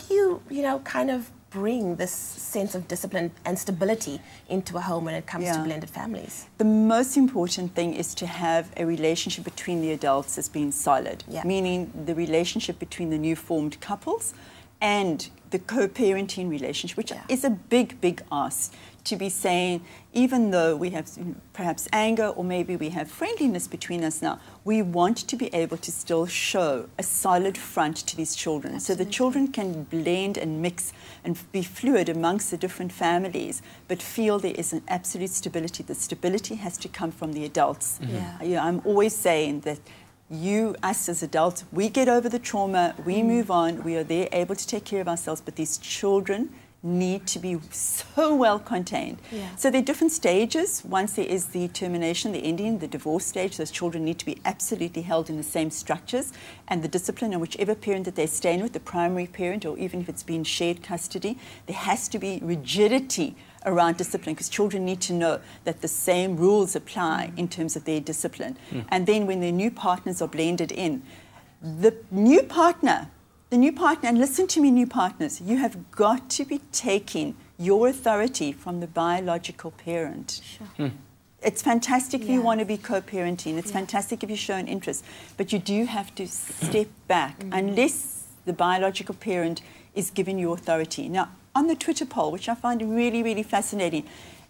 you, kind of bring this sense of discipline and stability into a home when it comes to blended families? The most important thing is to have a relationship between the adults as being solid, meaning the relationship between the new formed couples and the co-parenting relationship, which is a big, big ask. To be saying, even though we have perhaps anger or maybe we have friendliness between us now, we want to be able to still show a solid front to these children. So the children can blend and mix and be fluid amongst the different families, but feel there is an absolute stability. The stability has to come from the adults. I'm always saying that us as adults, we get over the trauma, we move on, we are there able to take care of ourselves, but these children need to be so well contained. So there are different stages. Once there is the termination, the ending, the divorce stage, those children need to be absolutely held in the same structures, and the discipline on whichever parent that they're staying with, the primary parent, or even if it's been shared custody, there has to be rigidity around discipline, because children need to know that the same rules apply in terms of their discipline. And then when their new partners are blended in, the new partner, and listen to me, new partners, you have got to be taking your authority from the biological parent. Sure. It's fantastic if you want to be co-parenting. It's fantastic if you show an interest. But you do have to step back unless the biological parent is giving you authority. Now, on the Twitter poll, which I find really, really fascinating,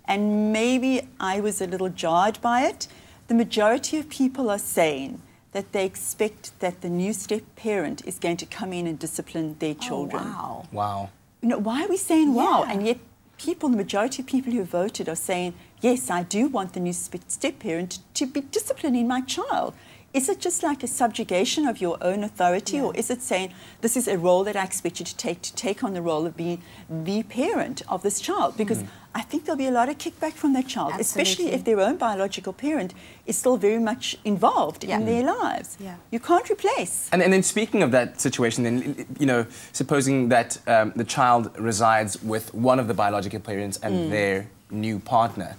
and maybe I was a little jarred by it, the majority of people are saying that they expect that the new step parent is going to come in and discipline their children. Oh, wow. You know, why are we saying wow? And yet people, the majority of people who voted are saying, yes, I do want the new step parent to be disciplining my child. Is it just like a subjugation of your own authority, or is it saying this is a role that I expect you to take on the role of being the parent of this child? Because I think there'll be a lot of kickback from that child, especially if their own biological parent is still very much involved in their lives. You can't replace. And then speaking of that situation, then, you know, supposing that the child resides with one of the biological parents and their new partner,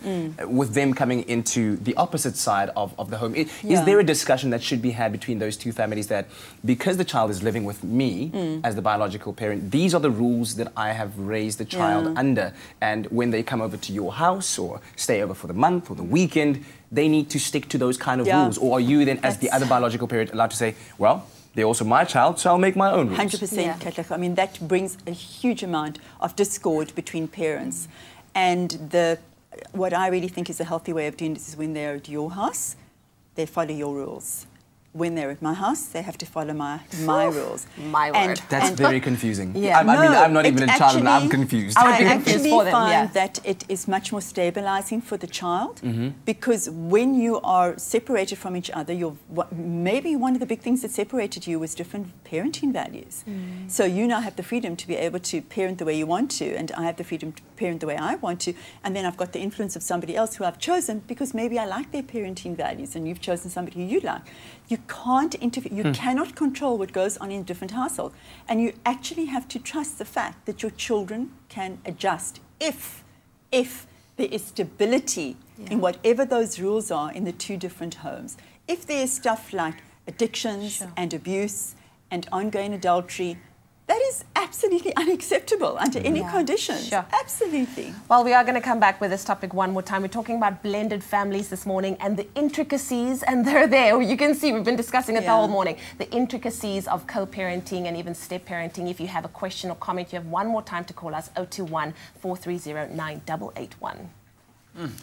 with them coming into the opposite side of the home. Is there a discussion that should be had between those two families that because the child is living with me as the biological parent, these are the rules that I have raised the child under, and when they come over to your house or stay over for the month or the weekend, they need to stick to those kind of rules? Or are you then, as the other biological parent, allowed to say, well, they're also my child, so I'll make my own rules? 100%, Katlego. I mean, that brings a huge amount of discord between parents. And what I really think is a healthy way of doing this is when they're at your house, they follow your rules. When they're at my house, they have to follow my rules. My word. That's very confusing. Yeah. I mean, I'm not even a child, and I'm confused. I actually find that it is much more stabilizing for the child, because when you are separated from each other, maybe one of the big things that separated you was different parenting values. So you now have the freedom to be able to parent the way you want to, and I have the freedom to parent the way I want to, and then I've got the influence of somebody else who I've chosen because maybe I like their parenting values, and you've chosen somebody who you like. You can't interfere. You cannot control what goes on in a different household. And you actually have to trust the fact that your children can adjust if there is stability in whatever those rules are in the two different homes. If there is stuff like addictions and abuse and ongoing adultery, that is absolutely unacceptable under any conditions. Absolutely. Well, we are going to come back with this topic one more time. We're talking about blended families this morning and the intricacies, and they're there. You can see we've been discussing it the whole morning. The intricacies of co-parenting and even step-parenting. If you have a question or comment, you have one more time to call us, 021 430 9881.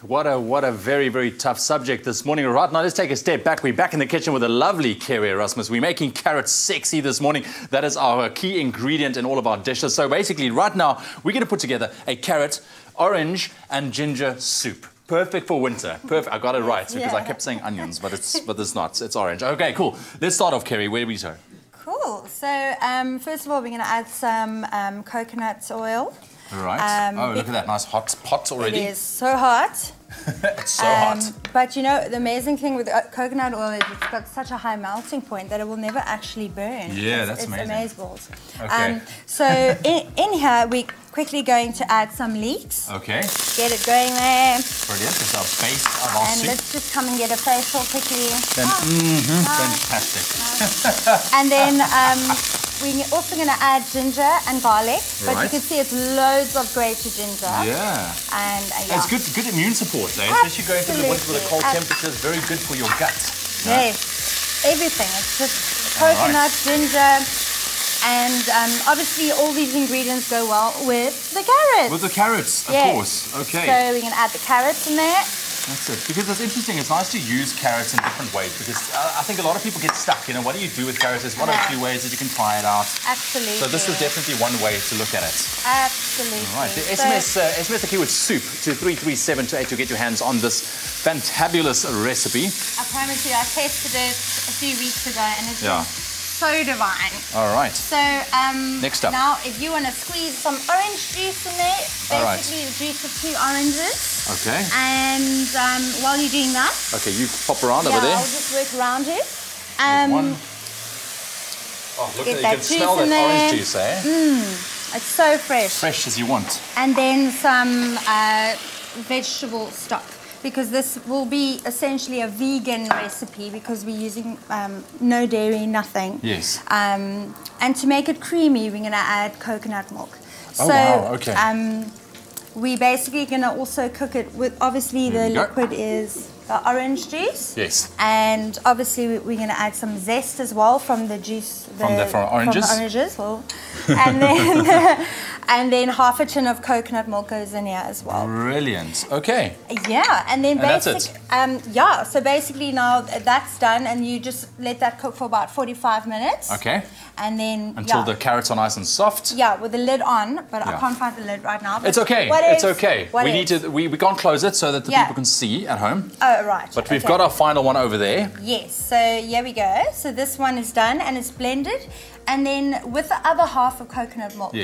What a very, very tough subject this morning. Right now, let's take a step back. We're back in the kitchen with a lovely Kerry Erasmus. We're making carrots sexy this morning. That is our key ingredient in all of our dishes. So basically, right now, we're going to put together a carrot, orange and ginger soup. Perfect for winter. Perfect. I got it right because I kept saying onions, but it's not. It's orange. Okay, cool. Let's start off, Kerry. Where do we start? Cool. So first of all, we're going to add some coconut oil. All right. Oh, look at that nice hot pot already. It is so hot. It's so hot. But you know, the amazing thing with coconut oil is it's got such a high melting point that it will never actually burn. Yeah, that's amazing. It's amazeballs. Okay. So in here, we're quickly going to add some leeks. Okay. Get it going there. Brilliant. It's our base of our and soup. let's just come and get a facial quickly. Fantastic. And then we're also going to add ginger and garlic, but you can see it's loads of grated ginger. Yeah. And it's good immune support, eh? Especially going through the winter with the cold temperatures. Very good for your gut. Yes, everything. It's just coconut, ginger, and obviously all these ingredients go well with the carrots. With the carrots, of course. Okay. So we're going to add the carrots in there. That's it. Because it's interesting. It's nice to use carrots in different ways because I think a lot of people get stuck. You know, what do you do with carrots? There's one or two ways that you can try it out. Absolutely. So this is definitely one way to look at it. Absolutely. All right. SMS the keyword soup to 33728 to get your hands on this fantabulous recipe. I promise you, I tasted it a few weeks ago and it's so divine. All right. So next up. Now, if you want to squeeze some orange juice in there, basically the juice of 2 oranges. Okay. And while you're doing that, okay, you pop around over there. I'll just work around it. One. Oh, look at that! You can smell that orange juice, eh? It's so fresh. Fresh as you want. And then some vegetable stock, because this will be essentially a vegan recipe because we're using no dairy, nothing. Yes. And to make it creamy, we're going to add coconut milk. Oh, wow, okay. We're basically going to also cook it with, obviously the liquid is the orange juice. Yes. And obviously we're going to add some zest as well from the juice. From oranges? From the oranges. Well, and then and then half a tin of coconut milk goes in here as well. Brilliant. Okay. Yeah, and then that's it. yeah, so basically now that's done and you just let that cook for about 45 minutes. Okay. And then until the carrots are nice and soft. Yeah, with the lid on, but I can't find the lid right now. It's okay. It's okay. We can't close it so that the people can see at home. Oh, right. But we've got our final one over there. Yes. So here we go. So this one is done and it's blended. And then with the other half of coconut milk,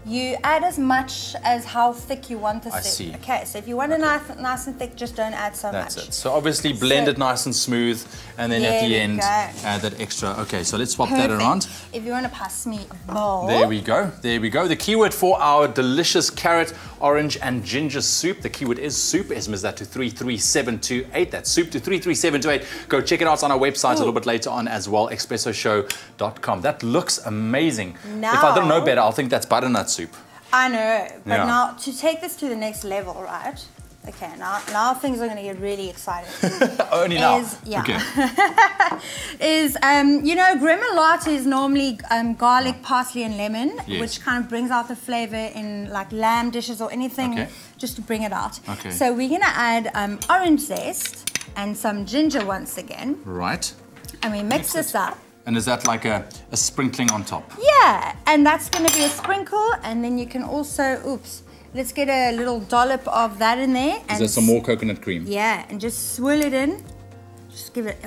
you add as much as how thick you want this to. I see. Okay, so if you want it nice and thick, just don't add so much. That's it. So obviously blend it nice and smooth, and then at the end add that extra. Okay, so let's swap that around. If you want to pass me a bowl. There we go. There we go. The keyword for our delicious carrot, orange and ginger soup. The keyword is soup. SMS that to 33728. That's soup to 33728. Go check it out. It's on our website a little bit later on as well, expressoshow.com. That looks amazing. Now, if I didn't know better, I'll think that's butternut soup. I know, but now to take this to the next level, right? Okay, now things are going to get really exciting. Only now. Okay. You know, gremolata is normally garlic, parsley, and lemon, which kind of brings out the flavor in like lamb dishes or anything, just to bring it out. Okay. So we're going to add orange zest and some ginger once again. Right. And we mix this up. And is that like a sprinkling on top? Yeah, and that's going to be a sprinkle, and then you can also, let's get a little dollop of that in there. Is there some more coconut cream? Yeah, and just swirl it in. Just give it,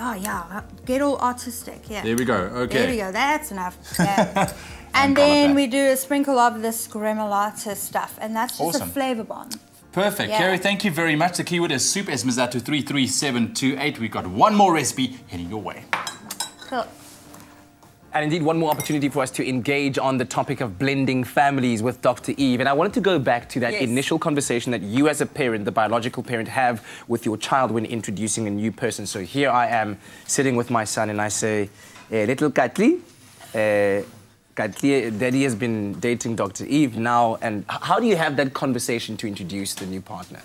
get all artistic, yeah. There we go, okay. There we go, that's enough. Yeah. And then we do a sprinkle of this gremolata stuff, and that's just a flavor bomb. Perfect. Carey, thank you very much. The keyword is soup. SMS that to 33728. We've got one more recipe heading your way. Cool. And indeed, one more opportunity for us to engage on the topic of blending families with Dr. Eve. And I wanted to go back to that initial conversation that you as a parent, the biological parent, have with your child when introducing a new person. So here I am sitting with my son and I say, little Katli, Daddy has been dating Dr. Eve now. And how do you have that conversation to introduce the new partner?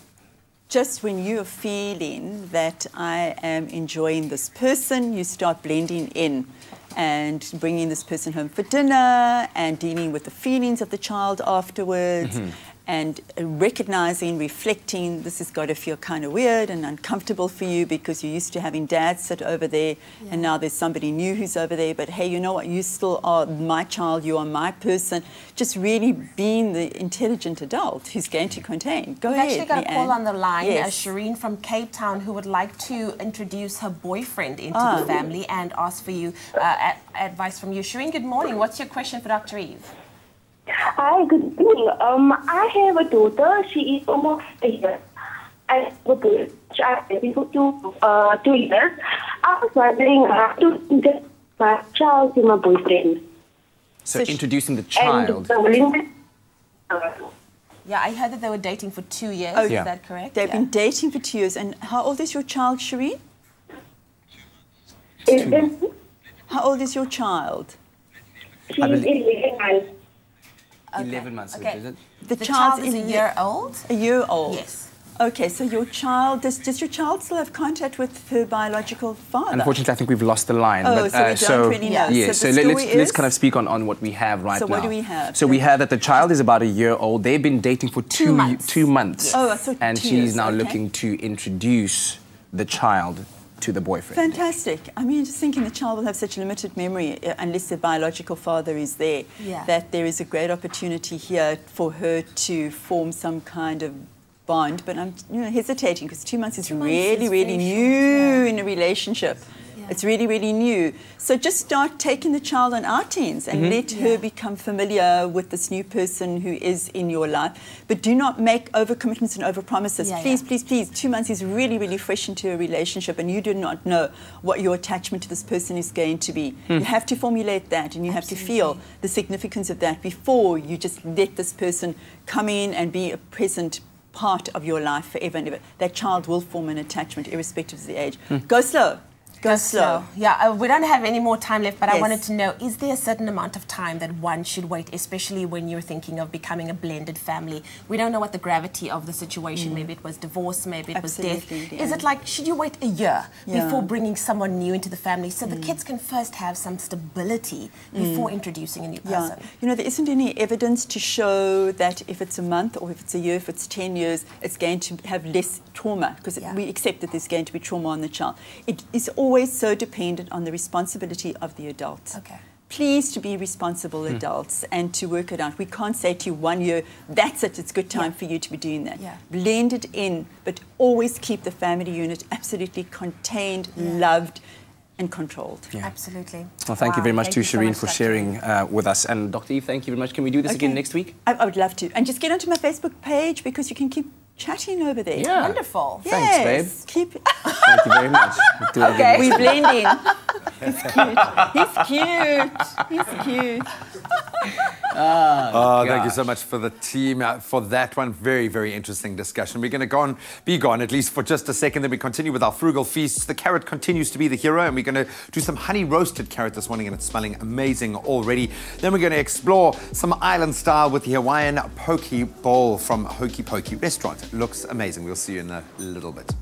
Just when you're feeling that I am enjoying this person, you start blending in and bringing this person home for dinner and dealing with the feelings of the child afterwards and recognizing, reflecting, this has got to feel kind of weird and uncomfortable for you because you're used to having dad sit over there and now there's somebody new who's over there, but hey, you know what, you still are my child, you are my person. Just really being the intelligent adult who's going to contain. Go ahead, We've actually got a call on the line, Yes. Shireen from Cape Town, who would like to introduce her boyfriend into the family and ask for you advice from you. Shireen, good morning. What's your question for Dr. Eve? Hi, good morning. I have a daughter. She is almost a year. I have a girl. I've been for 2 years. I was wondering how to introduce my child to my boyfriend. So introducing the child. Yeah, I heard that they were dating for 2 years. Oh, is that correct? They've been dating for 2 years. And how old is your child, Shireen? How old is your child? She's 11 months. 11 months, is it? The child is a year old? A year old? Yes. Okay, so your child, does your child still have contact with her biological father? Unfortunately, I think we've lost the line. Oh, so we don't really know. Yeah, So so the let's kind of speak on what we have right now. So what do we have? So we have that the child is about a year old. They've been dating for 2 months. Oh, I thought and 2 she's years, now okay. looking to introduce the child to the boyfriend. Fantastic. I mean, just thinking the child will have such limited memory unless the biological father is there, that there is a great opportunity here for her to form some kind of bond. But I'm hesitating because 2 months is really new in a relationship. It's really, really new. So just start taking the child on outings and let her become familiar with this new person who is in your life. But do not make overcommitments and overpromises. Please, please, please. 2 months is really, really fresh into a relationship, and you do not know what your attachment to this person is going to be. You have to formulate that, and you have to feel the significance of that before you just let this person come in and be a present part of your life forever and ever. That child will form an attachment irrespective of the age. Go slow. Go slow. Yeah, we don't have any more time left, but I wanted to know, is there a certain amount of time that one should wait, especially when you're thinking of becoming a blended family? We don't know what the gravity of the situation, maybe it was divorce, maybe it was death. Is it like, should you wait a year before bringing someone new into the family so the kids can first have some stability before introducing a new person? You know, there isn't any evidence to show that if it's a month or if it's a year, if it's 10 years, it's going to have less trauma, because we accept that there's going to be trauma on the child. It is always so dependent on the responsibility of the adult. Please to be responsible adults and to work it out. We can't say to you 1 year, that's it, it's good time for you to be doing that. Blend it in, but always keep the family unit absolutely contained, loved, and controlled. Absolutely. Well, thank you very much to Shireen for sharing with us. And Dr. Eve, thank you very much. Can we do this again next week? I would love to. And just get onto my Facebook page, because you can keep chatting over there. Wonderful. Thanks, babe. Keep. Thank you very much. We'll do it again. We blend in. He's cute. He's cute. He's cute. Thank you so much for the team for that one. Very, very interesting discussion. We're going to be gone at least for just a second. Then we continue with our frugal feasts. The carrot continues to be the hero, and we're going to do some honey roasted carrot this morning, and it's smelling amazing already. Then we're going to explore some island style with the Hawaiian poke bowl from Hokey Pokey restaurant. Looks amazing. We'll see you in a little bit.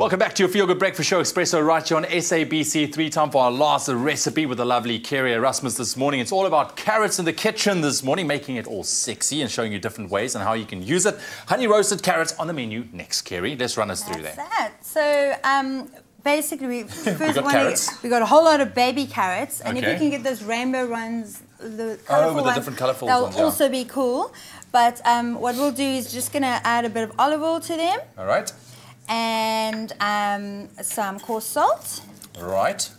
Welcome back to your Feel Good Breakfast Show, Expresso, right here on SABC3. Time for our last recipe with the lovely Carey Erasmus this morning. It's all about carrots in the kitchen this morning, making it all sexy and showing you different ways and how you can use it. Honey roasted carrots on the menu next, Carey. Let's run us through that. So, basically, we first carrots. we got a whole lot of baby carrots, and if you can get those rainbow ones, the colourful with the ones, different colourful they'll ones, also be cool. But what we'll do is just going to add a bit of olive oil to them. All right. And some coarse salt. Right.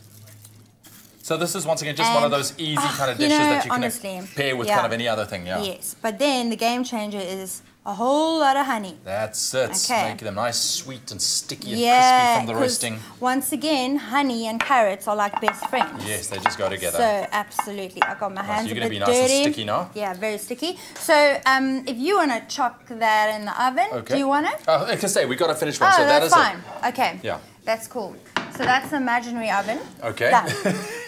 So this is once again just one of those easy kind of dishes that you can pair with kind of any other thing, Yes, but then the game changer is a whole lot of honey. That's it. Make them nice, sweet and sticky and crispy from the roasting. Once again, honey and carrots are like best friends. Yes, they just go together. So absolutely, I got my hands so a you're bit going to be nice dirty. and sticky now? Yeah, very sticky. So if you want to chuck that in the oven, do you want it? I can say we got to finish one. Oh, so that's that is fine. Okay. Yeah. That's cool. So that's the imaginary oven. Okay. Done.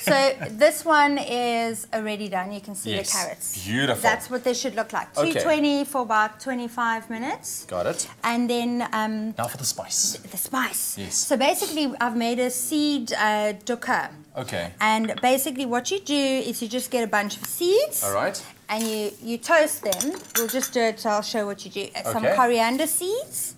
So this one is already done. You can see the carrots. Beautiful. That's what they should look like. 220 for about 25 minutes. Got it. And then... now for the spice. The spice. Yes. So basically, I've made a seed dukkha. Okay. And basically what you do is you just get a bunch of seeds. All right. And you toast them. We'll just do it, so I'll show what you do. Some coriander seeds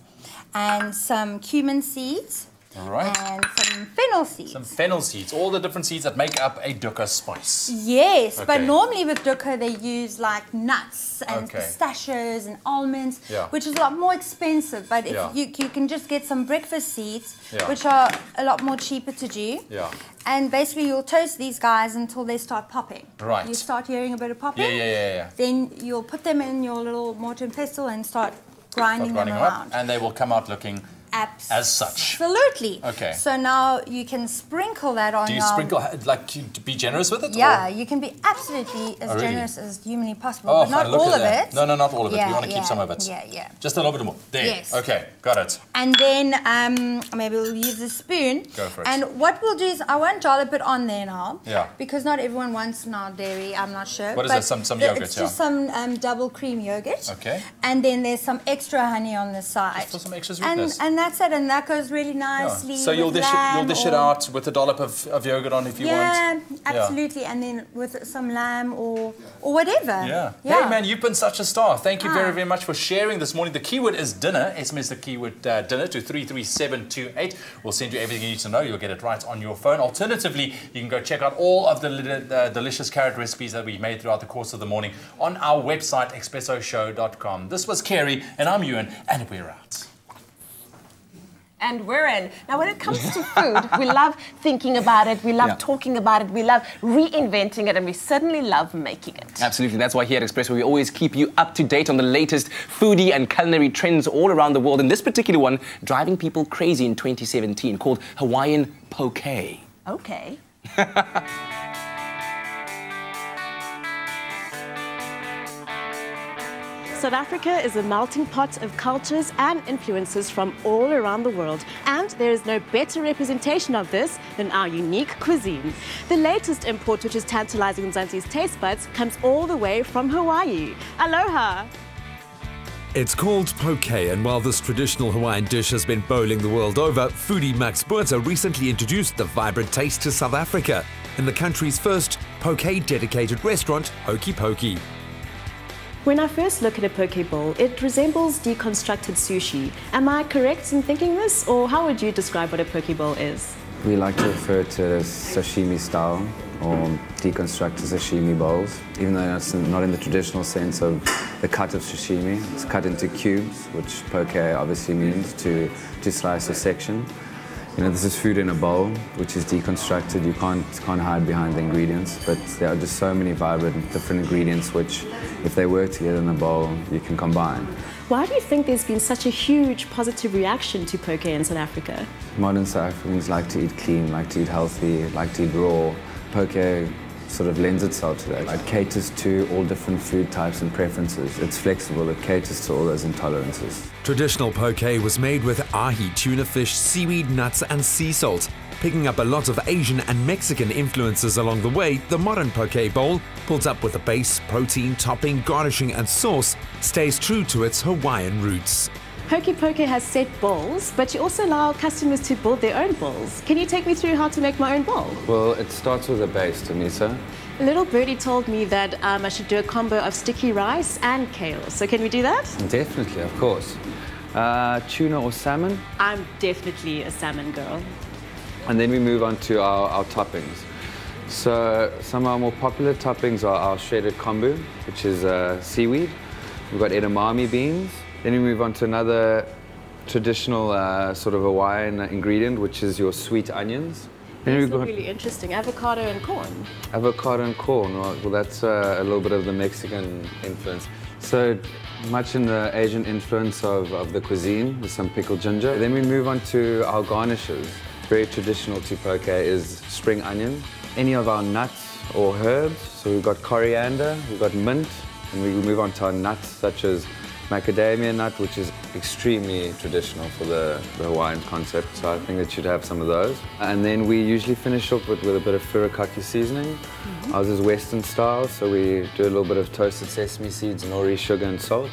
and some cumin seeds. All right. And some fennel seeds. Some fennel seeds, all the different seeds that make up a dukkha spice. Yes, but normally with dukkha they use like nuts and Okay. pistachios and almonds, Yeah. which is a lot more expensive. But if Yeah. you can just get some breakfast seeds, Yeah. which are a lot more cheaper to do. Yeah. And basically you'll toast these guys until they start popping. Right. You start hearing a bit of popping. Yeah. Then you'll put them in your little mortar and pestle and start grinding them around. And they will come out looking as such. Absolutely. Okay. So now you can sprinkle that on Do you your... sprinkle, like, to be generous with it? Yeah, or? you can be absolutely as really? generous as humanly possible, Oh, but not fine, look all at of that. it. No, not all of it. Yeah, We want to keep some of it. Yeah. Just a little bit more. There. Yes. Okay, got it. And then maybe we'll use a spoon. Go for it. And what we'll do is I won't dollop it on there now. Yeah. Because not everyone wants now dairy, I'm not sure. What is but that? Some yogurt, It's just some double cream yogurt. Okay. And then there's some extra honey on the side. Just for some extra sweetness. And that's it, and that goes really nicely. So you'll dish it out with a dollop of yogurt on if you want. Yeah, absolutely. And then with some lamb or whatever. Yeah. Hey, man, you've been such a star. Thank you very, very much for sharing this morning. The keyword is dinner. SMS the keyword dinner to 33728. We'll send you everything you need to know. You'll get it right on your phone. Alternatively, you can go check out all of the delicious carrot recipes that we made throughout the course of the morning on our website, expressoshow.com. This was Carey, and I'm Ewan, and we're out. And we're in. Now, when it comes to food, we love thinking about it, we love talking about it, we love reinventing it, and we certainly love making it. Absolutely. That's why here at Expresso, we always keep you up to date on the latest foodie and culinary trends all around the world. And this particular one, driving people crazy in 2017, called Hawaiian poke. Okay. South Africa is a melting pot of cultures and influences from all around the world, and there is no better representation of this than our unique cuisine. The latest import, which is tantalizing Mzansi's taste buds, comes all the way from Hawaii. Aloha! It's called poke, and while this traditional Hawaiian dish has been bowling the world over, foodie Max Buerta recently introduced the vibrant taste to South Africa in the country's first poke-dedicated restaurant, Hokey Pokey. When I first look at a poke bowl, it resembles deconstructed sushi. Am I correct in thinking this, or how would you describe what a poke bowl is? We like to refer to it as sashimi style or deconstructed sashimi bowls, even though it's not in the traditional sense of the cut of sashimi. It's cut into cubes, which poke obviously means to slice or section. You know, this is food in a bowl, which is deconstructed. You can't hide behind the ingredients, but there are just so many vibrant, different ingredients which, if they work together in a bowl, you can combine. Why do you think there's been such a huge positive reaction to poke in South Africa? Modern South Africans like to eat clean, like to eat healthy, like to eat raw. Poke sort of lends itself to that. It caters to all different food types and preferences. It's flexible, it caters to all those intolerances. Traditional poke was made with ahi, tuna fish, seaweed, nuts and sea salt. Picking up a lot of Asian and Mexican influences along the way, the modern poke bowl, pulled up with a base, protein, topping, garnishing and sauce, stays true to its Hawaiian roots. Poke has set bowls, but you also allow customers to build their own bowls. Can you take me through how to make my own bowl? Well, it starts with a base, Tanisa. A little birdie told me that I should do a combo of sticky rice and kale. So can we do that? Definitely, of course. Tuna or salmon. I'm definitely a salmon girl. And then we move on to our toppings. So some of our more popular toppings are our shredded kombu, which is seaweed. We've got edamame beans. Then we move on to another traditional sort of Hawaiian ingredient, which is your sweet onions. Then That's really interesting. Avocado and corn. Avocado and corn. Well, that's a little bit of the Mexican influence. So much in the Asian influence of the cuisine with some pickled ginger. Then we move on to our garnishes. Very traditional to poke is spring onion. Any of our nuts or herbs. So we've got coriander, we've got mint, and we move on to our nuts such as macadamia nut, which is extremely traditional for the Hawaiian concept, so I think that you'd have some of those. And then we usually finish up with a bit of furikake seasoning. Ours is Western style, so we do a little bit of toasted sesame seeds, nori, sugar and salt.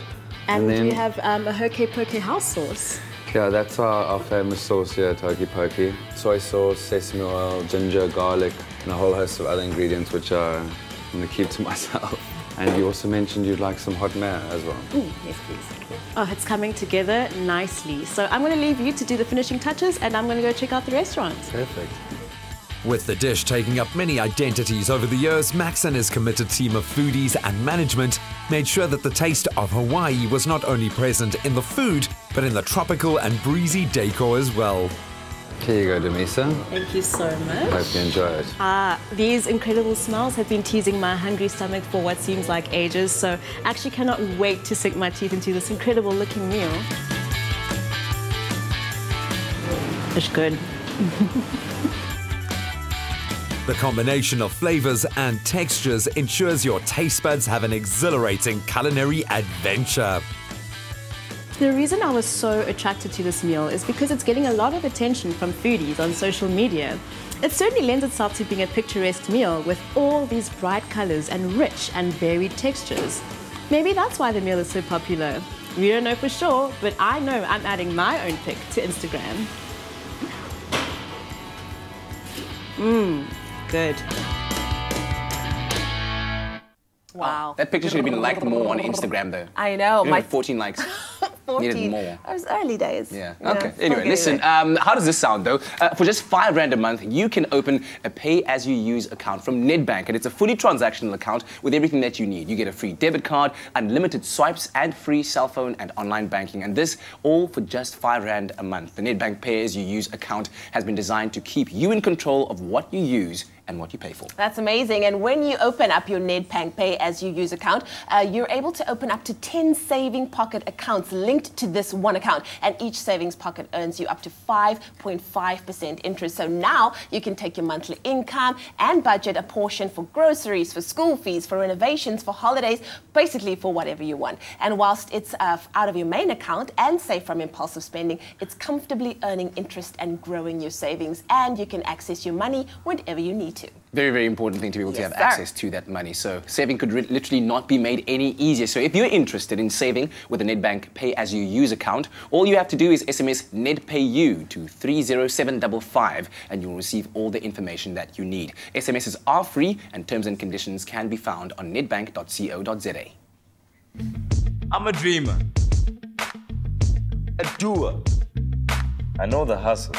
And then, we have a Hoke Poke house sauce. Yeah, that's our famous sauce here at Hoke Poke. Soy sauce, sesame oil, ginger, garlic, and a whole host of other ingredients which I'm going to keep to myself. And you also mentioned you'd like some hot mayo as well. Yes, please. Oh, it's coming together nicely. So I'm going to leave you to do the finishing touches, and I'm going to go check out the restaurant. Perfect. With the dish taking up many identities over the years, Max and his committed team of foodies and management made sure that the taste of Hawaii was not only present in the food, but in the tropical and breezy decor as well. Here you go, Demisa. Thank you so much. Hope you enjoy it. These incredible smells have been teasing my hungry stomach for what seems like ages, so I actually cannot wait to sink my teeth into this incredible looking meal. It's good. The combination of flavors and textures ensures your taste buds have an exhilarating culinary adventure. The reason I was so attracted to this meal is because it's getting a lot of attention from foodies on social media. It certainly lends itself to being a picturesque meal with all these bright colors and rich and varied textures. Maybe that's why the meal is so popular. We don't know for sure, but I know I'm adding my own pic to Instagram. Good. Wow. That picture should have been liked more on Instagram, though. I know. My 14 likes. 14. Needed more. It was early days. Yeah. You know, Okay. Anyway, listen. How does this sound, though? For just R5 a month, you can open a pay-as-you-use account from Nedbank, and it's a fully transactional account with everything that you need. You get a free debit card, unlimited swipes, and free cell phone and online banking, and this all for just R5 a month. The Nedbank pay-as-you-use account has been designed to keep you in control of what you use and what you pay for. That's amazing. And when you open up your Nedbank Pay as you use account, you're able to open up to 10 saving pocket accounts linked to this one account. And each savings pocket earns you up to 5.5% interest. So now you can take your monthly income and budget a portion for groceries, for school fees, for renovations, for holidays, basically for whatever you want. And whilst it's out of your main account and safe from impulsive spending, it's comfortably earning interest and growing your savings. And you can access your money whenever you need to. Very, very important thing to be able to Yes, have sir. access to that money. So saving could literally not be made any easier. So if you're interested in saving with a Nedbank Pay-as-you-use account, all you have to do is SMS NEDPAYU to 30755 and you'll receive all the information that you need. SMSs are free and terms and conditions can be found on nedbank.co.za. I'm a dreamer, a doer. I know the hustle.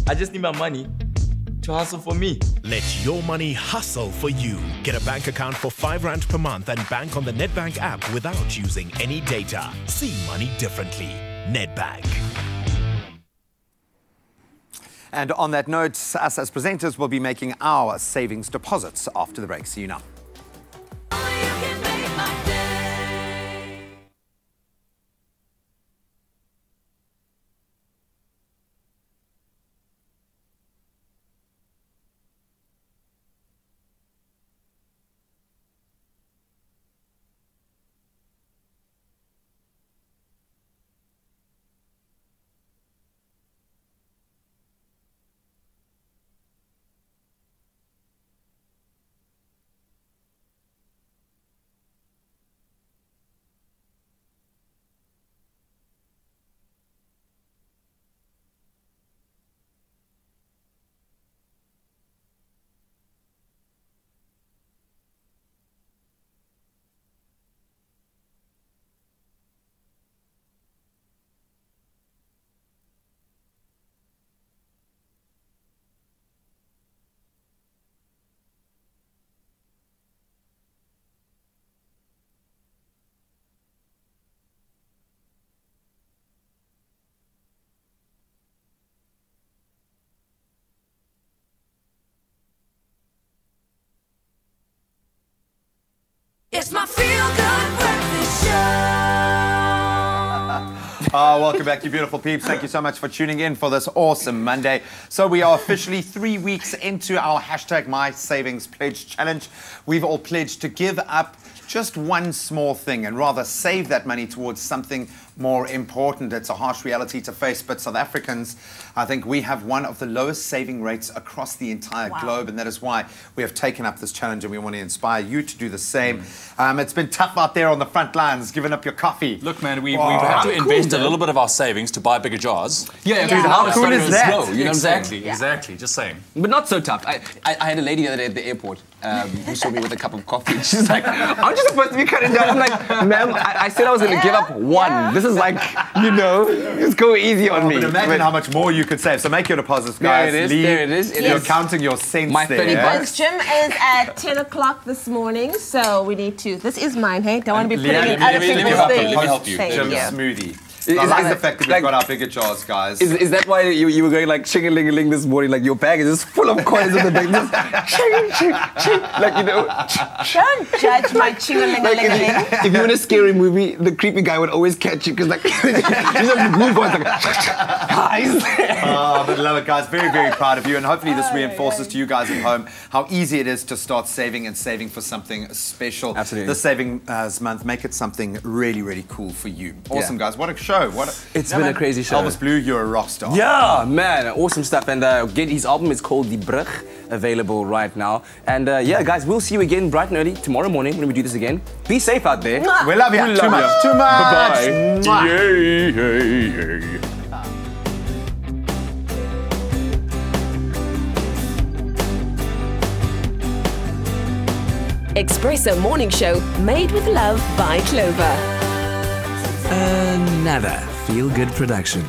I just need my money to hustle for me. Let your money hustle for you. Get a bank account for R5 per month and bank on the Nedbank app without using any data. See money differently. Nedbank. And on that note, us as presenters will be making our savings deposits after the break. See you now. It's my feel-good breakfast show. Welcome back, you beautiful peeps. Thank you so much for tuning in for this awesome Monday. So we are officially 3 weeks into our hashtag My Savings Pledge Challenge. We've all pledged to give up just one small thing and rather save that money towards something more important. It's a harsh reality to face, but South Africans, I think we have one of the lowest saving rates across the entire globe, and that is why we have taken up this challenge and we want to inspire you to do the same. It's been tough out there on the front lines, giving up your coffee. Look, man, we've had to invest a little bit of our savings to buy bigger jars. Yeah. How cool is that? Slow, you know Exactly, just saying. But not so tough. I had a lady the other day at the airport who saw me with a cup of coffee. She's like, aren't you supposed to be cutting down? I'm like, ma'am, I said I was going to give up one. This is like, just go easy on me. But imagine how much more you could save. So make your deposits, guys. There it is. You're counting your cents My 30 there. bucks. Gym is at 10 o'clock this morning, so we need to. This is mine, hey? Don't want to be putting in other people's things. Let me help you. Gym smoothie. I like the fact that we've got our bigger jars, guys. Is that why you were going like ching-a-ling-a-ling this morning? Like your bag is just full of coins in the bag. Just ching. Like, Don't judge my ching-a-ling-a-ling-a-ling. If you're in a scary movie, the creepy guy would always catch you because like, he's like move on. Like, but love it, guys. Very, very proud of you. And hopefully this reinforces to you guys at home how easy it is to start saving and saving for something special. Absolutely. This Savings Month, make it something really, really cool for you. Awesome, guys. What a show. It's been a crazy show. Elvis Blue, you're a rock star. Yeah, man, awesome stuff. And get his album is called Die Brug, available right now. And guys, we'll see you again bright and early tomorrow morning when we do this again. Be safe out there. We love you. Too much. Bye-bye. Yay. Expresso Morning Show, made with love by Clover. Another feel-good production.